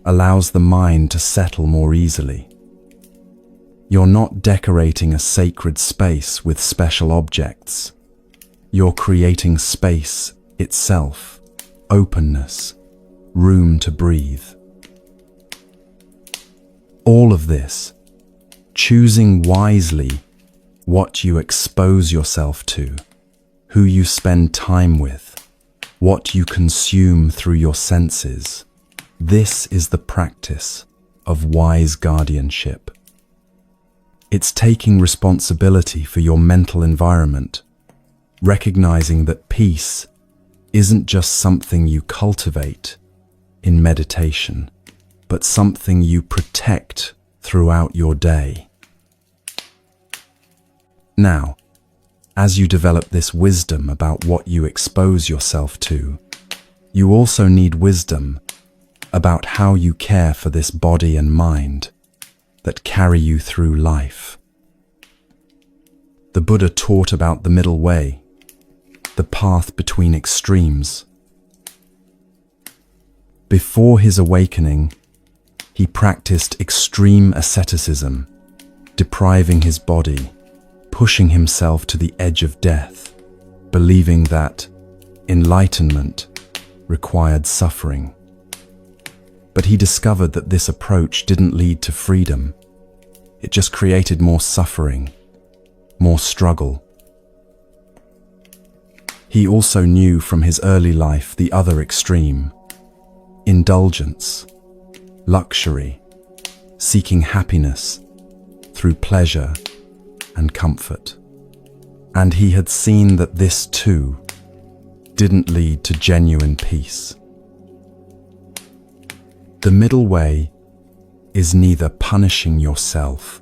allows the mind to settle more easily. You're not decorating a sacred space with special objects. You're creating space itself, openness, room to breathe. All of this, choosing wisely what you expose yourself to, who you spend time with, what you consume through your senses. This is the practice of wise guardianship. It's taking responsibility for your mental environment, recognizing that peace isn't just something you cultivate in meditation, but something you protect throughout your day. Now, as you develop this wisdom about what you expose yourself to, you also need wisdom about how you care for this body and mind that carry you through life. The Buddha taught about the middle way, the path between extremes. Before his awakening, he practiced extreme asceticism, depriving his body, pushing himself to the edge of death, believing that enlightenment required suffering. But he discovered that this approach didn't lead to freedom. It just created more suffering, more struggle. He also knew from his early life the other extreme: indulgence, luxury, seeking happiness through pleasure and comfort. And he had seen that this too didn't lead to genuine peace. The middle way is neither punishing yourself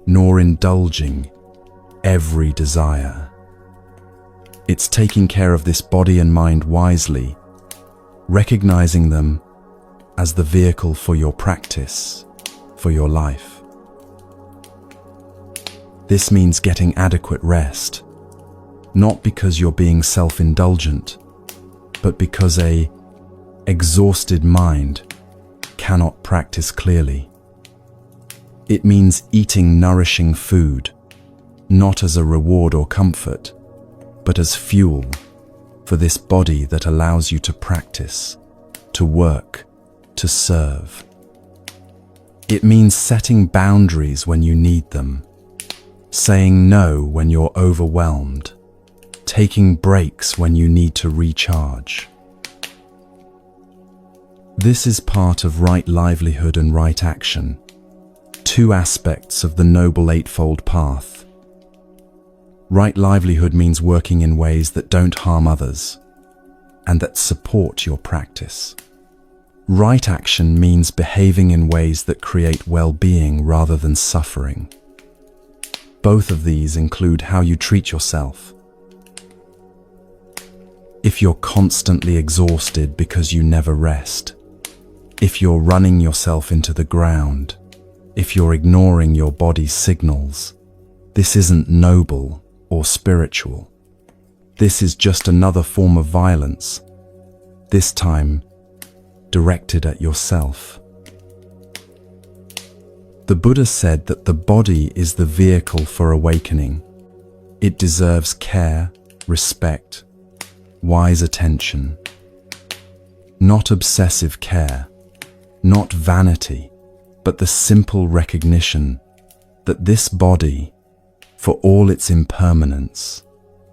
nor indulging every desire. It's taking care of this body and mind wisely, recognizing them as the vehicle for your practice, for your life. This means getting adequate rest, not because you're being self-indulgent, but because an exhausted mind cannot practice clearly. It means eating nourishing food, not as a reward or comfort, but as fuel for this body that allows you to practice, to work, to serve. It means setting boundaries when you need them, saying no when you're overwhelmed, taking breaks when you need to recharge. This is part of right livelihood and right action, two aspects of the Noble Eightfold Path. Right livelihood means working in ways that don't harm others and that support your practice. Right action means behaving in ways that create well-being rather than suffering. Both of these include how you treat yourself. If you're constantly exhausted because you never rest, if you're running yourself into the ground, if you're ignoring your body's signals, this isn't noble or spiritual. This is just another form of violence, this time directed at yourself. The Buddha said that the body is the vehicle for awakening. It deserves care, respect, wise attention. Not obsessive care, not vanity, but the simple recognition that this body, for all its impermanence,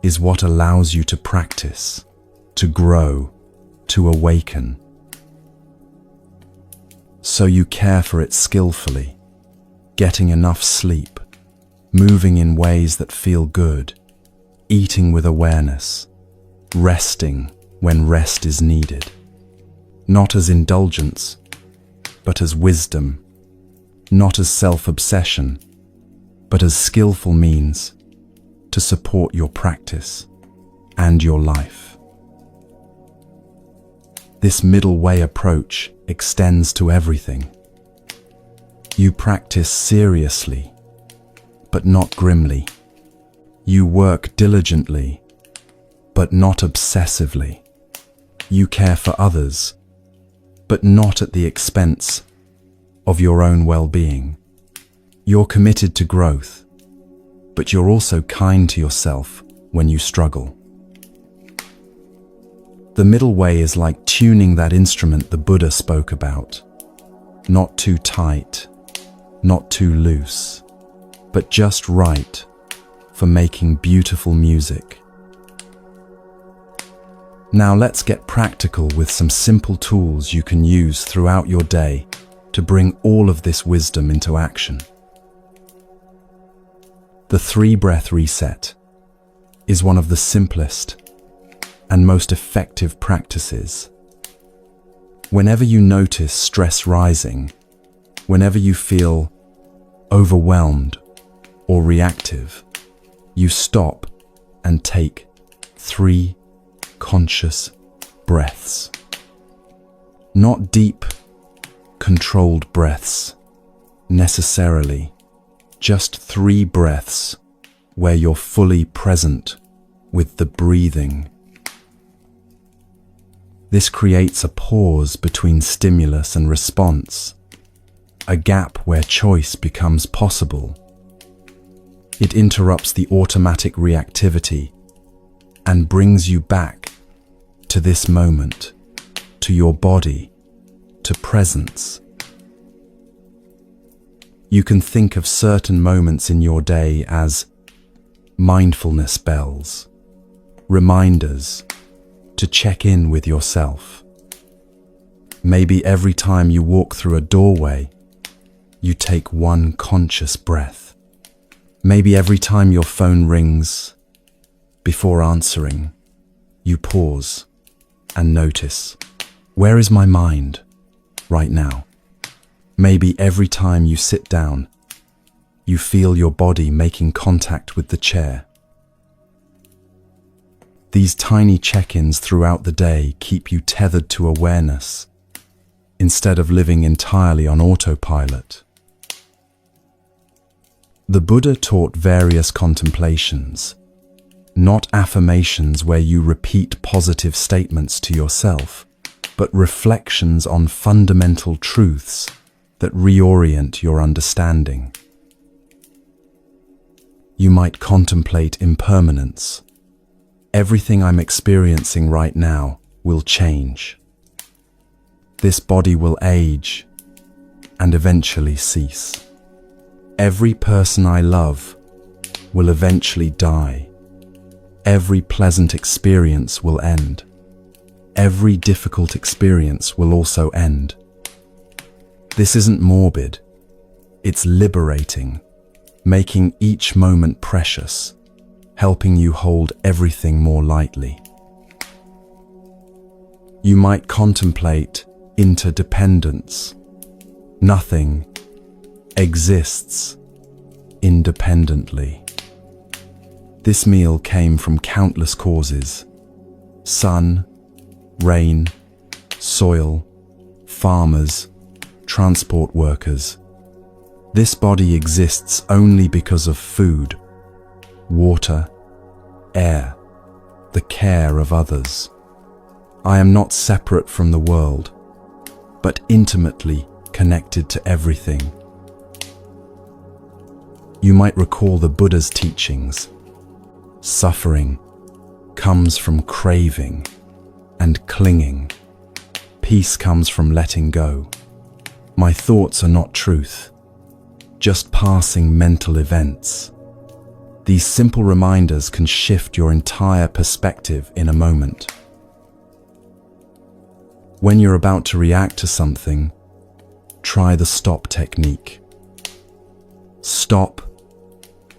is what allows you to practice, to grow, to awaken. So you care for it skillfully, getting enough sleep, moving in ways that feel good, eating with awareness, resting when rest is needed. Not as indulgence, but as wisdom, not as self-obsession, but as skillful means to support your practice and your life. This middle way approach extends to everything. You practice seriously, but not grimly. You work diligently, but not obsessively. You care for others, but not at the expense of your own well-being. You're committed to growth, but you're also kind to yourself when you struggle. The middle way is like tuning that instrument the Buddha spoke about. Not too tight, not too loose, but just right for making beautiful music. Now let's get practical with some simple tools you can use throughout your day to bring all of this wisdom into action. The 3-breath reset is one of the simplest and most effective practices. Whenever you notice stress rising, whenever you feel overwhelmed or reactive, you stop and take 3 conscious breaths. Not deep, controlled breaths necessarily, just 3 breaths where you're fully present with the breathing. This creates a pause between stimulus and response, a gap where choice becomes possible. It interrupts the automatic reactivity and brings you back to this moment, to your body, to presence. You can think of certain moments in your day as mindfulness bells, reminders to check in with yourself. Maybe every time you walk through a doorway, you take 1 conscious breath. Maybe every time your phone rings, before answering, you pause and notice, where is my mind right now? Maybe every time you sit down, you feel your body making contact with the chair. These tiny check-ins throughout the day keep you tethered to awareness instead of living entirely on autopilot. The Buddha taught various contemplations, not affirmations where you repeat positive statements to yourself, but reflections on fundamental truths that reorient your understanding. You might contemplate impermanence. Everything I'm experiencing right now will change. This body will age and eventually cease. Every person I love will eventually die. Every pleasant experience will end. Every difficult experience will also end. This isn't morbid. It's liberating, making each moment precious, helping you hold everything more lightly. You might contemplate interdependence. Nothing exists independently. This meal came from countless causes: sun, rain, soil, farmers, transport workers. This body exists only because of food, water, air, the care of others. I am not separate from the world, but intimately connected to everything. You might recall the Buddha's teachings. Suffering comes from craving and clinging. Peace comes from letting go. My thoughts are not truth, just passing mental events. These simple reminders can shift your entire perspective in a moment. When you're about to react to something, try the stop technique. Stop,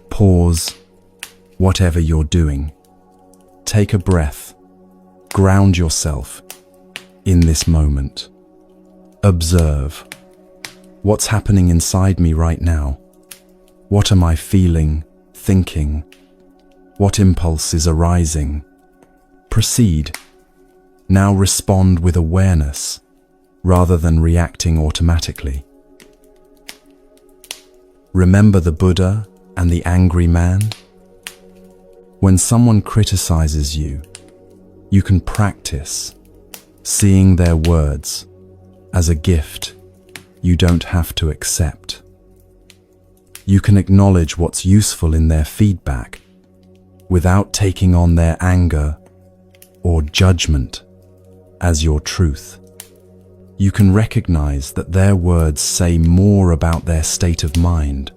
pause, whatever you're doing. Take a breath, ground yourself in this moment. Observe. What's happening inside me right now? What am I feeling, thinking? What impulse is arising? Proceed. Now respond with awareness, rather than reacting automatically. Remember the Buddha and the angry man? When someone criticizes you, you can practice seeing their words as a gift you don't have to accept. You can acknowledge what's useful in their feedback without taking on their anger or judgment as your truth. You can recognize that their words say more about their state of mind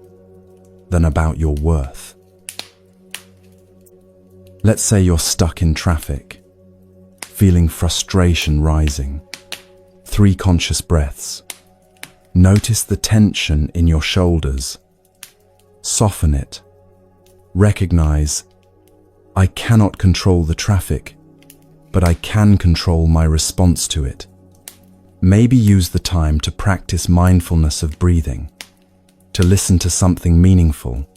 than about your worth. Let's say you're stuck in traffic, feeling frustration rising. 3 conscious breaths. Notice the tension in your shoulders. Soften it. Recognize, I cannot control the traffic, but I can control my response to it. Maybe use the time to practice mindfulness of breathing, to listen to something meaningful,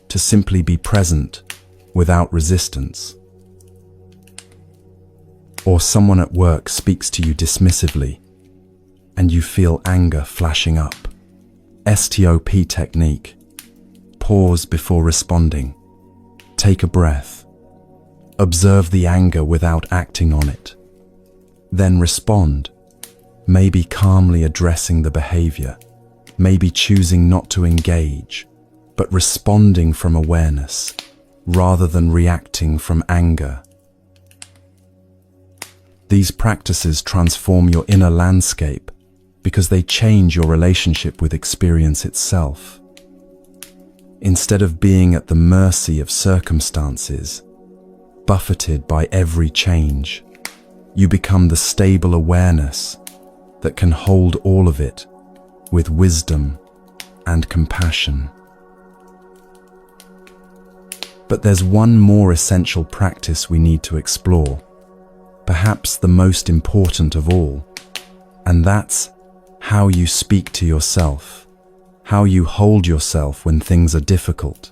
to simply be present without resistance. Or someone at work speaks to you dismissively, and you feel anger flashing up. STOP technique. Pause before responding. Take a breath. Observe the anger without acting on it. Then respond, maybe calmly addressing the behavior, maybe choosing not to engage, but responding from awareness, rather than reacting from anger. These practices transform your inner landscape because they change your relationship with experience itself. Instead of being at the mercy of circumstances, buffeted by every change, you become the stable awareness that can hold all of it with wisdom and compassion. But there's one more essential practice we need to explore, perhaps the most important of all, and that's how you speak to yourself, how you hold yourself when things are difficult,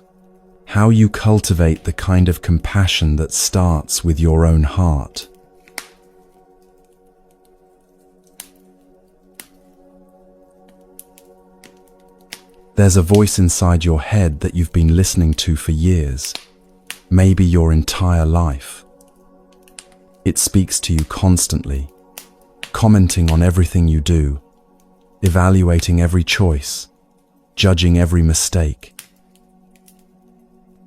how you cultivate the kind of compassion that starts with your own heart. There's a voice inside your head that you've been listening to for years, maybe your entire life. It speaks to you constantly, commenting on everything you do, evaluating every choice, judging every mistake.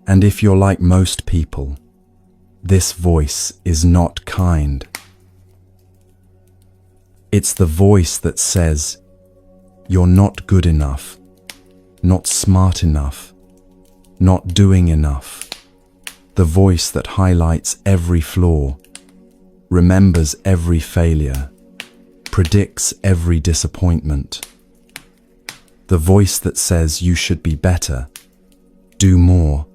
And if you're like most people, this voice is not kind. It's the voice that says, you're not good enough, not smart enough, not doing enough. The voice that highlights every flaw, remembers every failure, predicts every disappointment. The voice that says you should be better, do more,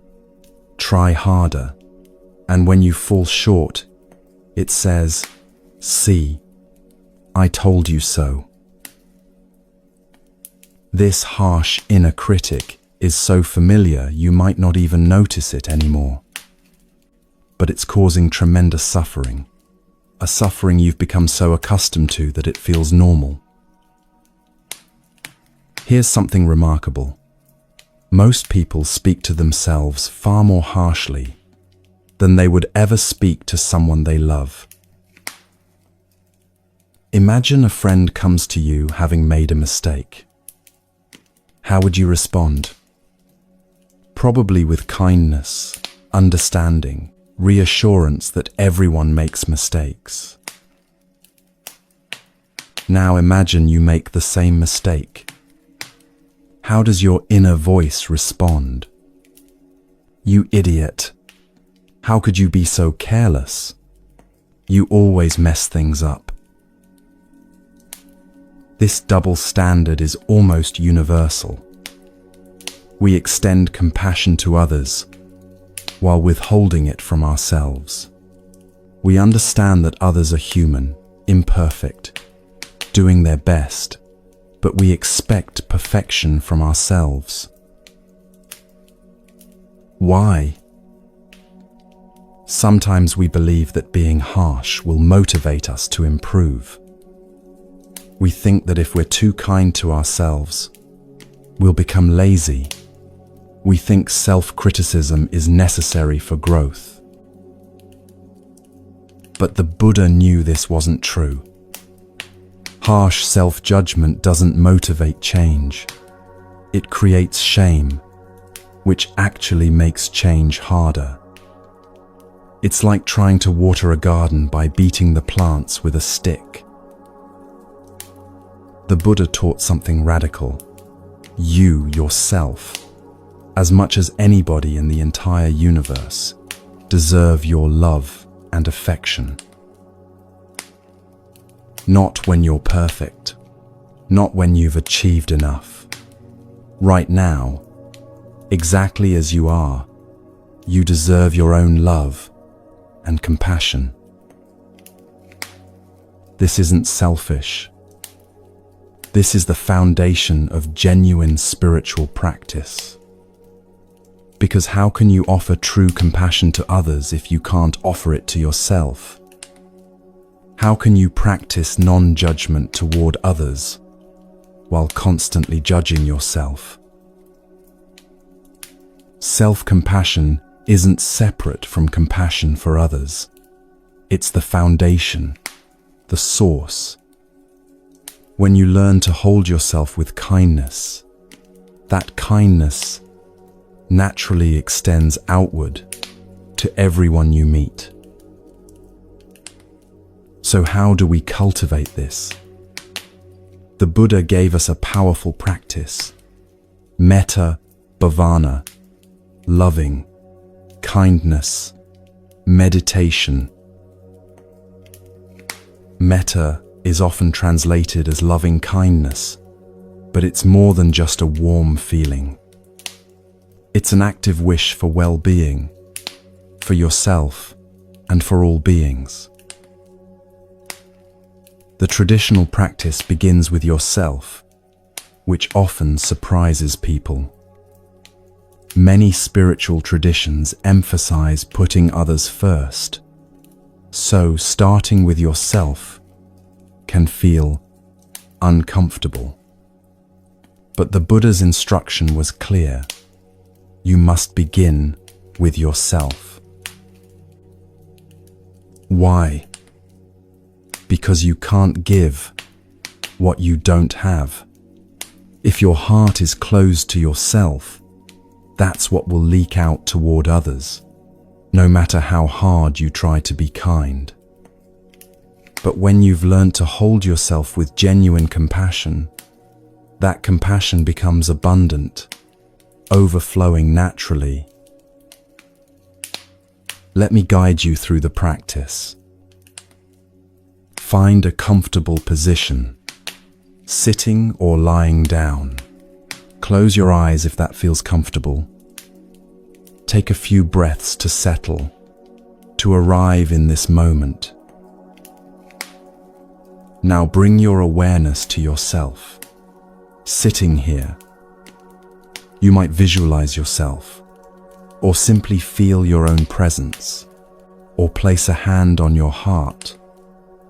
try harder, and when you fall short, it says, see, I told you so. This harsh inner critic is so familiar you might not even notice it anymore. But it's causing tremendous suffering, a suffering you've become so accustomed to that it feels normal. Here's something remarkable. Most people speak to themselves far more harshly than they would ever speak to someone they love. Imagine a friend comes to you having made a mistake. How would you respond? Probably with kindness, understanding, reassurance that everyone makes mistakes. Now imagine you make the same mistake. How does your inner voice respond? You idiot. How could you be so careless? You always mess things up. This double standard is almost universal. We extend compassion to others while withholding it from ourselves. We understand that others are human, imperfect, doing their best, but we expect perfection from ourselves. Why? Sometimes we believe that being harsh will motivate us to improve. We think that if we're too kind to ourselves, we'll become lazy. We think self-criticism is necessary for growth. But the Buddha knew this wasn't true. Harsh self-judgment doesn't motivate change. It creates shame, which actually makes change harder. It's like trying to water a garden by beating the plants with a stick. The Buddha taught something radical. You, yourself, as much as anybody in the entire universe, deserve your love and affection. Not when you're perfect, not when you've achieved enough. Right now, exactly as you are, you deserve your own love and compassion. This isn't selfish. This is the foundation of genuine spiritual practice. Because how can you offer true compassion to others if you can't offer it to yourself? How can you practice non-judgment toward others while constantly judging yourself? Self-compassion isn't separate from compassion for others. It's the foundation, the source. When you learn to hold yourself with kindness, that kindness naturally extends outward to everyone you meet. So how do we cultivate this? The Buddha gave us a powerful practice: metta bhavana, loving, kindness, meditation. Metta is often translated as loving kindness, but it's more than just a warm feeling. It's an active wish for well-being, for yourself, and for all beings. The traditional practice begins with yourself, which often surprises people. Many spiritual traditions emphasize putting others first, so starting with yourself can feel uncomfortable. But the Buddha's instruction was clear. You must begin with yourself. Why? Because you can't give what you don't have. If your heart is closed to yourself, that's what will leak out toward others, no matter how hard you try to be kind. But when you've learned to hold yourself with genuine compassion, that compassion becomes abundant, overflowing naturally. Let me guide you through the practice. Find a comfortable position, sitting or lying down. Close your eyes if that feels comfortable. Take a few breaths to settle, to arrive in this moment. Now bring your awareness to yourself, sitting here. You might visualize yourself, or simply feel your own presence, or place a hand on your heart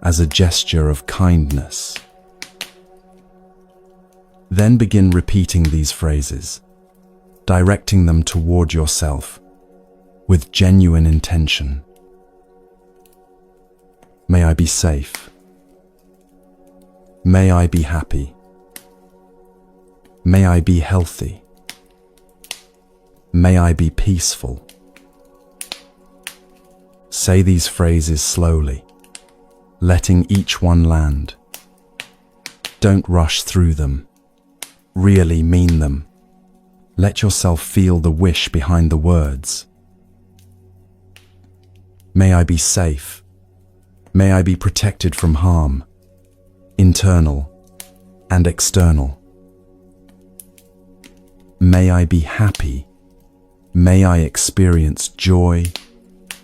as a gesture of kindness. Then begin repeating these phrases, directing them toward yourself with genuine intention. May I be safe. May I be happy. May I be healthy. May I be peaceful. Say these phrases slowly, letting each one land. Don't rush through them. Really mean them. Let yourself feel the wish behind the words. May I be safe. May I be protected from harm, internal and external. May I be happy. May I experience joy,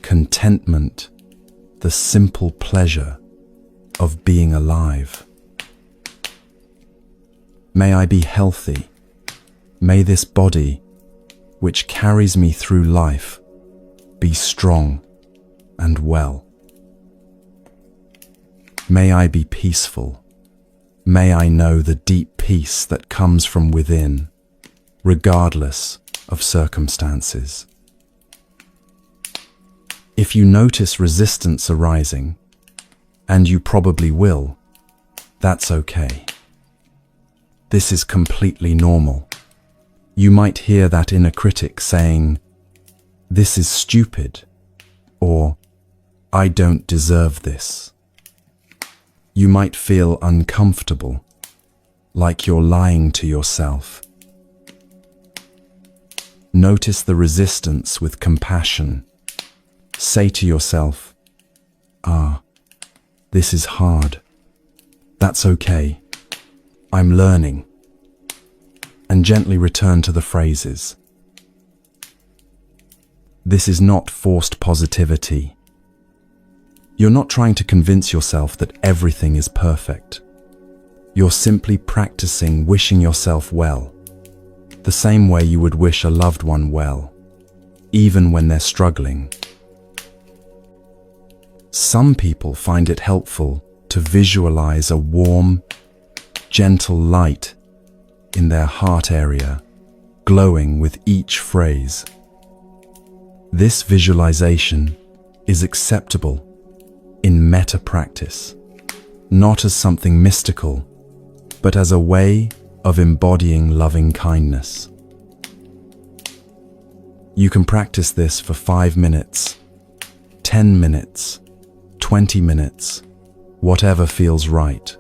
contentment, the simple pleasure of being alive. May I be healthy. May this body, which carries me through life, be strong and well. May I be peaceful. May I know the deep peace that comes from within, regardless of circumstances. If you notice resistance arising, and you probably will, that's okay. This is completely normal. You might hear that inner critic saying, "This is stupid," or "I don't deserve this." You might feel uncomfortable, like you're lying to yourself. Notice the resistance with compassion. Say to yourself, this is hard. That's okay. I'm learning. And gently return to the phrases. This is not forced positivity. You're not trying to convince yourself that everything is perfect. You're simply practicing wishing yourself well, the same way you would wish a loved one well, even when they're struggling. Some people find it helpful to visualize a warm, gentle light in their heart area, glowing with each phrase. This visualization is acceptable in metta practice, not as something mystical, but as a way of embodying loving kindness. You can practice this for 5 minutes, 10 minutes, 20 minutes, whatever feels right.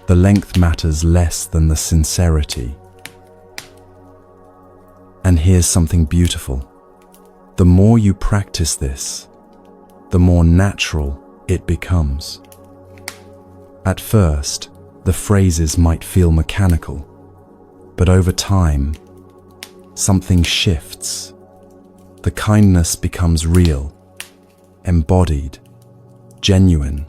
The length matters less than the sincerity. And here's something beautiful. The more you practice this, the more natural it becomes. At first, the phrases might feel mechanical, but over time, something shifts. The kindness becomes real, embodied, genuine.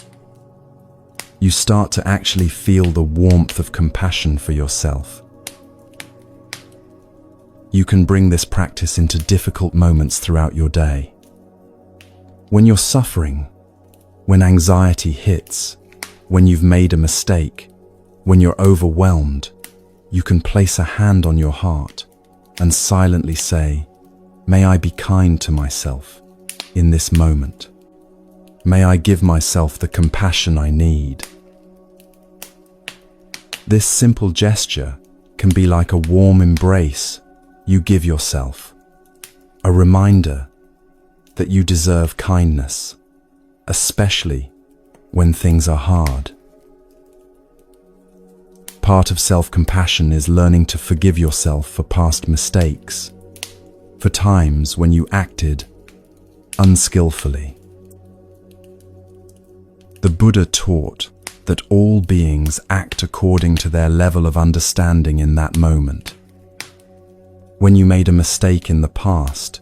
You start to actually feel the warmth of compassion for yourself. You can bring this practice into difficult moments throughout your day. When you're suffering, when anxiety hits, when you've made a mistake, when you're overwhelmed, you can place a hand on your heart and silently say, "May I be kind to myself in this moment. May I give myself the compassion I need." This simple gesture can be like a warm embrace you give yourself, a reminder that you deserve kindness, especially when things are hard. Part of self-compassion is learning to forgive yourself for past mistakes, for times when you acted unskillfully. The Buddha taught that all beings act according to their level of understanding in that moment. When you made a mistake in the past,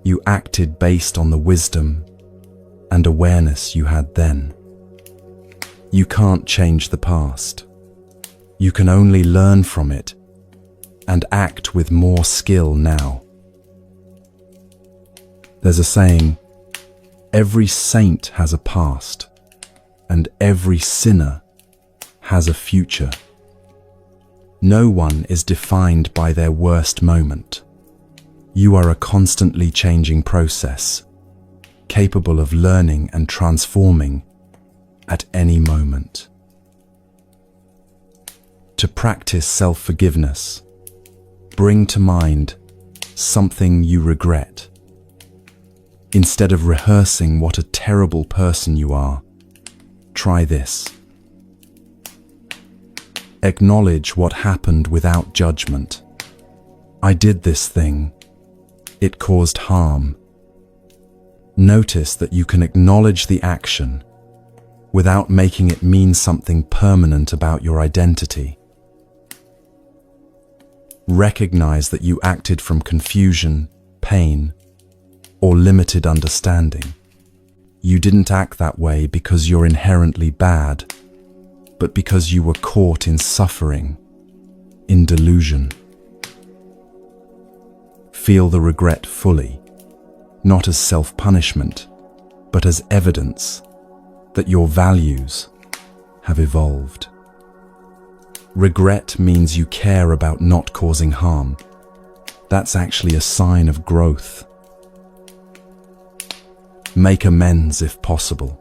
you acted based on the wisdom and awareness you had then. You can't change the past. You can only learn from it and act with more skill now. There's a saying, every saint has a past, and every sinner has a future. No one is defined by their worst moment. You are a constantly changing process, capable of learning and transforming at any moment. To practice self-forgiveness, bring to mind something you regret. Instead of rehearsing what a terrible person you are, try this. Acknowledge what happened without judgment. I did this thing. It caused harm. Notice that you can acknowledge the action without making it mean something permanent about your identity. Recognize that you acted from confusion, pain, or limited understanding. You didn't act that way because you're inherently bad, but because you were caught in suffering, in delusion. Feel the regret fully, not as self-punishment, but as evidence that your values have evolved. Regret means you care about not causing harm. That's actually a sign of growth. Make amends if possible.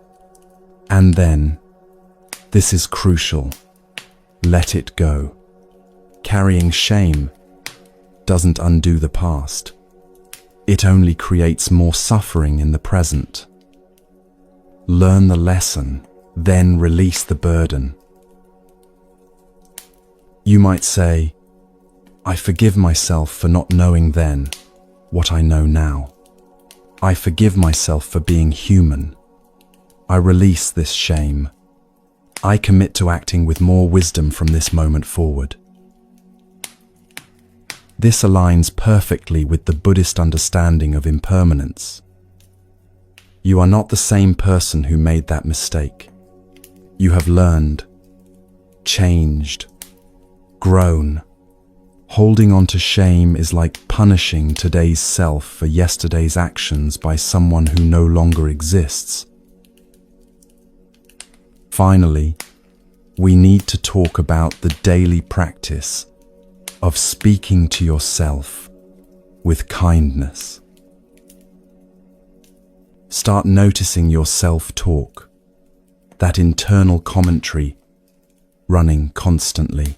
And then, this is crucial, let it go. Carrying shame doesn't undo the past. It only creates more suffering in the present. Learn the lesson, then release the burden. You might say, I forgive myself for not knowing then what I know now. I forgive myself for being human. I release this shame. I commit to acting with more wisdom from this moment forward. This aligns perfectly with the Buddhist understanding of impermanence. You are not the same person who made that mistake. You have learned, changed, grown. Holding on to shame is like punishing today's self for yesterday's actions by someone who no longer exists. Finally, we need to talk about the daily practice of speaking to yourself with kindness. Start noticing your self-talk, that internal commentary running constantly.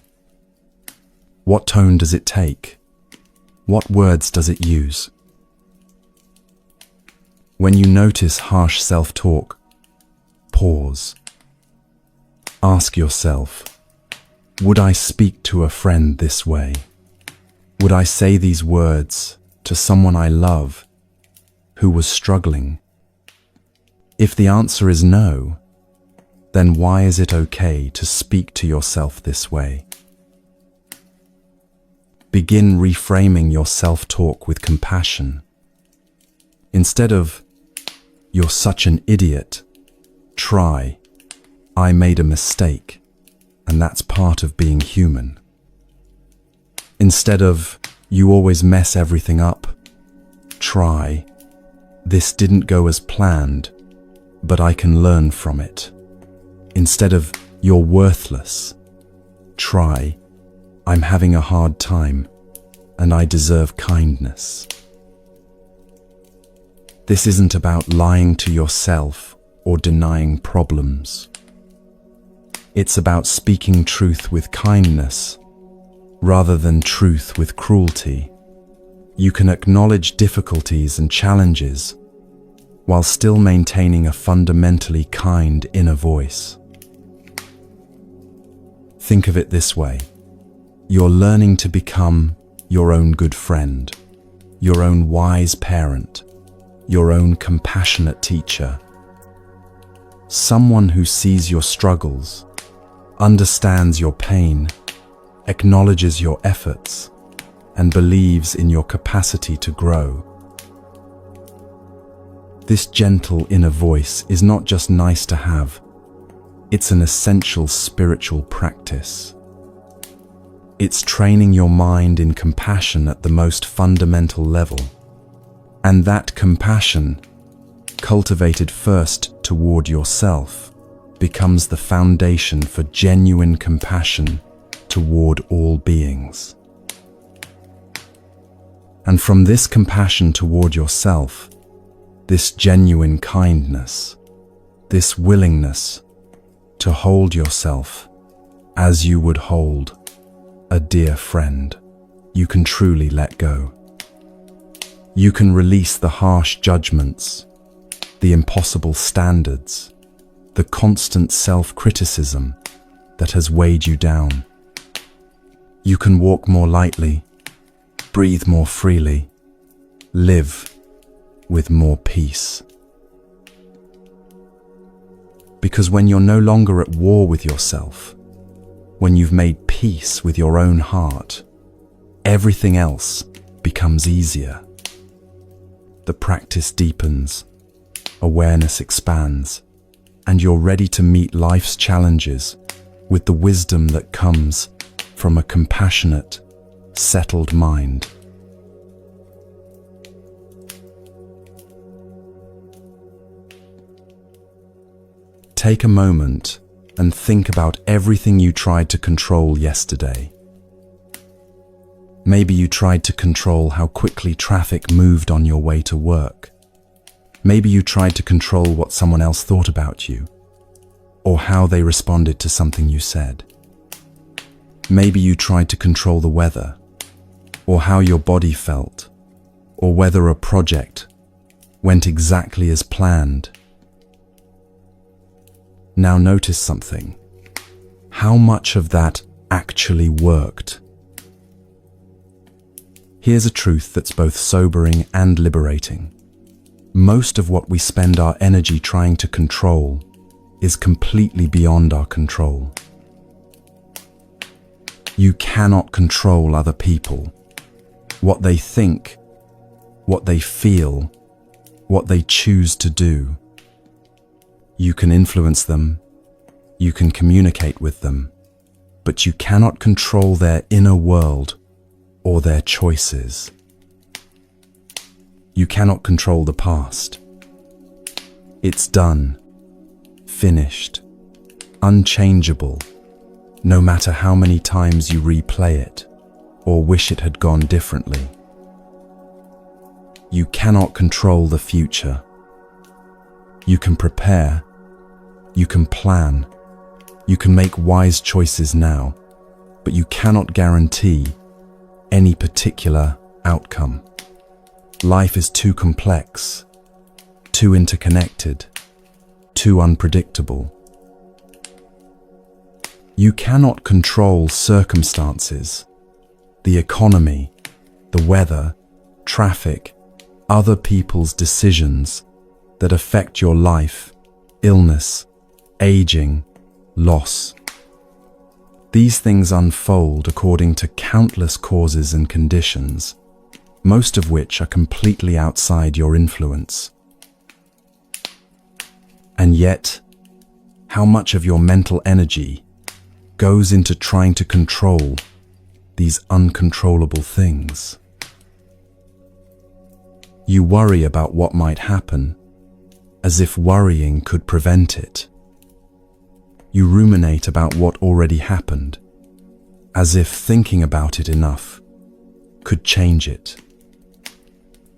What tone does it take? What words does it use? When you notice harsh self-talk, pause. Ask yourself, would I speak to a friend this way? Would I say these words to someone I love who was struggling? If the answer is no, then why is it okay to speak to yourself this way? Begin reframing your self-talk with compassion. Instead of, "You're such an idiot," try, "I made a mistake, and that's part of being human." Instead of, "You always mess everything up," try, "This didn't go as planned, but I can learn from it." Instead of, "You're worthless," try, "I'm having a hard time, and I deserve kindness." This isn't about lying to yourself or denying problems. It's about speaking truth with kindness, rather than truth with cruelty. You can acknowledge difficulties and challenges, while still maintaining a fundamentally kind inner voice. Think of it this way. You're learning to become your own good friend, your own wise parent, your own compassionate teacher. Someone who sees your struggles, understands your pain, acknowledges your efforts, and believes in your capacity to grow. This gentle inner voice is not just nice to have, it's an essential spiritual practice. It's training your mind in compassion at the most fundamental level. And that compassion, cultivated first toward yourself, becomes the foundation for genuine compassion toward all beings. And from this compassion toward yourself, this genuine kindness, this willingness to hold yourself as you would hold a dear friend, you can truly let go. You can release the harsh judgments, the impossible standards, the constant self-criticism that has weighed you down. You can walk more lightly, breathe more freely, live with more peace. Because when you're no longer at war with yourself, when you've made peace with your own heart, everything else becomes easier. The practice deepens, awareness expands, and you're ready to meet life's challenges with the wisdom that comes from a compassionate, settled mind. Take a moment and think about everything you tried to control yesterday. Maybe you tried to control how quickly traffic moved on your way to work. Maybe you tried to control what someone else thought about you, or how they responded to something you said. Maybe you tried to control the weather, or how your body felt, or whether a project went exactly as planned. Now notice something. How much of that actually worked? Here's a truth that's both sobering and liberating. Most of what we spend our energy trying to control is completely beyond our control. You cannot control other people, what they think, what they feel, what they choose to do. You can influence them, you can communicate with them, but you cannot control their inner world or their choices. You cannot control the past. It's done, finished, unchangeable, no matter how many times you replay it or wish it had gone differently. You cannot control the future. You can prepare, you can plan, you can make wise choices now, but you cannot guarantee any particular outcome. Life is too complex, too interconnected, too unpredictable. You cannot control circumstances, the economy, the weather, traffic, other people's decisions that affect your life, illness, aging, loss. These things unfold according to countless causes and conditions, most of which are completely outside your influence. And yet, how much of your mental energy goes into trying to control these uncontrollable things? You worry about what might happen, as if worrying could prevent it. You ruminate about what already happened, as if thinking about it enough could change it.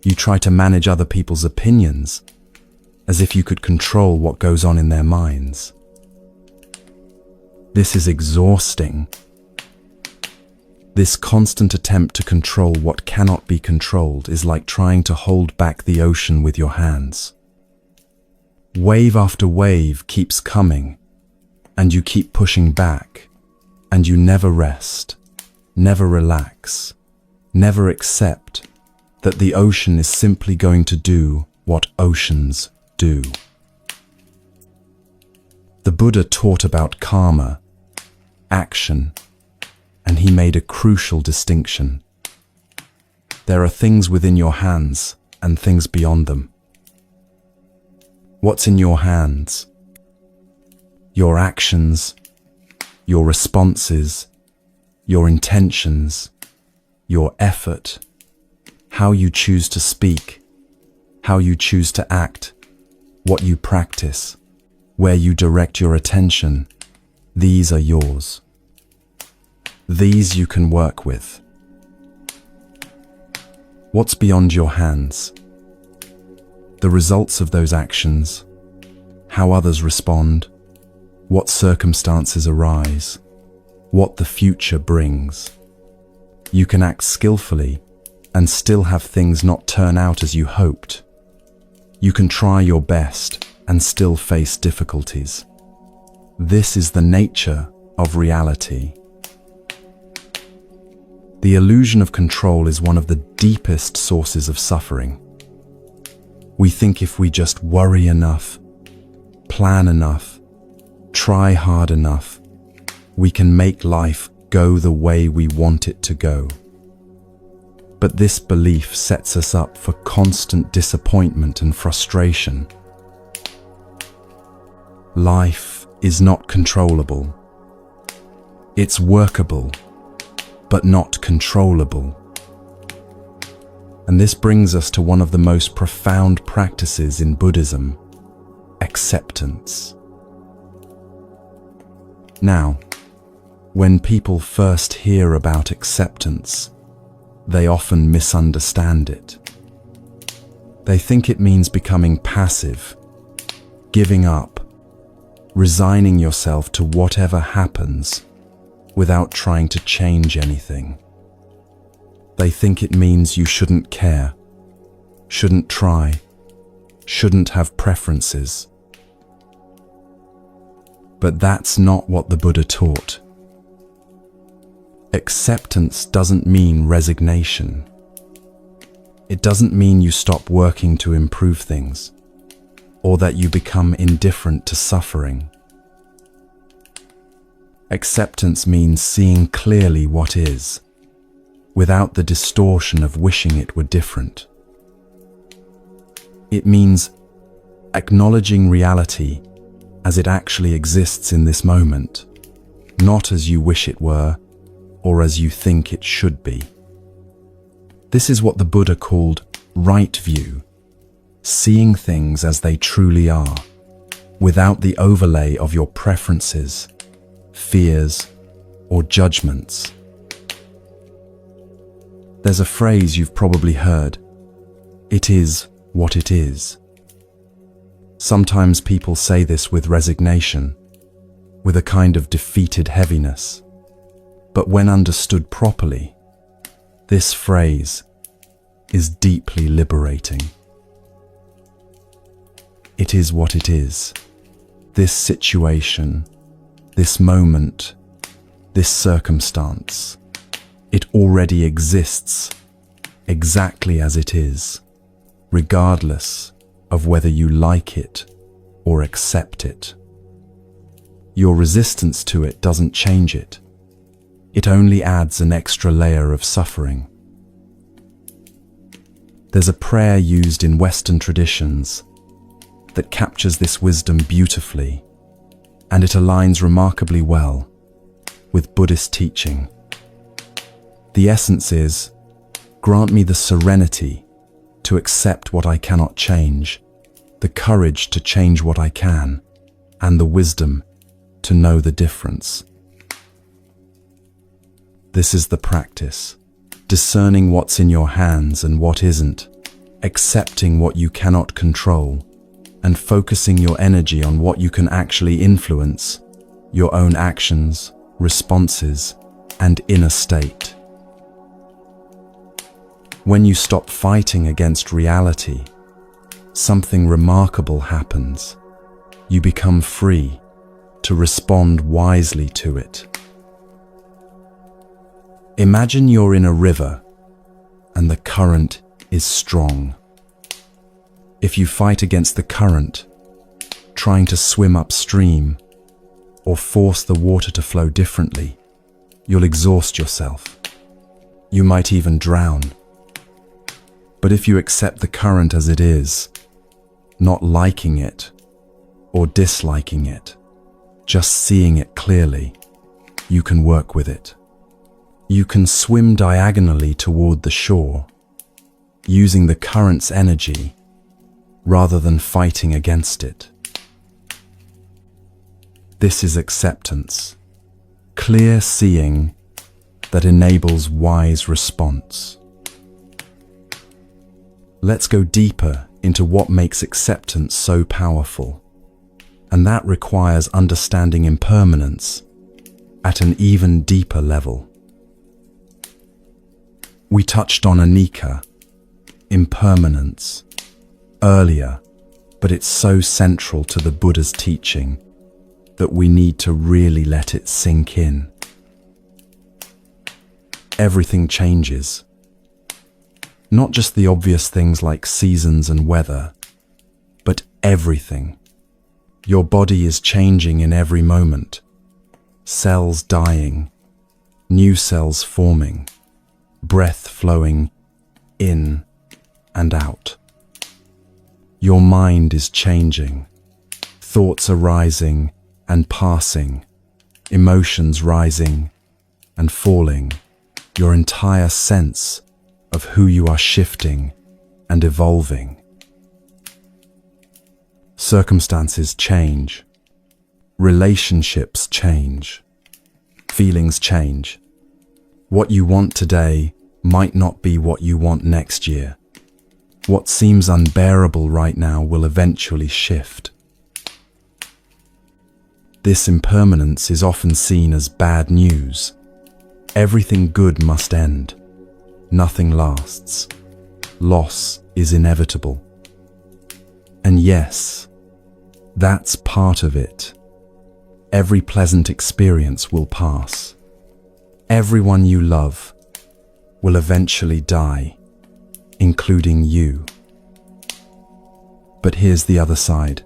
You try to manage other people's opinions, as if you could control what goes on in their minds. This is exhausting. This constant attempt to control what cannot be controlled is like trying to hold back the ocean with your hands. Wave after wave keeps coming, and you keep pushing back, and you never rest, never relax, never accept that the ocean is simply going to do what oceans do. The Buddha taught about karma, action, and he made a crucial distinction. There are things within your hands and things beyond them. What's in your hands? Your actions, your responses, your intentions, your effort, how you choose to speak, how you choose to act, what you practice, where you direct your attention. These are yours. These you can work with. What's beyond your hands? The results of those actions, how others respond, what circumstances arise, what the future brings. You can act skillfully and still have things not turn out as you hoped. You can try your best and still face difficulties. This is the nature of reality. The illusion of control is one of the deepest sources of suffering. We think if we just worry enough, plan enough, try hard enough, we can make life go the way we want it to go. But this belief sets us up for constant disappointment and frustration. Life is not controllable. It's workable, but not controllable. And this brings us to one of the most profound practices in Buddhism: acceptance. Now, when people first hear about acceptance, they often misunderstand it. They think it means becoming passive, giving up, resigning yourself to whatever happens without trying to change anything. They think it means you shouldn't care, shouldn't try, shouldn't have preferences. But that's not what the Buddha taught. Acceptance doesn't mean resignation. It doesn't mean you stop working to improve things, or that you become indifferent to suffering. Acceptance means seeing clearly what is, without the distortion of wishing it were different. It means acknowledging reality as it actually exists in this moment, not as you wish it were, or as you think it should be. This is what the Buddha called right view, seeing things as they truly are, without the overlay of your preferences, fears, or judgments. There's a phrase you've probably heard: it is what it is. Sometimes people say this with resignation, with a kind of defeated heaviness. But when understood properly, this phrase is deeply liberating. It is what it is. This situation, this moment, this circumstance, it already exists exactly as it is, regardless of whether you like it or accept it. Your resistance to it doesn't change it. It only adds an extra layer of suffering. There's a prayer used in Western traditions that captures this wisdom beautifully, and it aligns remarkably well with Buddhist teaching. The essence is, grant me the serenity to accept what I cannot change, the courage to change what I can, and the wisdom to know the difference. This is the practice, discerning what's in your hands and what isn't, accepting what you cannot control, and focusing your energy on what you can actually influence, your own actions, responses, and inner state. When you stop fighting against reality, something remarkable happens. You become free to respond wisely to it. Imagine you're in a river and the current is strong. If you fight against the current, trying to swim upstream or force the water to flow differently, you'll exhaust yourself. You might even drown. But if you accept the current as it is, not liking it or disliking it, just seeing it clearly, you can work with it. You can swim diagonally toward the shore, using the current's energy rather than fighting against it. This is acceptance, clear seeing that enables wise response. Let's go deeper into what makes acceptance so powerful, and that requires understanding impermanence at an even deeper level. We touched on anicca, impermanence, earlier, but it's so central to the Buddha's teaching that we need to really let it sink in. everything changes. Not just the obvious things like seasons and weather, but everything. Your body is changing in every moment. Cells dying, new cells forming, breath flowing in and out. Your mind is changing. Thoughts are rising and passing, emotions rising and falling. Your entire sense of who you are shifting and evolving. Circumstances change. Relationships change. Feelings change. What you want today might not be what you want next year. What seems unbearable right now will eventually shift. This impermanence is often seen as bad news. Everything good must end. Nothing lasts. Loss is inevitable. And yes, that's part of it. Every pleasant experience will pass. Everyone you love will eventually die, including you. But here's the other side.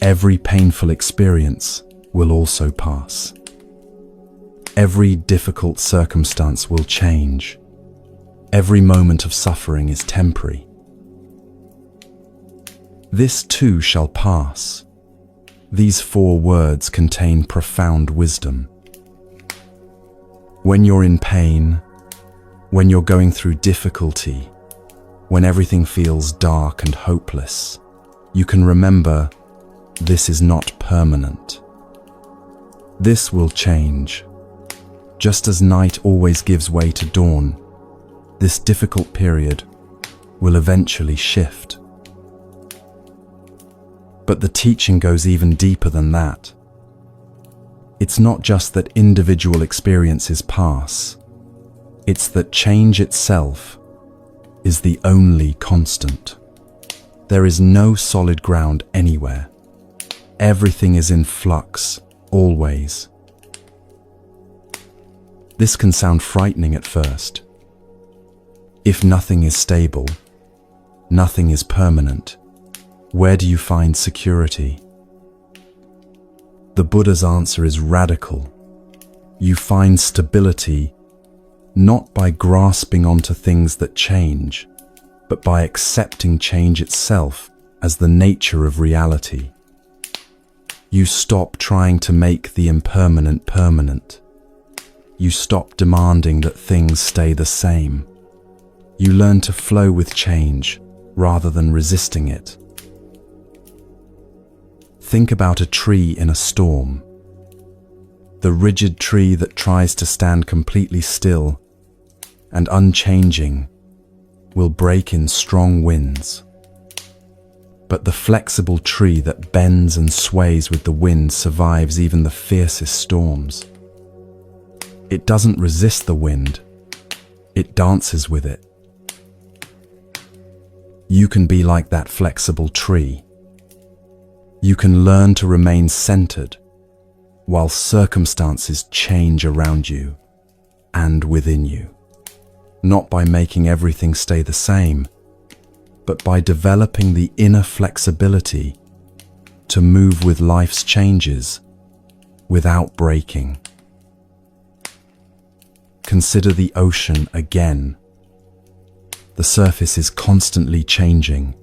Every painful experience will also pass. Every difficult circumstance will change. Every moment of suffering is temporary. This too shall pass. These 4 words contain profound wisdom. When you're in pain, when you're going through difficulty, when everything feels dark and hopeless, you can remember this is not permanent. This will change. Just as night always gives way to dawn, this difficult period will eventually shift. But the teaching goes even deeper than that. It's not just that individual experiences pass. It's that change itself is the only constant. There is no solid ground anywhere. Everything is in flux, always. This can sound frightening at first. If nothing is stable, nothing is permanent, where do you find security? The Buddha's answer is radical. You find stability not by grasping onto things that change, but by accepting change itself as the nature of reality. You stop trying to make the impermanent permanent. You stop demanding that things stay the same. You learn to flow with change rather than resisting it. Think about a tree in a storm. The rigid tree that tries to stand completely still and unchanging will break in strong winds. But the flexible tree that bends and sways with the wind survives even the fiercest storms. It doesn't resist the wind, it dances with it. You can be like that flexible tree. You can learn to remain centered while circumstances change around you and within you. Not by making everything stay the same, but by developing the inner flexibility to move with life's changes without breaking. Consider the ocean again. The surface is constantly changing,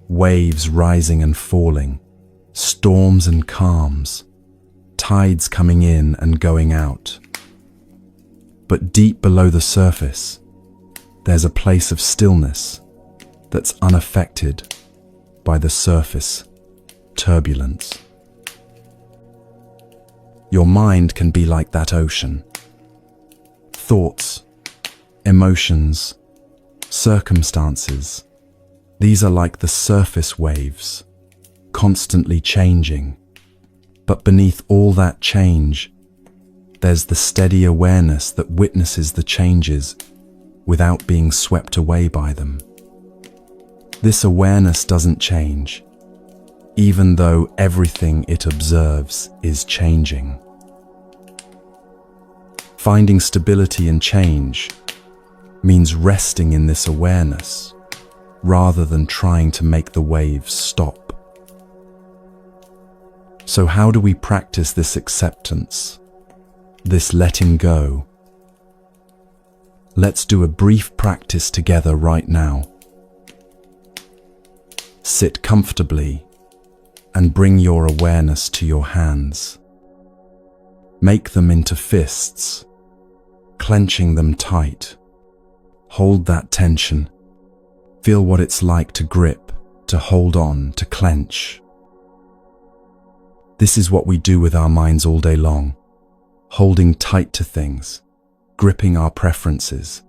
waves rising and falling, storms and calms, tides coming in and going out. But deep below the surface, there's a place of stillness that's unaffected by the surface turbulence. Your mind can be like that ocean. Thoughts, emotions, circumstances, these are like the surface waves, constantly changing. But beneath all that change, there's the steady awareness that witnesses the changes without being swept away by them. This awareness doesn't change, even though everything it observes is changing. Finding stability in change means resting in this awareness rather than trying to make the waves stop. So how do we practice this acceptance, this letting go? Let's do a brief practice together right now. Sit comfortably and bring your awareness to your hands. Make them into fists, clenching them tight. Hold that tension. Feel what it's like to grip, to hold on, to clench. This is what we do with our minds all day long, holding tight to things, gripping our preferences,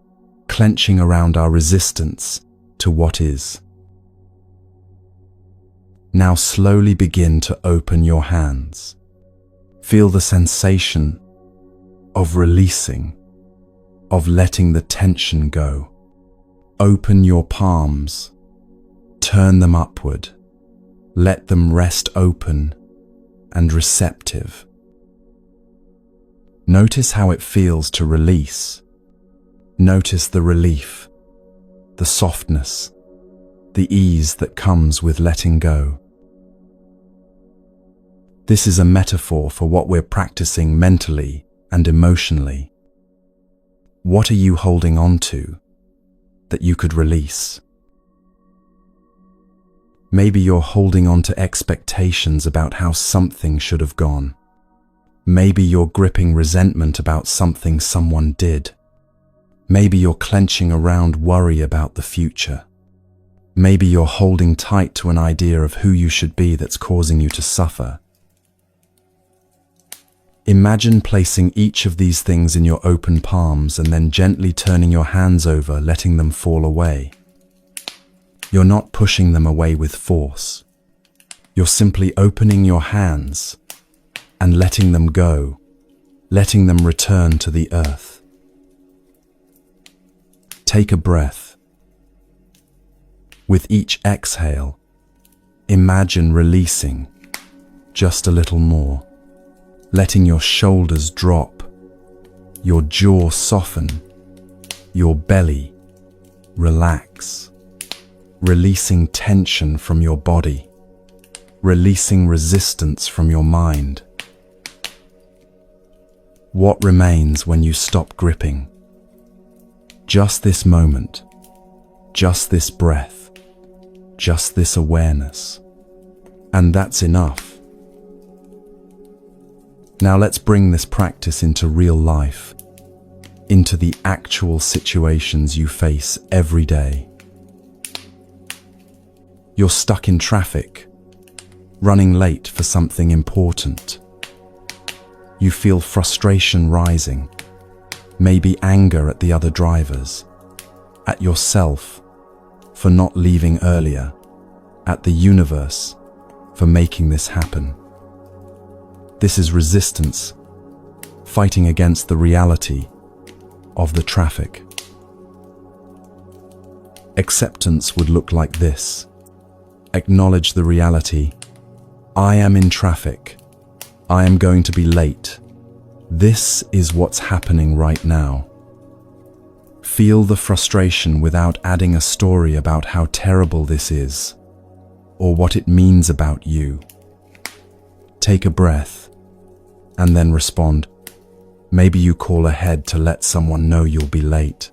clenching around our resistance to what is. Now slowly begin to open your hands. Feel the sensation of releasing, of letting the tension go. Open your palms, turn them upward, let them rest open and receptive. Notice how it feels to release. Notice the relief, the softness, the ease that comes with letting go. This is a metaphor for what we're practicing mentally and emotionally. What are you holding on to that you could release? Maybe you're holding on to expectations about how something should have gone. Maybe you're gripping resentment about something someone did. Maybe you're clenching around worry about the future. Maybe you're holding tight to an idea of who you should be that's causing you to suffer. Imagine placing each of these things in your open palms and then gently turning your hands over, letting them fall away. You're not pushing them away with force. You're simply opening your hands and letting them go, letting them return to the earth. Take a breath. With each exhale, imagine releasing just a little more, letting your shoulders drop, your jaw soften, your belly relax. Releasing tension from your body, releasing resistance from your mind. What remains when you stop gripping? Just this moment, just this breath, just this awareness. And that's enough. Now let's bring this practice into real life, into the actual situations you face every day. You're stuck in traffic, running late for something important. You feel frustration rising, maybe anger at the other drivers, at yourself for not leaving earlier, at the universe for making this happen. This is resistance, fighting against the reality of the traffic. Acceptance would look like this. Acknowledge the reality. I am in traffic. I am going to be late. This is what's happening right now. Feel the frustration without adding a story about how terrible this is, or what it means about you. Take a breath, and then respond. Maybe you call ahead to let someone know you'll be late.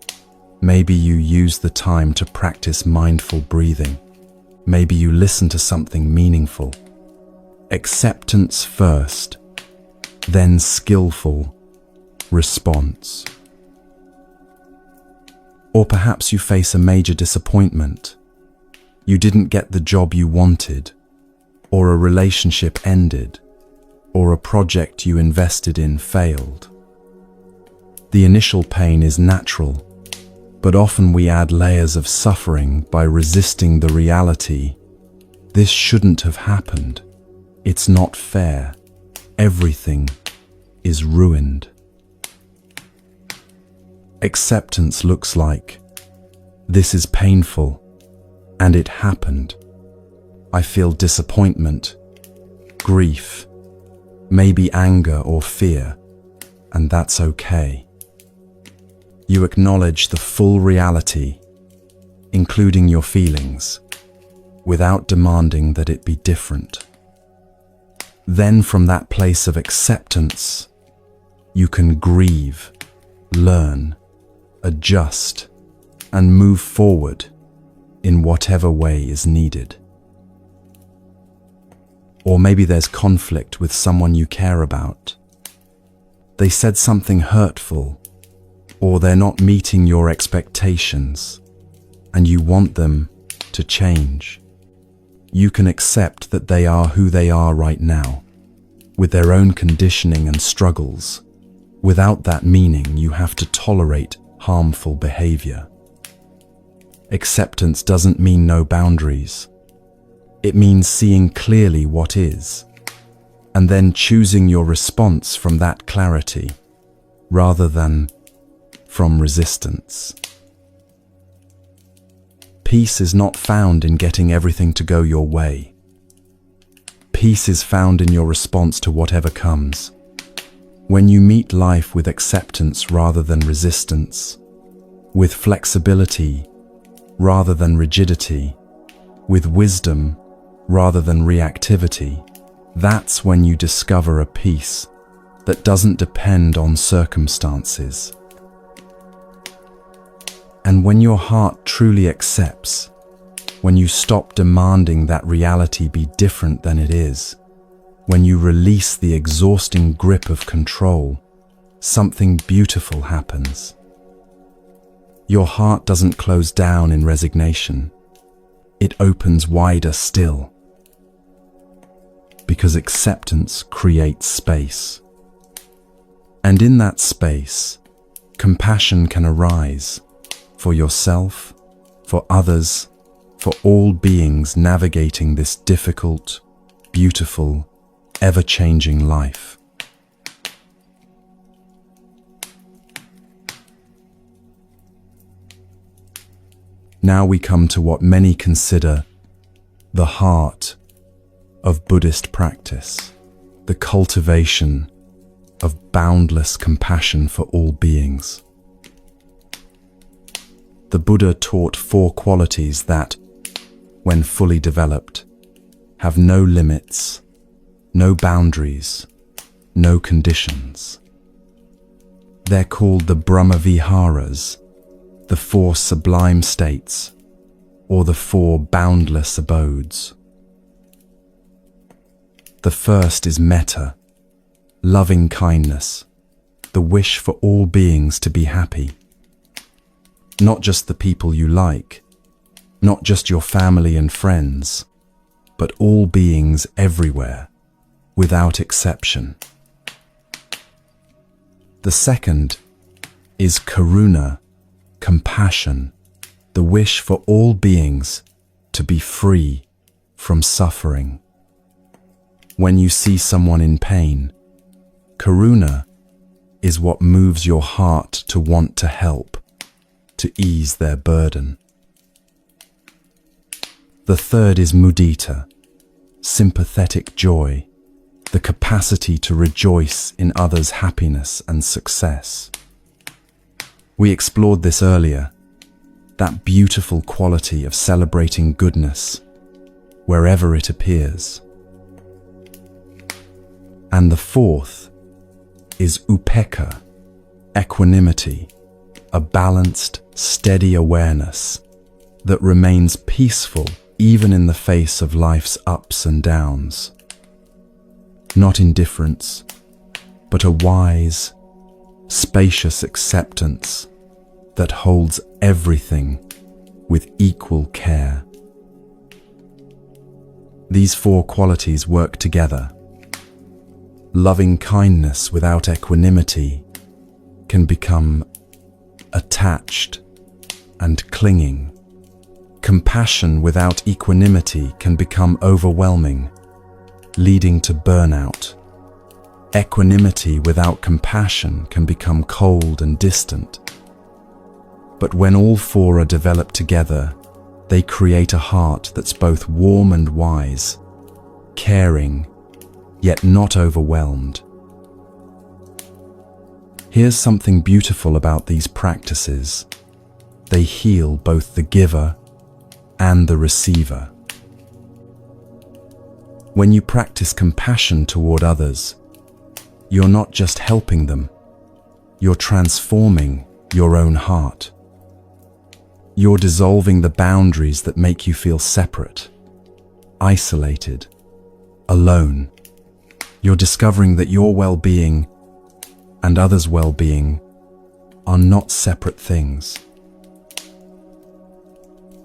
Maybe you use the time to practice mindful breathing. Maybe you listen to something meaningful. Acceptance first, then skillful response. Or perhaps you face a major disappointment. You didn't get the job you wanted, or a relationship ended, or a project you invested in failed. The initial pain is natural, but often we add layers of suffering by resisting the reality. This shouldn't have happened. It's not fair. Everything is ruined. Acceptance looks like, this is painful, and it happened. I feel disappointment, grief, maybe anger or fear, and that's okay. You acknowledge the full reality, including your feelings, without demanding that it be different. Then from that place of acceptance, you can grieve, learn, adjust, and move forward in whatever way is needed. Or maybe there's conflict with someone you care about. They said something hurtful, or they're not meeting your expectations, and you want them to change. You can accept that they are who they are right now, with their own conditioning and struggles. Without that meaning, you have to tolerate harmful behavior. Acceptance doesn't mean no boundaries. It means seeing clearly what is, and then choosing your response from that clarity, rather than from resistance. Peace is not found in getting everything to go your way. Peace is found in your response to whatever comes. When you meet life with acceptance rather than resistance, with flexibility rather than rigidity, with wisdom rather than reactivity, that's when you discover a peace that doesn't depend on circumstances. And when your heart truly accepts, when you stop demanding that reality be different than it is, when you release the exhausting grip of control, something beautiful happens. Your heart doesn't close down in resignation. It opens wider still. Because acceptance creates space. And in that space, compassion can arise for yourself, for others, for all beings navigating this difficult, beautiful, ever-changing life. Now we come to what many consider the heart of Buddhist practice, the cultivation of boundless compassion for all beings. The Buddha taught 4 qualities that, when fully developed, have no limits, no boundaries, no conditions. They're called the Brahmaviharas, the 4 sublime states, or the 4 boundless abodes. The first is metta, loving kindness, the wish for all beings to be happy. Not just the people you like, not just your family and friends, but all beings everywhere, without exception. The second is karuna, compassion, the wish for all beings to be free from suffering. When you see someone in pain, karuna is what moves your heart to want to help, to ease their burden. The third is mudita, sympathetic joy, the capacity to rejoice in others' happiness and success. We explored this earlier, that beautiful quality of celebrating goodness wherever it appears. And the fourth is upekkha, equanimity, a balanced, steady awareness that remains peaceful even in the face of life's ups and downs. Not indifference, but a wise, spacious acceptance that holds everything with equal care. These 4 qualities work together. Loving kindness without equanimity can become attached and clinging. Compassion without equanimity can become overwhelming, leading to burnout. Equanimity without compassion can become cold and distant. But when all 4 are developed together, they create a heart that's both warm and wise, caring, yet not overwhelmed. Here's something beautiful about these practices. They heal both the giver and the receiver. When you practice compassion toward others, you're not just helping them, you're transforming your own heart. You're dissolving the boundaries that make you feel separate, isolated, alone. You're discovering that your well-being and others' well-being are not separate things.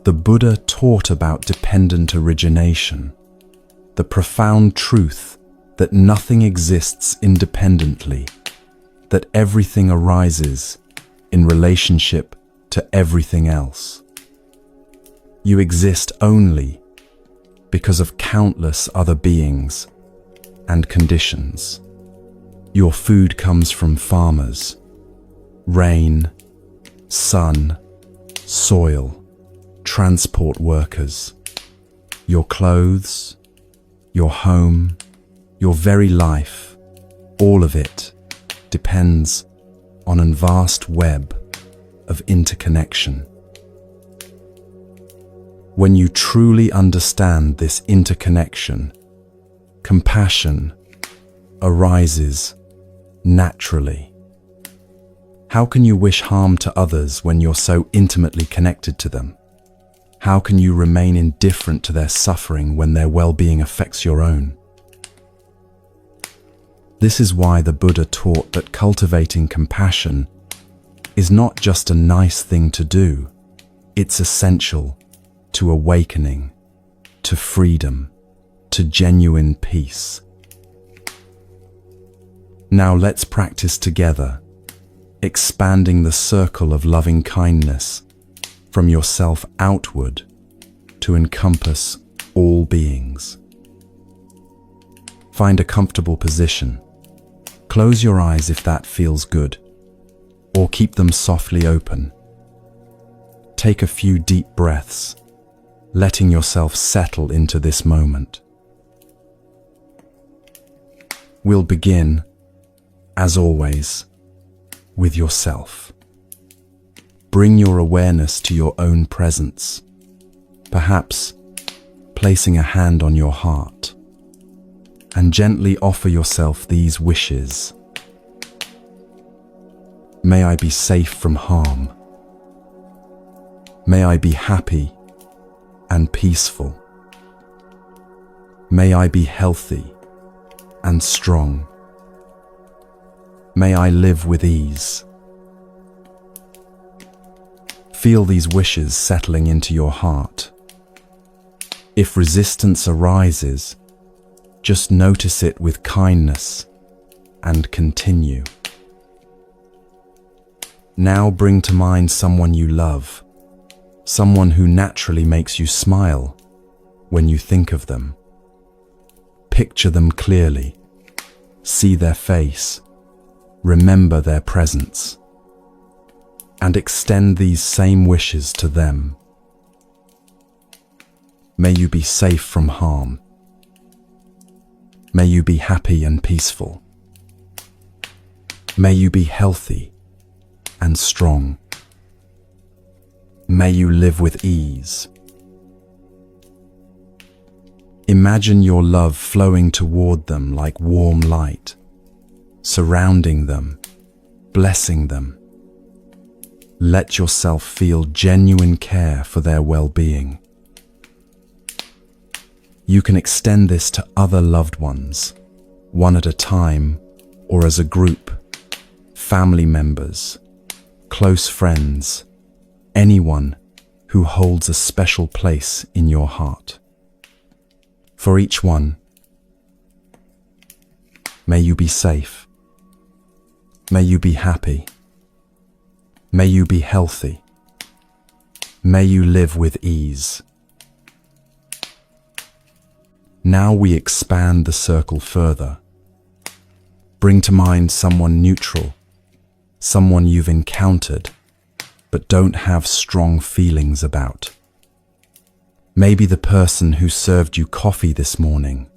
The Buddha taught about dependent origination, the profound truth that nothing exists independently, that everything arises in relationship to everything else. You exist only because of countless other beings and conditions. Your food comes from farmers, rain, sun, soil, transport workers. Your clothes, your home, your very life, all of it depends on a vast web of interconnection. When you truly understand this interconnection, compassion arises naturally. How can you wish harm to others when you're so intimately connected to them? How can you remain indifferent to their suffering when their well-being affects your own? This is why the Buddha taught that cultivating compassion is not just a nice thing to do, it's essential to awakening, to freedom, to genuine peace. Now let's practice together, expanding the circle of loving kindness from yourself outward to encompass all beings. Find a comfortable position. Close your eyes if that feels good, or keep them softly open. Take a few deep breaths, letting yourself settle into this moment. We'll begin, as always, with yourself. Bring your awareness to your own presence, perhaps placing a hand on your heart, and gently offer yourself these wishes. May I be safe from harm. May I be happy and peaceful. May I be healthy and strong. May I live with ease. Feel these wishes settling into your heart. If resistance arises, just notice it with kindness and continue. Now bring to mind someone you love, someone who naturally makes you smile when you think of them. Picture them clearly, see their face, remember their presence, and extend these same wishes to them. May you be safe from harm. May you be happy and peaceful. May you be healthy and strong. May you live with ease. Imagine your love flowing toward them like warm light, surrounding them, blessing them. Let yourself feel genuine care for their well-being. You can extend this to other loved ones, one at a time or as a group, family members, close friends, anyone who holds a special place in your heart. For each one, may you be safe. May you be happy. May you be healthy. May you live with ease. Now we expand the circle further. Bring to mind someone neutral, someone you've encountered but don't have strong feelings about. Maybe the person who served you coffee this morning,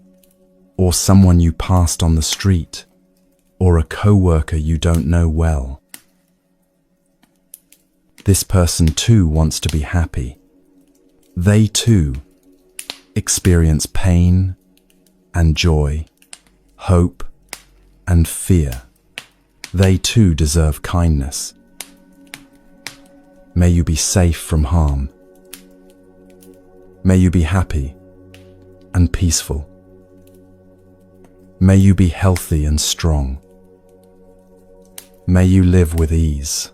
or someone you passed on the street. or a coworker you don't know well. This person too wants to be happy. They too experience pain and joy, hope and fear. They too deserve kindness. May you be safe from harm. May you be happy and peaceful. May you be healthy and strong. May you live with ease.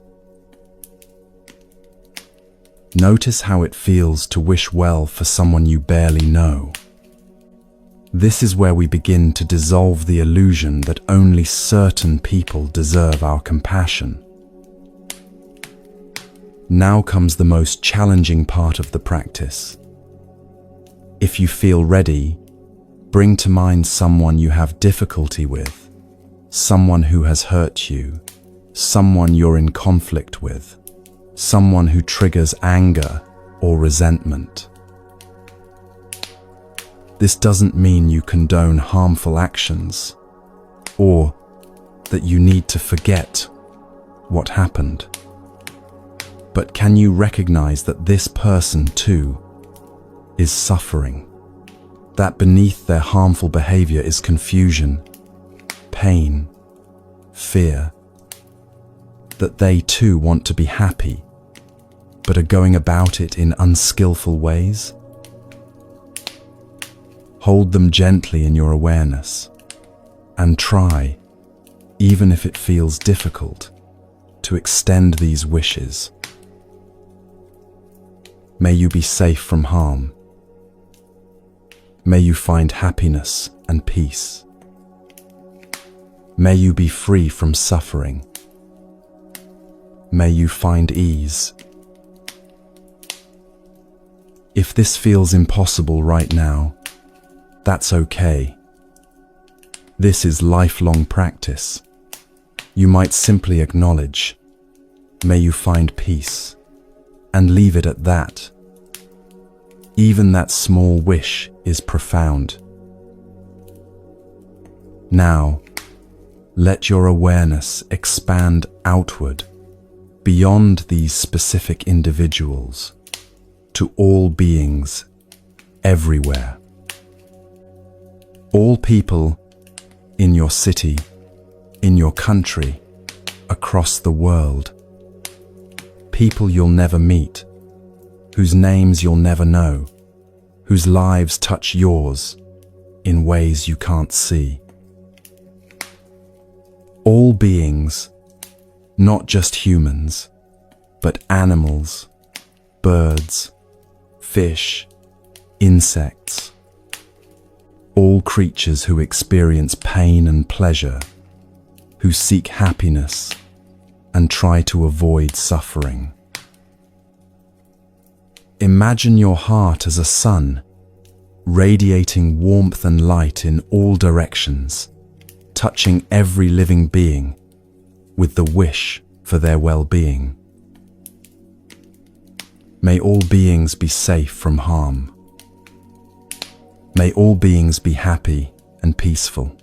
Notice how it feels to wish well for someone you barely know. This is where we begin to dissolve the illusion that only certain people deserve our compassion. Now comes the most challenging part of the practice. If you feel ready, bring to mind someone you have difficulty with, someone who has hurt you, someone you're in conflict with, someone who triggers anger or resentment. This doesn't mean you condone harmful actions or that you need to forget what happened. But can you recognize that this person too is suffering? That beneath their harmful behavior is confusion, pain, fear. That they too want to be happy, but are going about it in unskillful ways? Hold them gently in your awareness and try, even if it feels difficult, to extend these wishes. May you be safe from harm. May you find happiness and peace. May you be free from suffering. May you find ease. If this feels impossible right now, that's okay. This is lifelong practice. You might simply acknowledge, may you find peace, and leave it at that. Even that small wish is profound. Now, let your awareness expand outward, beyond these specific individuals, to all beings, everywhere. All people in your city, in your country, across the world. People you'll never meet, whose names you'll never know, whose lives touch yours in ways you can't see. All beings, not just humans, but animals, birds, fish, insects. All creatures who experience pain and pleasure, who seek happiness and try to avoid suffering. Imagine your heart as a sun, radiating warmth and light in all directions, touching every living being with the wish for their well-being. May all beings be safe from harm. May all beings be happy and peaceful.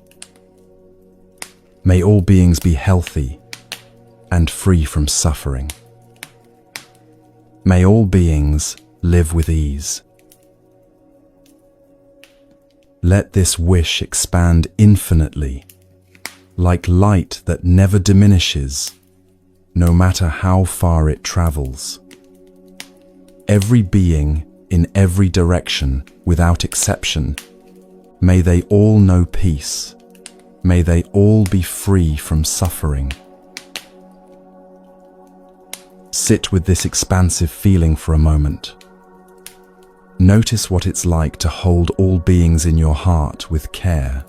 May all beings be healthy and free from suffering. May all beings live with ease. Let this wish expand infinitely, like light that never diminishes, no matter how far it travels. Every being in every direction, without exception, may they all know peace. May they all be free from suffering. Sit with this expansive feeling for a moment. Notice what it's like to hold all beings in your heart with care.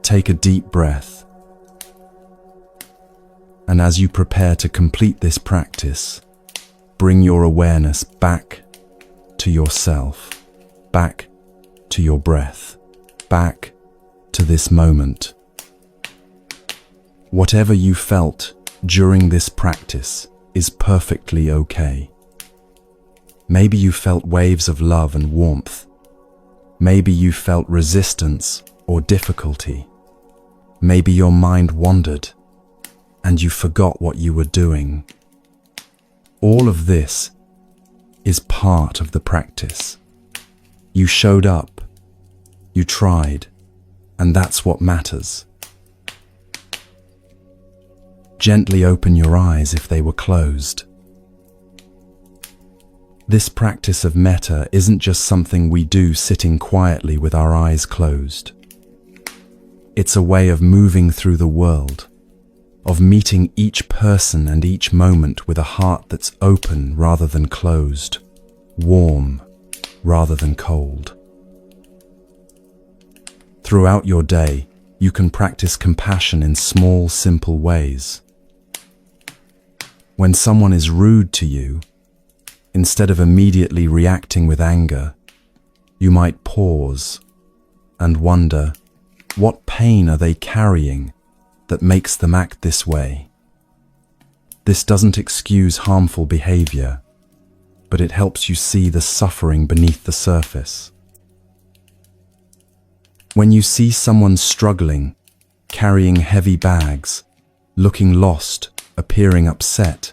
Take a deep breath. And as you prepare to complete this practice, bring your awareness back to yourself, back to your breath, back to this moment. Whatever you felt during this practice is perfectly okay. Maybe you felt waves of love and warmth. Maybe you felt resistance or difficulty. Maybe your mind wandered and you forgot what you were doing. All of this is part of the practice. You showed up, you tried, and that's what matters. Gently open your eyes if they were closed. This practice of metta isn't just something we do sitting quietly with our eyes closed. It's a way of moving through the world, of meeting each person and each moment with a heart that's open rather than closed, warm rather than cold. Throughout your day, you can practice compassion in small, simple ways. When someone is rude to you, instead of immediately reacting with anger, you might pause and wonder, what pain are they carrying that makes them act this way? This doesn't excuse harmful behavior, but it helps you see the suffering beneath the surface. When you see someone struggling, carrying heavy bags, looking lost, appearing upset,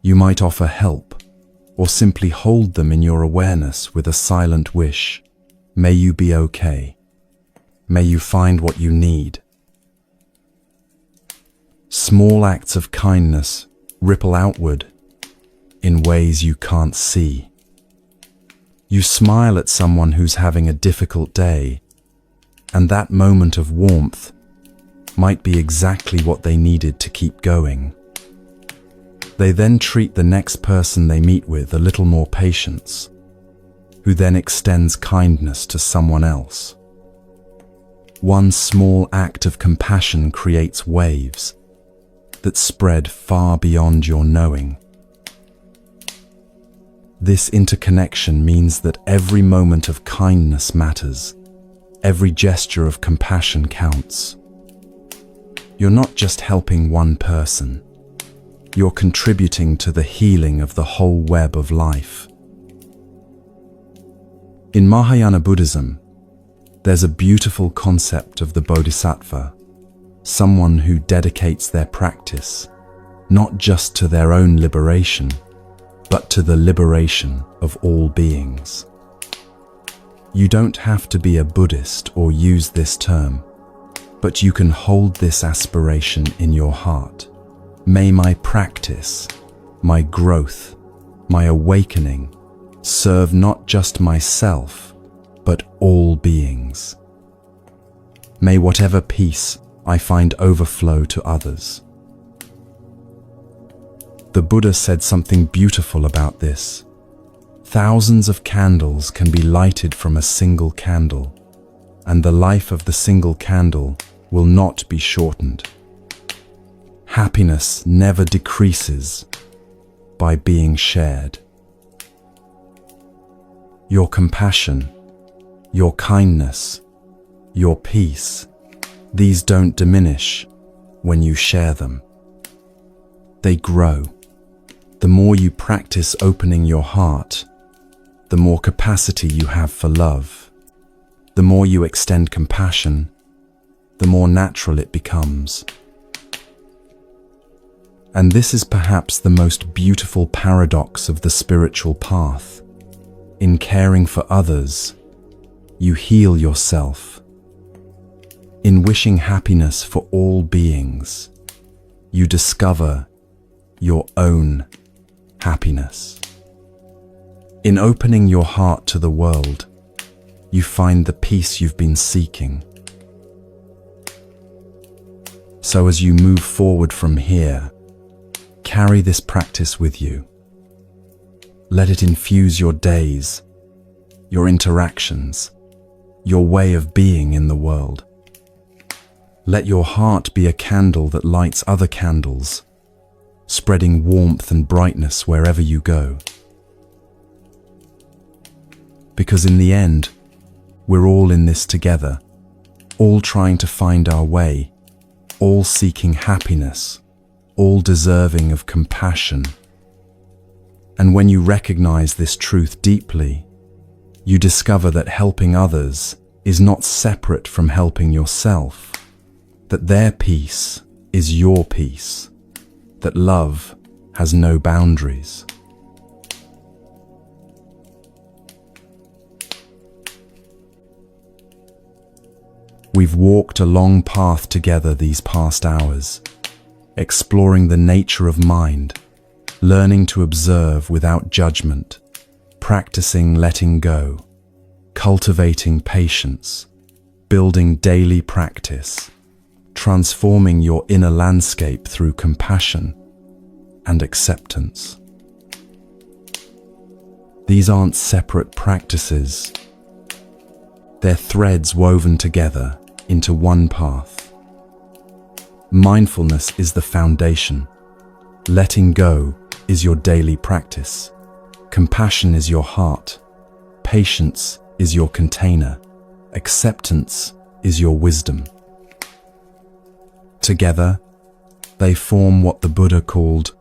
you might offer help, or simply hold them in your awareness with a silent wish. May you be okay. May you find what you need. Small acts of kindness ripple outward in ways you can't see. You smile at someone who's having a difficult day, and that moment of warmth might be exactly what they needed to keep going. They then treat the next person they meet with a little more patience, who then extends kindness to someone else. One small act of compassion creates waves that spread far beyond your knowing. This interconnection means that every moment of kindness matters. Every gesture of compassion counts. You're not just helping one person. You're contributing to the healing of the whole web of life. In Mahayana Buddhism, there's a beautiful concept of the Bodhisattva, someone who dedicates their practice not just to their own liberation, but to the liberation of all beings. You don't have to be a Buddhist or use this term, but you can hold this aspiration in your heart. May my practice, my growth, my awakening serve not just myself, but all beings. May whatever peace I find overflow to others. The Buddha said something beautiful about this. Thousands of candles can be lighted from a single candle, and the life of the single candle will not be shortened. Happiness never decreases by being shared. Your compassion, your kindness, your peace, these don't diminish when you share them. They grow. The more you practice opening your heart, the more capacity you have for love. The more you extend compassion, the more natural it becomes. And this is perhaps the most beautiful paradox of the spiritual path. In caring for others, you heal yourself. In wishing happiness for all beings, you discover your own happiness. In opening your heart to the world, you find the peace you've been seeking. So as you move forward from here, carry this practice with you. Let it infuse your days, your interactions, your way of being in the world. Let your heart be a candle that lights other candles, spreading warmth and brightness wherever you go. Because in the end, we're all in this together, all trying to find our way, all seeking happiness, all deserving of compassion. And when you recognize this truth deeply, you discover that helping others is not separate from helping yourself. that their peace is your peace, that love has no boundaries. We've walked a long path together these past hours, exploring the nature of mind, learning to observe without judgment, practicing letting go, cultivating patience, building daily practice, transforming your inner landscape through compassion and acceptance. These aren't separate practices. They're threads woven together into one path. Mindfulness is the foundation. Letting go is your daily practice. Compassion is your heart. Patience is your container. Acceptance is your wisdom. Together, they form what the Buddha called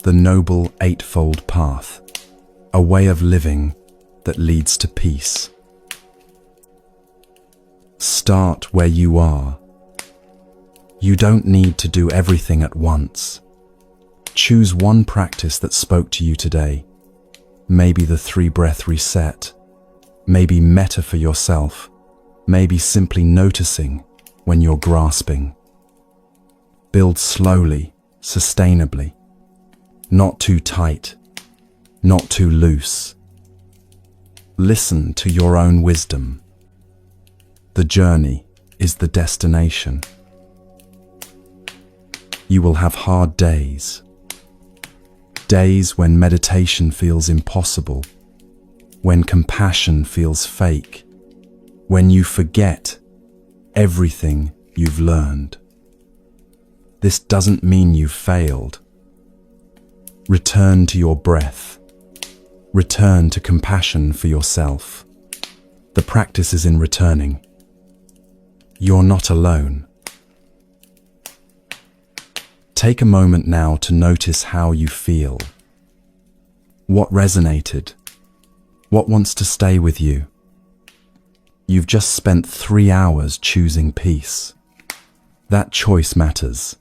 the Noble Eightfold Path, a way of living that leads to peace. Start where you are. You don't need to do everything at once. Choose one practice that spoke to you today. Maybe the 3-breath reset. Maybe metta for yourself. Maybe simply noticing when you're grasping. Build slowly, sustainably. Not too tight, not too loose. Listen to your own wisdom. The journey is the destination. You will have hard days. Days when meditation feels impossible, when compassion feels fake, when you forget everything you've learned. This doesn't mean you've failed. Return to your breath. Return to compassion for yourself. The practice is in returning. You're not alone. Take a moment now to notice how you feel. What resonated? What wants to stay with you? You've just spent 3 hours choosing peace. That choice matters.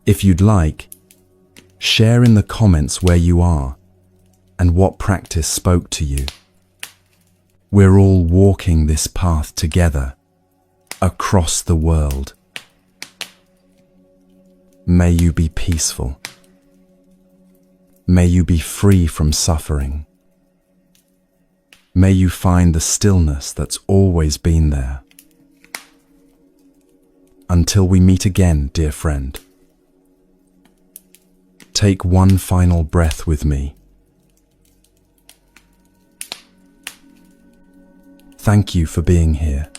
If you'd like, share in the comments where you are and what practice spoke to you. We're all walking this path together, across the world. May you be peaceful. May you be free from suffering. May you find the stillness that's always been there. Until we meet again, dear friend. Take one final breath with me. Thank you for being here.